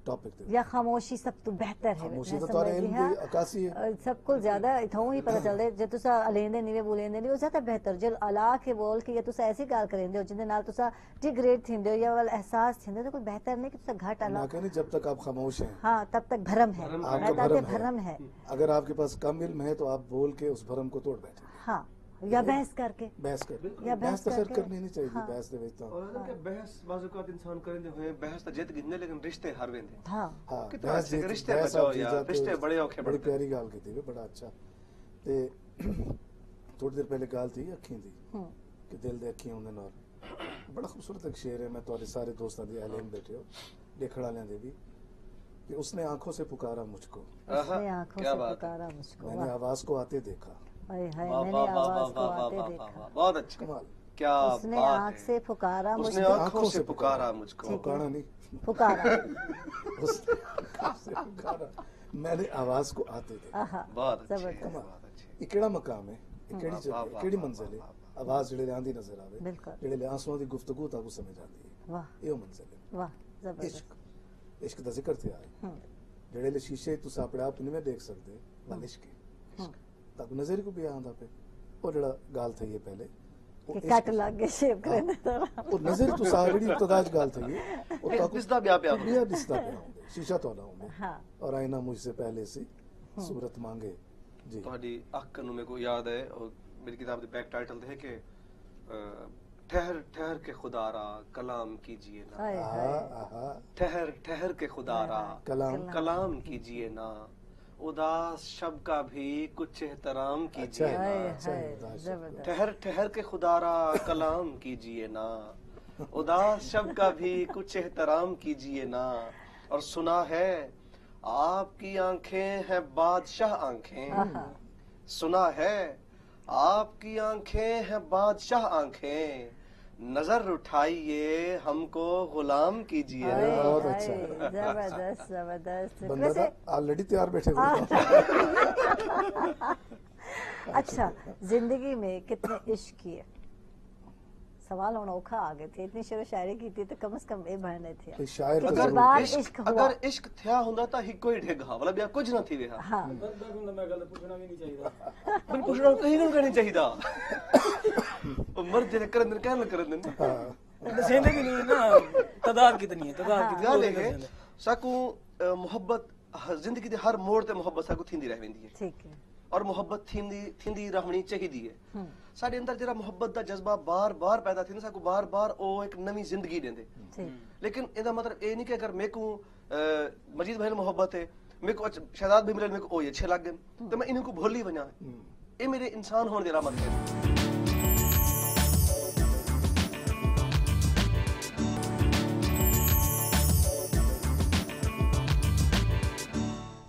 टॉपिक ते। या खामोशी सब तो बेहतर है। खामोशी मैं तो समझ तारे गई, इल्म हाँ। दी अकासी है। सब कुछ ज्यादा इथों ही पता चलदे जे तुसा अलेंदे नीवे बोलेंदे नहीं वो ज्यादा बेहतर जे अला के बोल के या तुसा ऐसी गाल करेंदे हो जिंदे नाल तुसा डिग्रेड थिंदे हो या वाल एहसास थिंदे तो कोई बेहतर नहीं कि तुसा घट अला। ना कहनी जब तक आप खामोश हैं हाँ तब तक भरम है, आपका मैं ताते भरम भरम है। है। अगर आपके पास कम इल्म है तो आप बोल के उस भरम को तोड़ बैठे, हाँ या बहस करके बहस कर। या बहस तो फिर करके। करनी नहीं चाहिए। हाँ। बहस दे विच तो और अगर बहस बाजुकात इंसान करेंदे हुए बहस तो जित गिनने लेकिन रिश्ते हार वेंदे। हाँ हाँ कितना बहस अच्छे जीत- रिश्ते बहस बचाओ आप जीत यार, जाते हो। रिश्ते बड़े औखे बड़ी बढ़ते। प्यारी गाल की थी बड़ा अच्छा। ते थोड़ी देर पहले गाल थी अखियों दी कि दिल दे अखियां उन्हें नाल बड़ा खूबसूरत एक शेर है। मैं तुम्हारे सारे दोस्तों दी अहलेन बैठे हो देखण वाले दे भी कि उसने आंखों से पुकारा मुझको, उसने आंखों क्या से बात है। पुकारा मुझको। मैंने आवाज को आते देखा। हाय हाय वाह मैंने वाह वाह आवाज को वाह वाह आते वाह देखा। वाह, बहुत अच्छा। कमाल। क्या उसने बात आंख है। से पुकारा उसने मुझको। आंखों से पुकारा मुझको। पुकारा नहीं, पुकारा उसने आंखों से पुकारा, मैंने आवाज को आते देखा। आहा बहुत अच्छे, जबरदस्त। बहुत अच्छे। ये केड़ा मकाम है, ये केड़ी वाह, जगह है, वाह, केड़ी वाह, मंजिल है। वाह, आवाज जेड़े आंदी नजर आवे, बिल्कुल। जेड़े आंसुओं दी गुफ्तगू ताको समझ आती है, वाह ये मंजिल है। वाह जबरदस्त। इश्क इश्क दा जिक्र थे आए जेड़े ले शीशे तुस अपने आप नहीं देख सकते वाल इश्क है। ताको नजर को भी आंदा पे और जेड़ा गाल थई है पहले वो कि इश्क कट है। लग गए शेप करने तो और नजर तो सागड़ी इब्तदाज गाल थई है वो ताको दिसदा ब्याह पे बिया दिसदा पे होंदे शीशा तो ना होंदे हाँ और आईना मुझसे पहले से सूरत मांगे जी। ਤੁਹਾਡੀ ਅੱਖ ਨੂੰ ਮੇਰੇ ਕੋ ਯਾਦ ਹੈ और मेरी किताब के बैक टाइटल है कि ठहर ठहर के खुदारा कलाम कीजिए ना, हाय आहा हाय आहा ठहर ठहर के खुदारा कलाम कलाम कीजिए ना, उदास शब का भी कुछ एहतराम अच्छा कीजिए है। ना, हाय अच्छा हाय है, जबरदस्त। ठहर ठहर के खुदारा कलाम कीजिए ना, उदास शब का भी कुछ एहतराम कीजिए ना, और सुना है आपकी आंखें हैं बादशाह आंखें, सुना है आपकी आंखें हैं बादशाह आंखें, नजर उठाइए हमको गुलाम कीजिए अरे, ना। बहुत अरे, अच्छा। जबरदस्त जबरदस्त। बंदा वैसे था ऑलरेडी तैयार बैठे हुए थे। अच्छा, जिंदगी में कितने इश्क किए? सवाल होना औखा आ गए थे, इतनी शेर शायरी की थी तो कम से कम ए भरने थे। कोई शायर तो कितनी जरूर बार थे। इश्क हुआ? अगर इश्क थिया हुंदा ता हिको ही ढेगा वाला बिया कुछ ना थी वे हा हाँ, पर पुछना कहीं ना करनी चाहिदा। ओ मर्द जे करन दिन कहन करन दिन दसेंदे कि नहीं ना, तादाद कितनी है, तादाद कितनी गाल है, है साकू मोहब्बत जिंदगी दे हर मोड़ ते मोहब्बत साकू थींदी रह वेंदी है, ठीक है। और मोहब्बत थींदी रहनी चाहिदी है। साडे अंदर जरा मोहब्बत दा जज्बा बार बार पैदा थींदा, साकू बार बार ओ एक नवी जिंदगी देंदे। ठीक। लेकिन एदा मतलब ए नहीं कि अगर मेकू मजीद भाई मोहब्बत है, मेको शहजाद भी मिले, मेको ओ ये अच्छे लग गए तो मैं इनको भूली वना, ए मेरे इंसान होने दी रामत है।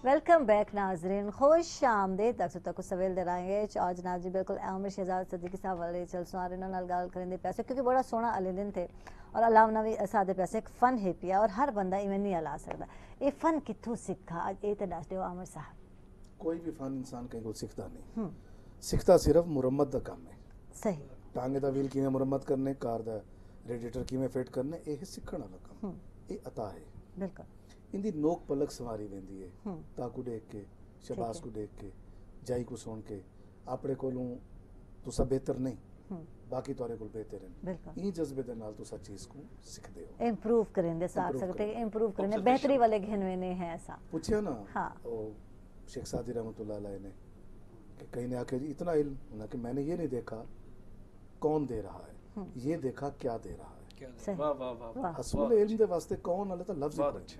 वेलकम बैक नाजरीन, खुश आमदीद। तक तक सवेल दराएंगे आज नाज जी बिल्कुल आमिर शहजाद सदीकी साहब वाले चल सुनारे नाल गाल करेंदे पैसे, क्योंकि बड़ा सोहना अले दिन थे और अलावना भी सादे पैसे एक फन है पिया और हर बंदा इवें नहीं अला सकता। ये फन कित्थों सीखा अज ये तो दस दो आमिर साहब। कोई भी फन इंसान कहीं को सीखता नहीं, सीखता सिर्फ मुरम्मत दा काम है। सही। टांगे दा व्हील किवें मुरम्मत करने, कार दा रेडिएटर किवें फिट करने, ये सीखण वाला काम, ये अता है। बिल्कुल। इंदी नोक पलक संवारी वेंदी है, ताकू देख के, शबाज को देख के, जाई को सुन के, अपने कोलों तुसा बेहतर नहीं, बाकी तोरे कोल बेहतर है। बिल्कुल। ई जज्बे दे नाल तुसा चीज को सीखदे हो, इम्प्रूव करेंदे साख सकते हैं, इम्प्रूव करेंदे बेहतरी वाले घिनवे ने है ऐसा। पूछिए ना हाँ। ओ शेख सादी रहमतुल्लाह अलैह ने कि कहीं ने आके इतना इल्म ना कि मैंने ये नहीं देखा कौन दे रहा है, ये देखा क्या दे रहा है। सही। वाह वाह वाह वाह, असूल इल्म दे वास्ते कौन वाले तो लफ्ज बहुत कोई। अच्छे।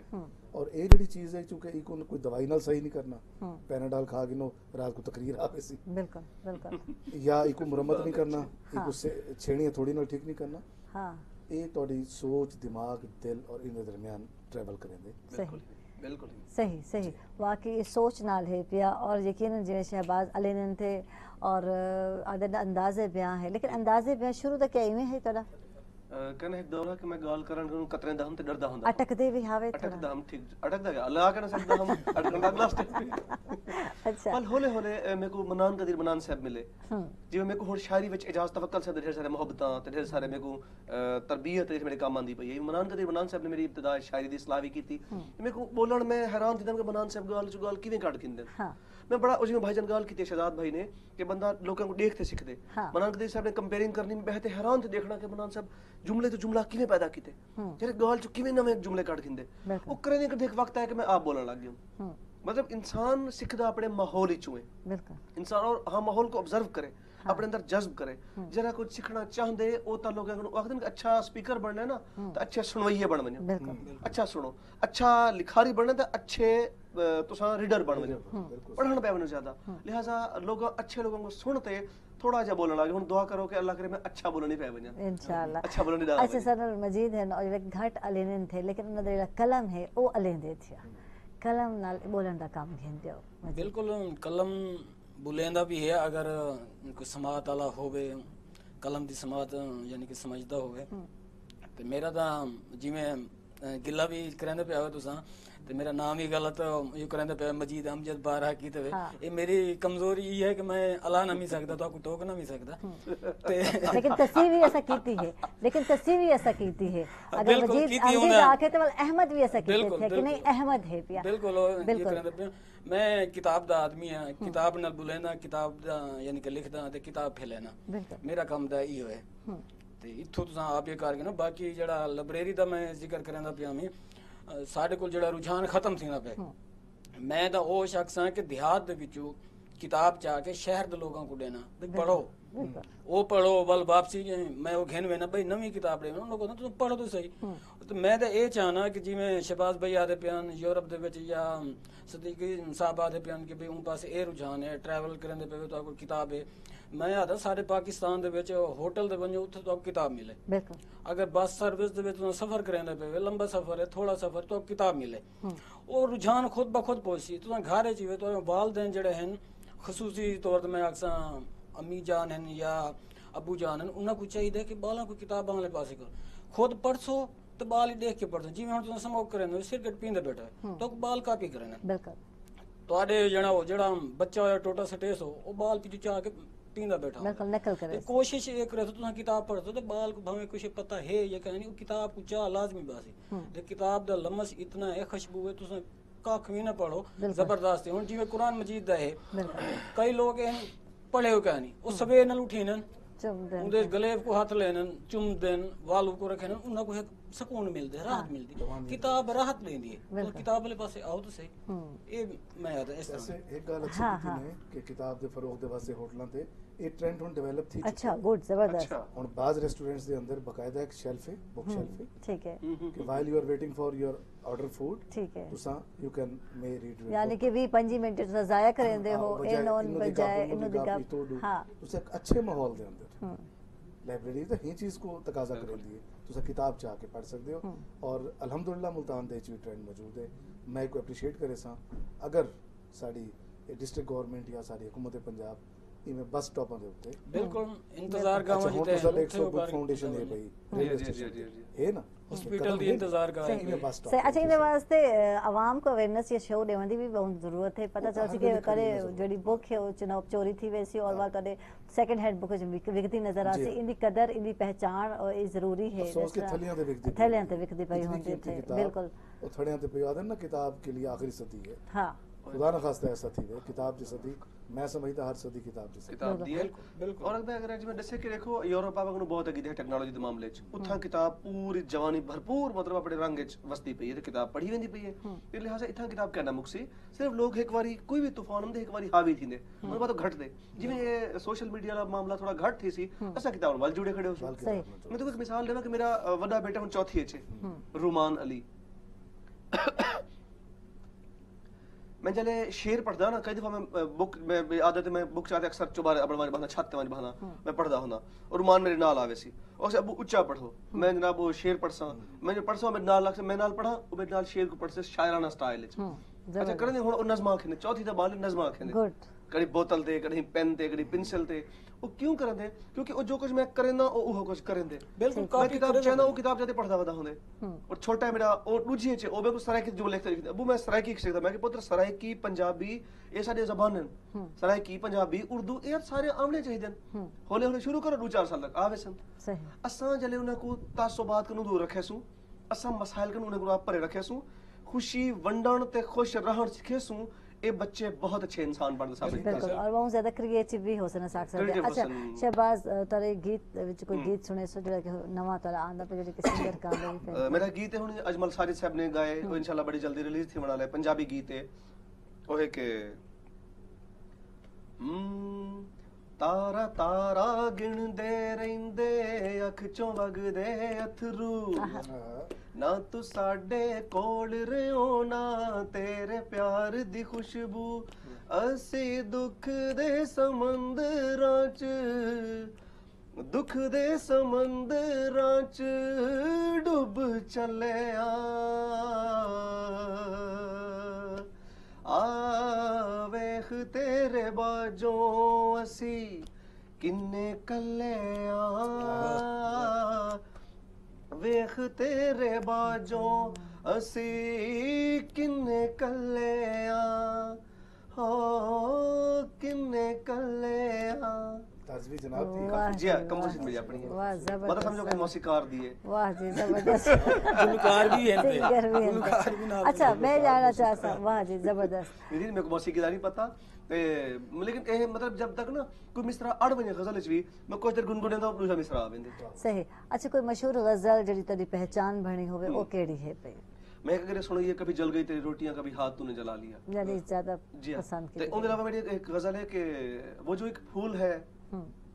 और ये जड़ी चीज है क्योंकि इको कोई दवाई नाल सही नहीं करना, पैनाडॉल खा के नो रात को तकरीर आवे सी, बिल्कुल बिल्कुल। या इको मुरम्मत नहीं करना, इको से छेड़ियां थोड़ी नाल ठीक नहीं करना। हाँ, ये तोड़ी सोच, दिमाग, दिल और इन दरमियान ट्रैवल करेंगे। सही बिल्कुल सही सही। वाकई ये सोच नाल है पिया और यकीनन जिवें शहबाज अलीन थे और आदर अंदाजे बयां है, लेकिन अंदाजे बयां शुरू तो क्या इवें है तोड़ा कहने एक दौरा कि मैं गाल करन ਨੂੰ ਕਤਰੇ ਦਾ ਹਮ ਤੇ ਡਰਦਾ ਹੁੰਦਾ, अटकदे भी हावे ਅਟਕਦਾ थोड़ा। ਹਮ ठीक अटकदा गया अल्लाह कहना सकदा हम अटकन ਦਾ ਅਗਲਾ ਸਟੈਪ। अच्छा। पर हौले हौले मेरे को मनान कदीर मनान साहब मिले, जिवें मेरे को हुण शायरी विच इजाज़ तवक्कल साहब दे ढेर सारे मुहब्बतां ते ढेर सारे मेरे को तरबियत मेरे काम आंदी पई है। मनान कदीर मनान साहब ने मेरी इब्तिदा शायरी दी इस्लाह भी कीती। मेरे को बोलन में हैरान थी कि मनान साहब गाल चो गाल किवें कट किंदे। मैं बड़ा जिवें भाईजान गाल की शहजाद भाई ने कि बंदा लोगों को देखते सीखते। मनान कदीर साहब ने कंपेयरिंग करनी में बहते हैरान थे देखना कि मनान साहब जुमले तो जुमला किवें पैदा कीते, जेरे गाल चो किवें नवे जुमले कट किंदे। ओ करे ने देख वक्त आया कि मैं आप बोलने लग गया। मतलब इंसान सीखदा अपने माहौल विचों है। बिल्कुल। इंसान और हाँ माहौल को ऑब्जर्व करे, अपने अंदर जज्ब करे। जरा कुछ सीखना चाहते ओ ता लोग आखदे अच्छा स्पीकर बनना है ना तो अच्छे सुनवइये बन बनो, अच्छा सुनो, अच्छा लिखारी बनना तो अच्छे तुसा रीडर बन बनो, पढ़न पे बनो ज्यादा। लिहाजा लोग अच्छे लोगों को सुनते थोड़ा जा बोलने लगे। हुन दुआ करो कि अल्लाह करे मैं अच्छा बोलने पे बना इंशाल्लाह। अच्छा बोलने दा। अच्छा सर मजीद है और एक घट अलेन थे, लेकिन उन्होंने जेड़ा कलम है ओ अलेन दे थिया, कलम नाल बोलन दा काम घेंदे हो। बिल्कुल कलम बुलेंदा भी है, अगर कोई समात वाला होवे, कलम दी समात यानी कि समझदा होवे ते मेरा ता जिवें गिला भी करंदे पे आवे तुसा ते मेरा नाम ही गलत यू करंदे पे मजीद अमजद बारहा की ते ये मेरी कमजोरी ये है कि मैं अला ना भी सकदा तो आपको टोक ना भी सकदा ते लेकिन तस्वीर भी ऐसा कीती है, लेकिन तस्वीर भी ऐसा कीती है। अगर बिल्कुल मजीद कीती अमजद होना। आके तो अहमद भी ऐसा कीते बिल्कुल, थे कि नहीं बिल्कुल। अहमद है पिया। बिल्कुल ये करंदे पे मैं किताब दा आदमी हां, किताब नाल बुलेंदा, किताब दा यानी कि लिखदा ते किताब फैलाना बिल्कुल। मेरा काम दा इहो है। ते इत्थों तुसां आप ये कर गए ना, बाकी जेड़ा लाइब्रेरी दा मैं जिक्र करंदा पिया मैं साडे कोल जेड़ा रुझान खत्म थीना पे। मैं दा ओ शख्स हां कि देहात दे विचों किताब चा के शहर दे लोगों को देना भी पढ़ो, बिल्कुल ਉਹ ਪੜੋ ਵੱਲ ਵਾਪਸੀ ਮੈਂ ਉਹ ਘੇਨ ਵੇਨਾ ਬਈ ਨਵੀਂ ਕਿਤਾਬ ਦੇ ਉਹਨਾਂ ਕੋਲ ਤੁਸੀਂ ਪੜੋ ਤਾਂ ਸਹੀ ਤੇ ਮੈਂ ਤਾਂ ਇਹ ਚਾਹਨਾ ਕਿ ਜਿਵੇਂ ਸ਼ਬਾਜ਼ ਭਈ ਆਦੇ ਪਿਆਨ ਯੂਰਪ ਦੇ ਵਿੱਚ ਜਾਂ ਸਦੀਕੀ ਸਾਹਿਬ ਆਦੇ ਪਿਆਨ ਕਿ ਬਈ ਉਹ ਪਾਸੇ ਇਹ ਰੁਝਾਨ ਹੈ ਟਰੈਵਲ ਕਰਨ ਦੇ ਪਏ ਤਾਂ ਕੋਈ ਕਿਤਾਬ ਹੈ ਮੈਂ ਆਦਾ ਸਾਡੇ ਪਾਕਿਸਤਾਨ ਦੇ ਵਿੱਚ ਹੋਟਲ ਦੇ ਵੰਜੋ ਉੱਥੇ ਤੁਹਾਨੂੰ ਕਿਤਾਬ ਮਿਲੇ बिल्कुल ਅਗਰ ਬੱਸ ਸਰਵਿਸ ਦੇ ਵਿੱਚ ਤੁਸੀਂ ਸਫ਼ਰ ਕਰਨ ਦੇ ਪਏ ਲੰਬਾ ਸਫ਼ਰ ਹੈ ਥੋੜਾ ਸਫ਼ਰ ਤਾਂ ਕਿਤਾਬ ਮਿਲੇ ਉਹ ਰੁਝਾਨ ਖੁਦ ਬਖੁਦ ਪਹੁੰਚੀ ਤੁਸੀਂ ਘਰ ਚ ਹੀ ਤੁਹਾਡੇ ਵਾਲਦੈਨ ਜਿਹੜੇ ਹਨ ਖਸੂਸੀ ਤੌਰ ਤੇ ਮੈਂ ਅਕਸਰ अम्मी जान हैं या अबू जान हैं उन्हें कुछ चाहिए कि बालों को किताब वाले पास करो खुद पढ़सो तो बाल ही देख के पढ़सो जिवें हुण तुसीं स्मोक करें सिगरेट पींदे बैठे तो बाल कापी करें बिल्कुल तुहाडे जेड़ा बच्चा होया टोटा सटेस हो वो बाल पीछे चाह के पींदा बैठा बिल्कुल नकल करे कोशिश ये करे तो तुसीं किताब पढ़सो तो बाल को भावें कुछ पता है या कहीं किताब को चाह लाजमी बासी ते किताब दा लमस इतना है खुशबू है तुसीं कख भी ना पढ़ो जबरदस्त हुण जिवें कुरान मजीद दा है कई लोग पढ़े हो कहानी वो सवेर नाल उठीन उनके गले को हाथ लेन चुम देन वाल को रखे उन्हें को सुकून मिलदे राहत मिलदी किताब राहत देंदी है तो किताब वाले पासे आओ तो सही ये मैं याद है इस तरह एक गल अच्छी की ने कि किताब दे फरोग दे वास्ते होटलां ते ਇਹ ਟ੍ਰੈਂਡ ਹੁਣ ਡਿਵੈਲਪ ਥੀ अच्छा गुड जबरदस्त ਹੁਣ ਬਾਜ਼ ਰੈਸਟੋਰੈਂਟਸ ਦੇ ਅੰਦਰ ਬਕਾਇਦਾ ਇੱਕ ਸ਼ੈਲਫ ਹੈ ਬੁੱਕ ਸ਼ੈਲਫ ਹੈ ठीक है ਕਿ while you are waiting for your order food ठीक है ਤੁਸੀਂ ਯੂ ਕੈਨ ਮੇ ਰੀਡ यानी कि 20-25 ਮਿੰਟ ਤੁਸੀਂ ਜ਼ਾਇਆ ਕਰੇਂਦੇ ਹੋ ਇਹ ਨੋਨ ਬਜਾਏ ਇਹਨੂੰ ਦੀ ਕੱਪ ਹਾਂ ਤੁਸੀਂ ਇੱਕ ਅੱਛੇ ਮਾਹੌਲ ਦੇ ਅੰਦਰ ਲਾਇਬ੍ਰੇਰੀ ਤਾਂ ਹੀ ਚੀਜ਼ को ਤਕਾਜ਼ਾ ਕਰਦੀ ਹੈ ਤੁਸੀਂ ਕਿਤਾਬ ਚਾਹ ਕੇ ਪੜ੍ਹ ਸਕਦੇ ਹੋ ਔਰ ਅਲਹਮਦੁਲਿਲਾ ਮੁਲਤਾਨ ਦੇ ਵਿੱਚ ਵੀ ਟ੍ਰੈਂਡ ਮੌਜੂਦ ਹੈ ਮੈਂ ਕੋ ਐਪਰੀਸ਼ੀਏਟ ਕਰੇ ਸਾਂ ਅਗਰ ਸਾਡੀ ਡਿਸਟ੍ਰਿਕਟ ਗਵਰਨਮੈਂਟ ਜਾਂ ਸਾਡੀ ਹਕੂਮਤ ਪੰਜਾਬ ਇਵੇਂ ਬੱਸ ਸਟਾਪਾਂ ਦੇ ਉੱਤੇ ਬਿਲਕੁਲ ਇੰਤਜ਼ਾਰ ਗਾਵਾਂ ਜਿੱਤੇ ਫਾਊਂਡੇਸ਼ਨ ਹੈ ਭਾਈ ਜੀ ਹੈ ਨਾ हॉस्पिटल दी इंतजार कर सही अच्छा इन वास्ते आवाम को अवेयरनेस ये शो देने की भी बहुत जरूरत है पता चल सके करे जड़ी बुक है वो चुनाव चोरी थी वैसी और वह करे सेकंड हैंड बुक विकती नजर आसी इनकी कदर इनकी पहचान और ये जरूरी है थैलियां ते विकती पई होंदी थे बिल्कुल वो थड़ियां ते पई आदन ना किताब के लिए आखिरी सदी है हां खुदा न खास्ता ऐसा थी वे किताब जी सदी मैं समझता हर सदी किताब जी किताब दी है बिल्कुल और अगर जिवें दसे कि देखो यूरोप आ वगनु बहुत अगी दे टेक्नोलॉजी दे मामले च उथा किताब पूरी जवानी भरपूर मतलब अपने रंग च वसदी पई है ते किताब पढ़ी वेंदी पई है इस लिहाजा इथा किताब कहना मुक्सी सिर्फ लोग एक बारी कोई भी तूफान आंदे एक बारी हावी थींदे उन बात घट दे जिवें ये सोशल मीडिया दा मामला थोड़ा घट थी सी असा किताब वाल जुड़े खड़े हो सही मैं तो एक मिसाल देवा कि मेरा वड्डा बेटा हुन चौथी च रुमान अली मैं जले शेर पढ़दा ना कई दफा मैं बुक में आदत मैं बुक चाहते अक्सर चुबारे अबड़वानी बहाना छत वाली बहाना मैं पढ़दा हुंदा और रुमान मेरे नाल आवे सी और अबू ऊंचा पढ़ो मैं जनाब वो शेर पढ़सा मैं जो पढ़सा मैं नाल लग मैं नाल पढ़ा और मैं नाल शेर को पढ़से शायराना स्टाइल च अच्छा करने हुन नज़मा खेने चौथी दा बाल नज़मा खेने गुड कड़ी बोतल ते कड़ी पेन ते कड़ी पेंसिल ते वो क्यों करंदे क्योंकि वो जो कुछ मैं करेंदा वो कुछ करेंदे बिल्कुल मैं किताब चाहना वो किताब जाते पढ़दा वदा हुंदे और छोटा मेरा वो दूजी च ओ बिल्कुल सराइकी जो लिखते अबू मैं सराइकी सीखदा मैं कि पुत्र सराइकी पंजाबी ये साडे ज़बान हैं सराइकी पंजाबी उर्दू ये सारे आमने चाहिए हौले हौले शुरू करो 2-4 साल तक आवे सन सही असां जले उन्हें को तासुबात कनु दूर रखे सु असां मसाइल कनु उन्हें को आप परे रखे सु खुशी वंडण ते खुश रहण सिखे सु ये बच्चे बहुत अच्छे इंसान बन साबित कर बिल्कुल और बहुत ज्यादा क्रिएटिव भी हो सकते अच्छा शहबाज तारे गीत विच कोई गीत सुने सो जेड़ा कि नवा तारा आंदा पे जेड़ी कि सिंगर का मेरा गीत है हुन अजमल साजिद साहब ने गाए वो इंशाल्लाह बड़ी जल्दी रिलीज थी वाला है पंजाबी गीत है ओ है के तारा तारा गिनदे रहिंदे अख चों वगदे अथरू ना तू साडे कोल रहो ना तेरे प्यार दी खुशबू असी दुख दे समंदरां च दुख दे समंदरां च डुब चले आ वेख तेरे बाजों असी किन्ने कले वेख तेरे बाजों असी किन्ने कले किन्ने कले ताजवी जनाब थी जी हां कंपोजिशन मेरी अपनी है वाह जबरदस्त मतलब समझो कि मौसीकार दी है वाह जी जबरदस्त गुलकार भी है सिंगर भी है अच्छा मैं जानना चाहता वाह जी जबरदस्त मेरी मेरे को मौसीकी दा नहीं पता लेकिन ये मतलब जब तक ना कोई मिसरा अड़ वने गजल च भी मैं कुछ देर गुनगुनांदा दूसरा मिसरा आ वेंदे सही अच्छा कोई मशहूर गजल जेडी तेरी पहचान बनी होवे ओ केड़ी है पे मैं अगर सुनो ये कभी जल गई तेरी रोटियां कभी हाथ तूने जला लिया यानी ज्यादा जी पसंद की तो उनके अलावा मेरी एक गजल है कि वो जो एक फूल है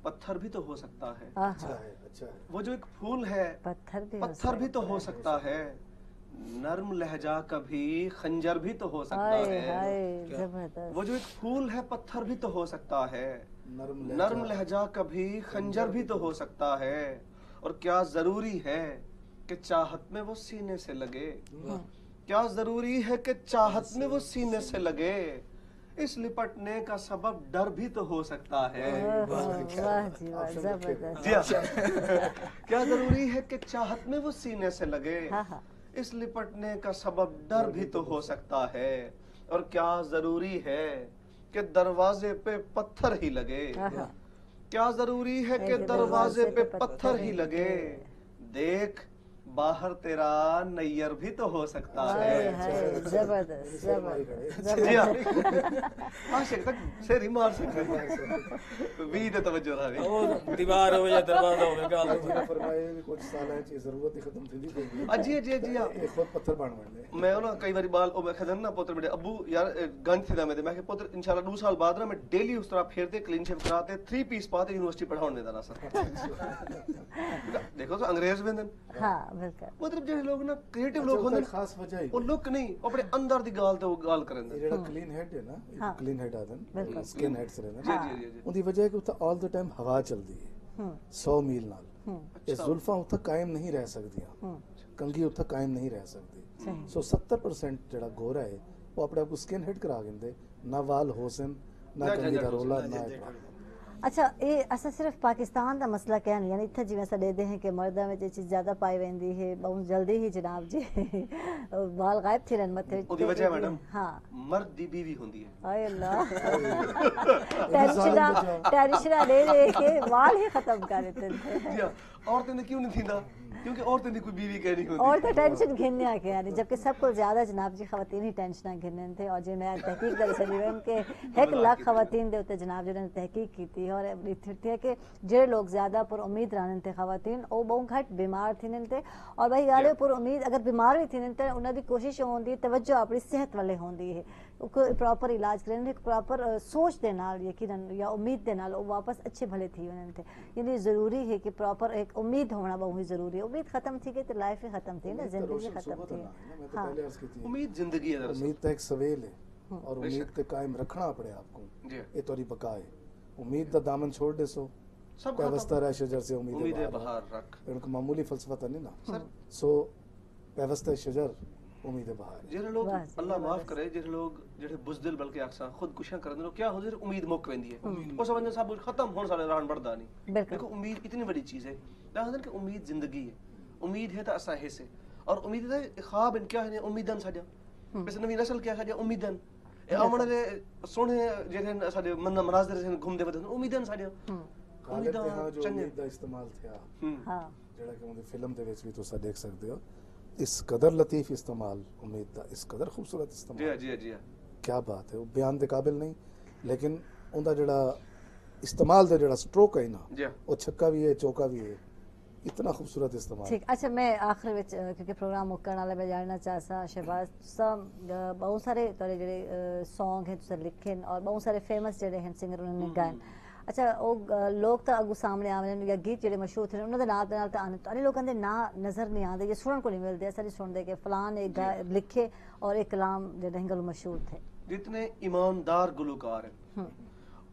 पत्थर भी तो हो सकता है। अच्छा है, अच्छा है। वो जो एक फूल है पत्थर भी तो हो सकता है। नर्म लहजा कभी खंजर भी तो हो सकता हाय है। हाय जबरदस्त। वो जो एक फूल है पत्थर भी तो हो सकता है। नर्म नर्म लहजा कभी खंजर भी तो हो सकता है। और क्या जरूरी है कि चाहत में वो सीने से लगे। क्या जरूरी है कि चाहत में वो सीने से लगे। इस लिपटने का सबब डर भी तो हो सकता है। वाह जी वाह जबरदस्त। जी हाँ। क्या जरूरी है कि चाहत में वो सीने से लगे। हाँ हाँ इस लिपटने का सबब डर भी तो हो सकता है। और क्या जरूरी है कि दरवाजे पे पत्थर ही लगे। हाँ। क्या जरूरी है कि दरवाजे पे पत्थर ही लगे। देख बाहर तेरा नैयर भी तो हो सकता है। हाय हाय जबरदस्त जबरदस्त जी हाँ। आशिक तक शेर ही मार सकते हैं। भी दे तवज्जो रहा भी। वो दीवार हो या दरवाजा हो गाल आपने फरमाया कि कुछ साल है ची जरूरत ही खत्म थी दी। जी जी जी हाँ। ये खुद पत्थर बन गए। मैं ना कई बार बाल मैं खदन ना पुत्र मेरे अब्बू यार गंज थी ना मैं पुत्र इंशाल्लाह 2 साल बाद ना मैं डेली उस तरह फेरते क्लीन शेव कराते 3 पीस पाते यूनिवर्सिटी पढ़ाने देता ना सर। देखो तो अंग्रेज वेंदन। हाँ बिल्कुल। मतलब ਜਿਹੜੇ ਲੋਕ ਨਾ ਕ੍ਰੀਏਟਿਵ ਲੋਕ ਹੁੰਦੇ ਖਾਸ ਵਜ੍ਹਾ ਹੀ ਉਹ ਲੁੱਕ ਨਹੀਂ ਉਹ ਆਪਣੇ ਅੰਦਰ ਦੀ ਗੱਲ ਤੇ ਉਹ ਗੱਲ ਕਰਨ ਇਹ ਜਿਹੜਾ ਕਲੀਨ ਹੈਡ ਹੈ ਨਾ ਕਲੀਨ ਹੈਡ ਆਦਨ ਸਕਿਨ ਹੈਡਸ ਰਹਿੰਦਾ ਜੀ ਜੀ ਜੀ ਉਹਦੀ ਵਜ੍ਹਾ ਹੈ ਕਿ ਉੱਥੇ ਆਲ ਦ ਟਾਈਮ ਹਵਾ ਚੱਲਦੀ ਹੈ 100 ਮੀਲ ਨਾਲ ਇਹ ਜ਼ੁਲਫਾਂ ਉੱਥੇ ਕਾਇਮ ਨਹੀਂ ਰਹਿ ਸਕਦੀਆਂ ਕੰਗੀ ਉੱਥੇ ਕਾਇਮ ਨਹੀਂ ਰਹਿ ਸਕਦੀ ਸੋ 70% ਜਿਹੜਾ ਗੋਰਾ ਹੈ ਉਹ ਆਪਣੇ ਆਪ ਨੂੰ ਸਕਿਨ ਹੈਡ ਕਰਾ ਦਿੰਦੇ ਨਾ ਵਾਲ ਹੋਸਨ ਨਾ ਕੰਗੀ ਦਾ ਰੋਲਾ ਨਾ अच्छा ये असा सिर्फ पाकिस्तान का मसला क्या नहीं यानी इतना जिवें असां ॾेंदे हैं कि मर्दां में ये चीज़ ज़्यादा पाई वेंदी है बहुत जल्दी ही जनाब जी बाल गायब थी रहन मथे ਉਹਦੀ ਵਜ੍ਹਾ ਮੈਡਮ हाँ ਮਰਦ ਦੀ बीवी ਹੁੰਦੀ ਹੈ। हाय अल्लाह टेंशन ले के बाल ही खत्म कर देते थे। जी हाँ। औरतें ने क्यों नहीं थींदा क्योंकि औरतें दी कोई बीवी कहनी होती और तो टेंशन घिनने आ गया जबकि सबको ज्यादा जनाब जी खवातीन ही टेंशन घिनने थे और जो मैं तहकीक कर चली उनके 1 लाख खवातीन दे उत्ते जनाब जिन्होंने तहकीक की थी और लिखी है कि जो लोग ज्यादा पुर उम्मीद रहने थे खवातीन वो बहुत घट बीमार थी थे और भाई गाल पुर उम्मीद अगर बीमार भी थी तो उन्होंने कोशिश होंगी तवज्जो अपनी सेहत वाले होंगी है प्रॉपर इलाज करें प्रॉपर सोच दे नाल यकीनन या उम्मीद दे नाल वापस अच्छे भले थी उन्होंने थे यानी जरूरी है कि प्रॉपर एक उम्मीद होना बहुत ही जरूरी है। उम्मीद खत्म थी गई तो लाइफ ही खत्म थी ना जिंदगी खत्म थी। हाँ उम्मीद जिंदगी है दरअसल। उम्मीद तो एक सवेल है और उम्मीद ते कायम रखना अपने आप को ये तोरी बका है। उम्मीद दा दामन छोड़ दे सो सब पैवस्ता रह शजर से उम्मीद बहार रख उनका मामूली फलसफा तो नहीं ना सर। सो पैवस्ता शजर उम्मीद बहार ਜਿਹੜੇ ਲੋਕ ਅੱਲਾਹ ਮਾਫ करे ਜਿਹੜੇ ਲੋਕ ਜਿਹੜੇ ਬੁਜ਼ਦਿਲ ਬਲਕਿ ਅਕਸਰ ਖੁਦਕੁਸ਼ੀਆਂ ਕਰਦੇ ਨੇ क्या होते उम्मीद मुक वेंदी है ਉਹ ਸਮਝਦੇ सब कुछ खत्म होने साले रहन बढ़दा नहीं। देखो उम्मीद इतनी बड़ी चीज है कहंदे कि उम्मीद जिंदगी है उम्मीद है तो असा है से और उम्मीद है ख्वाब क्या है उम्मीदन साडा बस नवी नस्ल क्या साडा उम्मीदन ए आमण दे सोने जेरे साडे मन मनाज़र से घूमदे वदन उम्मीदन साडा उम्मीदां जो उम्मीद दा इस्तेमाल थिया हां जेड़ा कि उनदी फिल्म दे विच भी तुसा देख सकदे हो इस कदर लतीफ इस्तेमाल उम्मीद दा इस कदर खूबसूरत इस्तेमाल जी जी क्या बात है वो बयान दे काबिल नहीं लेकिन उनदा जेड़ा इस्तेमाल दा जेड़ा स्ट्रोक है ना वो छक्का भी है चौका भी है इतना खूबसूरत इस्तेमाल। ठीक अच्छा मैं आखिर में क्योंकि प्रोग्राम मुक्कण वाला मैं जानना चाहता शहबाज सब बहुत सारे तोरे जेड़े सॉन्ग हैं तुसे लिखे और बहुत सारे फेमस जेड़े हैं सिंगर उन्होंने गाए अच्छा वो लोग तो अगू सामने आवे या गीत जेड़े मशहूर थे उन्होंने नाल दे नाल तो आने अरे लोगों दे ना नजर नहीं आते ये सुनने को नहीं मिलते ऐसा नहीं सुनते कि फलान एक लिखे और एक कलाम जेड़े हैं मशहूर थे। जितने ईमानदार गुलकार हैं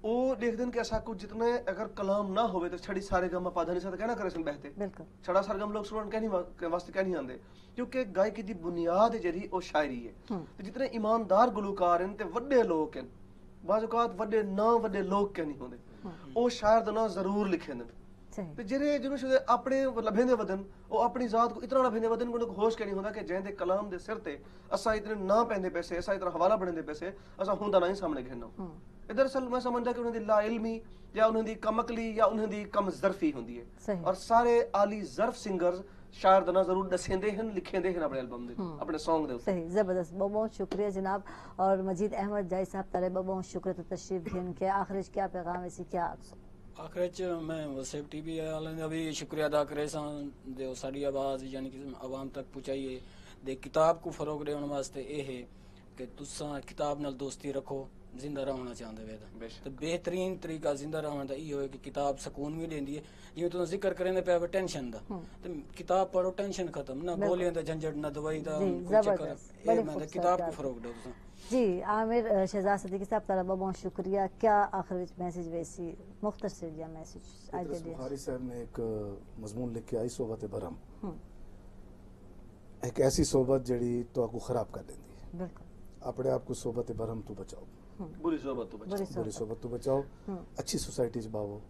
वो देखते हैं कि ऐसा कुछ जितने अगर कलाम ना होवे तो छड़ी सारे गम पाधा नहीं सकते कहना करे सुन बहते बिल्कुल छड़ा सारे गम लोग सुनन कहनी वास्ते कहनी आंदे क्योंकि गायकी दी बुनियाद जेड़ी ओ शायरी है तो जितने ईमानदार गुलकार हैं ते वड्डे लोग हैं बाज़ औकात वड्डे ना वड्डे लोग कहनी होंदे ओ शायर दा ना जरूर लिखे ने ते जेरे जिन्हों अपने लभेंदे वदन ओ अपनी जात को इतना लभेंदे वदन को होश कहनी होंदा कि जेंदे कलाम दे सिर ते असा इतने ना पैंदे पैसे असा इतना हवाला बनदे पैसे असा हुंदा नहीं सामने घेनो इधर असल मैं समझदा कि उन्हें दी ला इल्मी या उन्हें दी कमकली या उन्हें दी कम ज़र्फी होंदी है और सारे आली ज़र्फ सिंगर्स शायर दना जरूर दसेंदे हैं लिखेंदे हैं अपने एल्बम दे अपने सॉन्ग दे सही जबरदस्त बहुत बहुत शुक्रिया जनाब और मजीद अहमद जाई साहब तारे बहुत शुक्रिया तो तशरीफ देन के आखिर क्या पैगाम है क्या आखिर च मैं वसेब टीवी वाले का भी शुक्रिया अदा करे सा जो साडी आवाज़ यानी कि आवाम तक पहुंचाइए दे किताब को फरोग देने वास्ते ये है कि तुसा किताब नाल दोस्ती रखो जिंदा रहना चाहते वे बेशक। तो बेहतरीन तरीका जिंदा रहने का इहो है कि किताब सुकून भी देंदी है। जिवें तुसीं जिक्र करेंदे पे टेंशन दा, तो किताब पढ़ो टेंशन खत्म, ना गोलियां दा झंझट, ना दवाई दा जी, कोई चक्कर। जबरदस्त, बड़ी मैं खूबसूरत किताब को बात। फरोग दो तुसीं। जी आमिर शहजाद सदीकी साहब तारा बहुत शुक्रिया। क्या आखिर विच मैसेज वैसी मुख्तसर जिहा मैसेज आज दे इदरीस दिया। बुखारी साहब ने एक मजमून लिख के आई सोबत भरम, एक ऐसी सोबत जड़ी तो आपको खराब कर देंदी है। बिल्कुल अपने आप को सोबत भरम तो बचाओ, बुरी सोबत तो बचाओ। बुरी सोबत तो बचाओ, अच्छी सोसाइटी च बावो,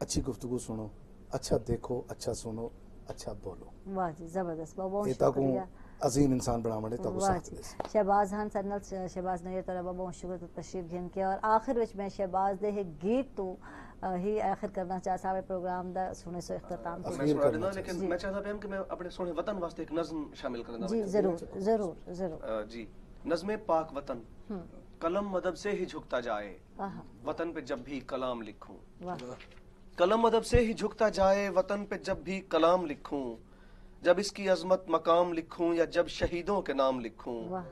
अच्छी गुफ्तगू सुनो, अच्छा देखो, अच्छा सुनो, अच्छा बोलो। वाह जी जबरदस्त, बहुत ये ताकू शुक्रिया। अजीम इंसान बनावणे ताकू वाह साथ जी दे। शहबाज खान सनल शहबाज नैयर तारा बहुत शुक्र तशरीफ घिन के। और आखिर विच मैं शहबाज दे एक गीत तो ही आखिर करना चाह सारे प्रोग्राम दा सुने सो इख्तिताम मैं अखीर सुना करना देना, लेकिन मैं चाहता हूं कि मैं अपने सोने वतन वास्ते एक नज्म शामिल करना जी जरूर जरूर जरूर। जी, नज़्मे पाक वतन, कलम मदद से ही झुकता जाए, आहा, वतन पे जब भी कलाम लिखूं। वाह कलम अदब से ही झुकता जाए, वतन पे जब भी कलाम लिखूं, जब इसकी अजमत मकाम लिखूं या जब शहीदों के नाम लिखूं। वाह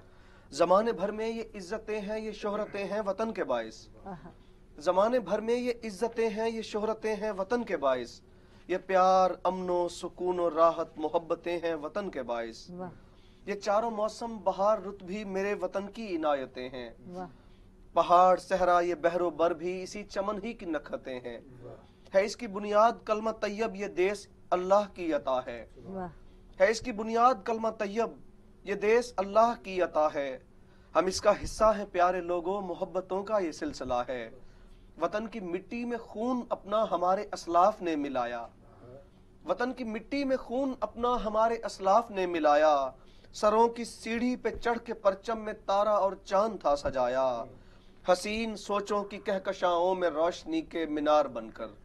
जमाने भर में ये इज्जतें हैं, ये शोहरतें हैं वतन के बाइस। आहा, जमाने भर में ये इज्जतें हैं, ये शोहरतें हैं वतन के बाइस। ये प्यार, अमनो, सुकून और राहत, मोहब्बतें हैं वतन के बाइस। वाह ये चारों मौसम, बहार, रुत भी मेरे वतन की इनायतें हैं। वाह पहाड़, सहरा, ये बहरो बर भी इसी चमन ही की नखतें हैं। है इसकी बुनियाद कलमा तैयब, ये देश अल्लाह की अता है। वाह है इसकी बुनियाद कलमा तैयब, ये देश अल्लाह की अता है। हम इसका हिस्सा हैं प्यारे लोगों, मोहब्बतों का ये सिलसिला है। वतन की मिट्टी में खून अपना हमारे असलाफ ने मिलाया। वतन की मिट्टी में खून अपना हमारे असलाफ ने मिलाया। सरों की सीढ़ी पे चढ़ के परचम में तारा और चांद था सजाया। हसीन सोचों की कहकशाओं में रोशनी के मीनार बनकर,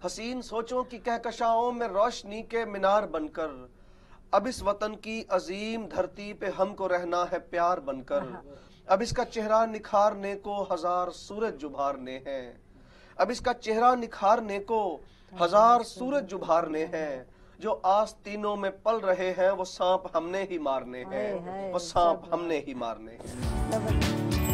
हसीन सोचों की कहकशाओं में रोशनी के मीनार बनकर, अब इस वतन की अजीम धरती पे हमको रहना है प्यार बनकर। अब इसका चेहरा निखारने को हजार सूरज उभारने हैं। अब इसका चेहरा निखारने को हजार सूरज उभारने हैं। जो आस्तीनों में पल रहे हैं, वो सांप हमने ही मारने हैं। वो सांप हमने ही मारने हैं। जबरदस्त।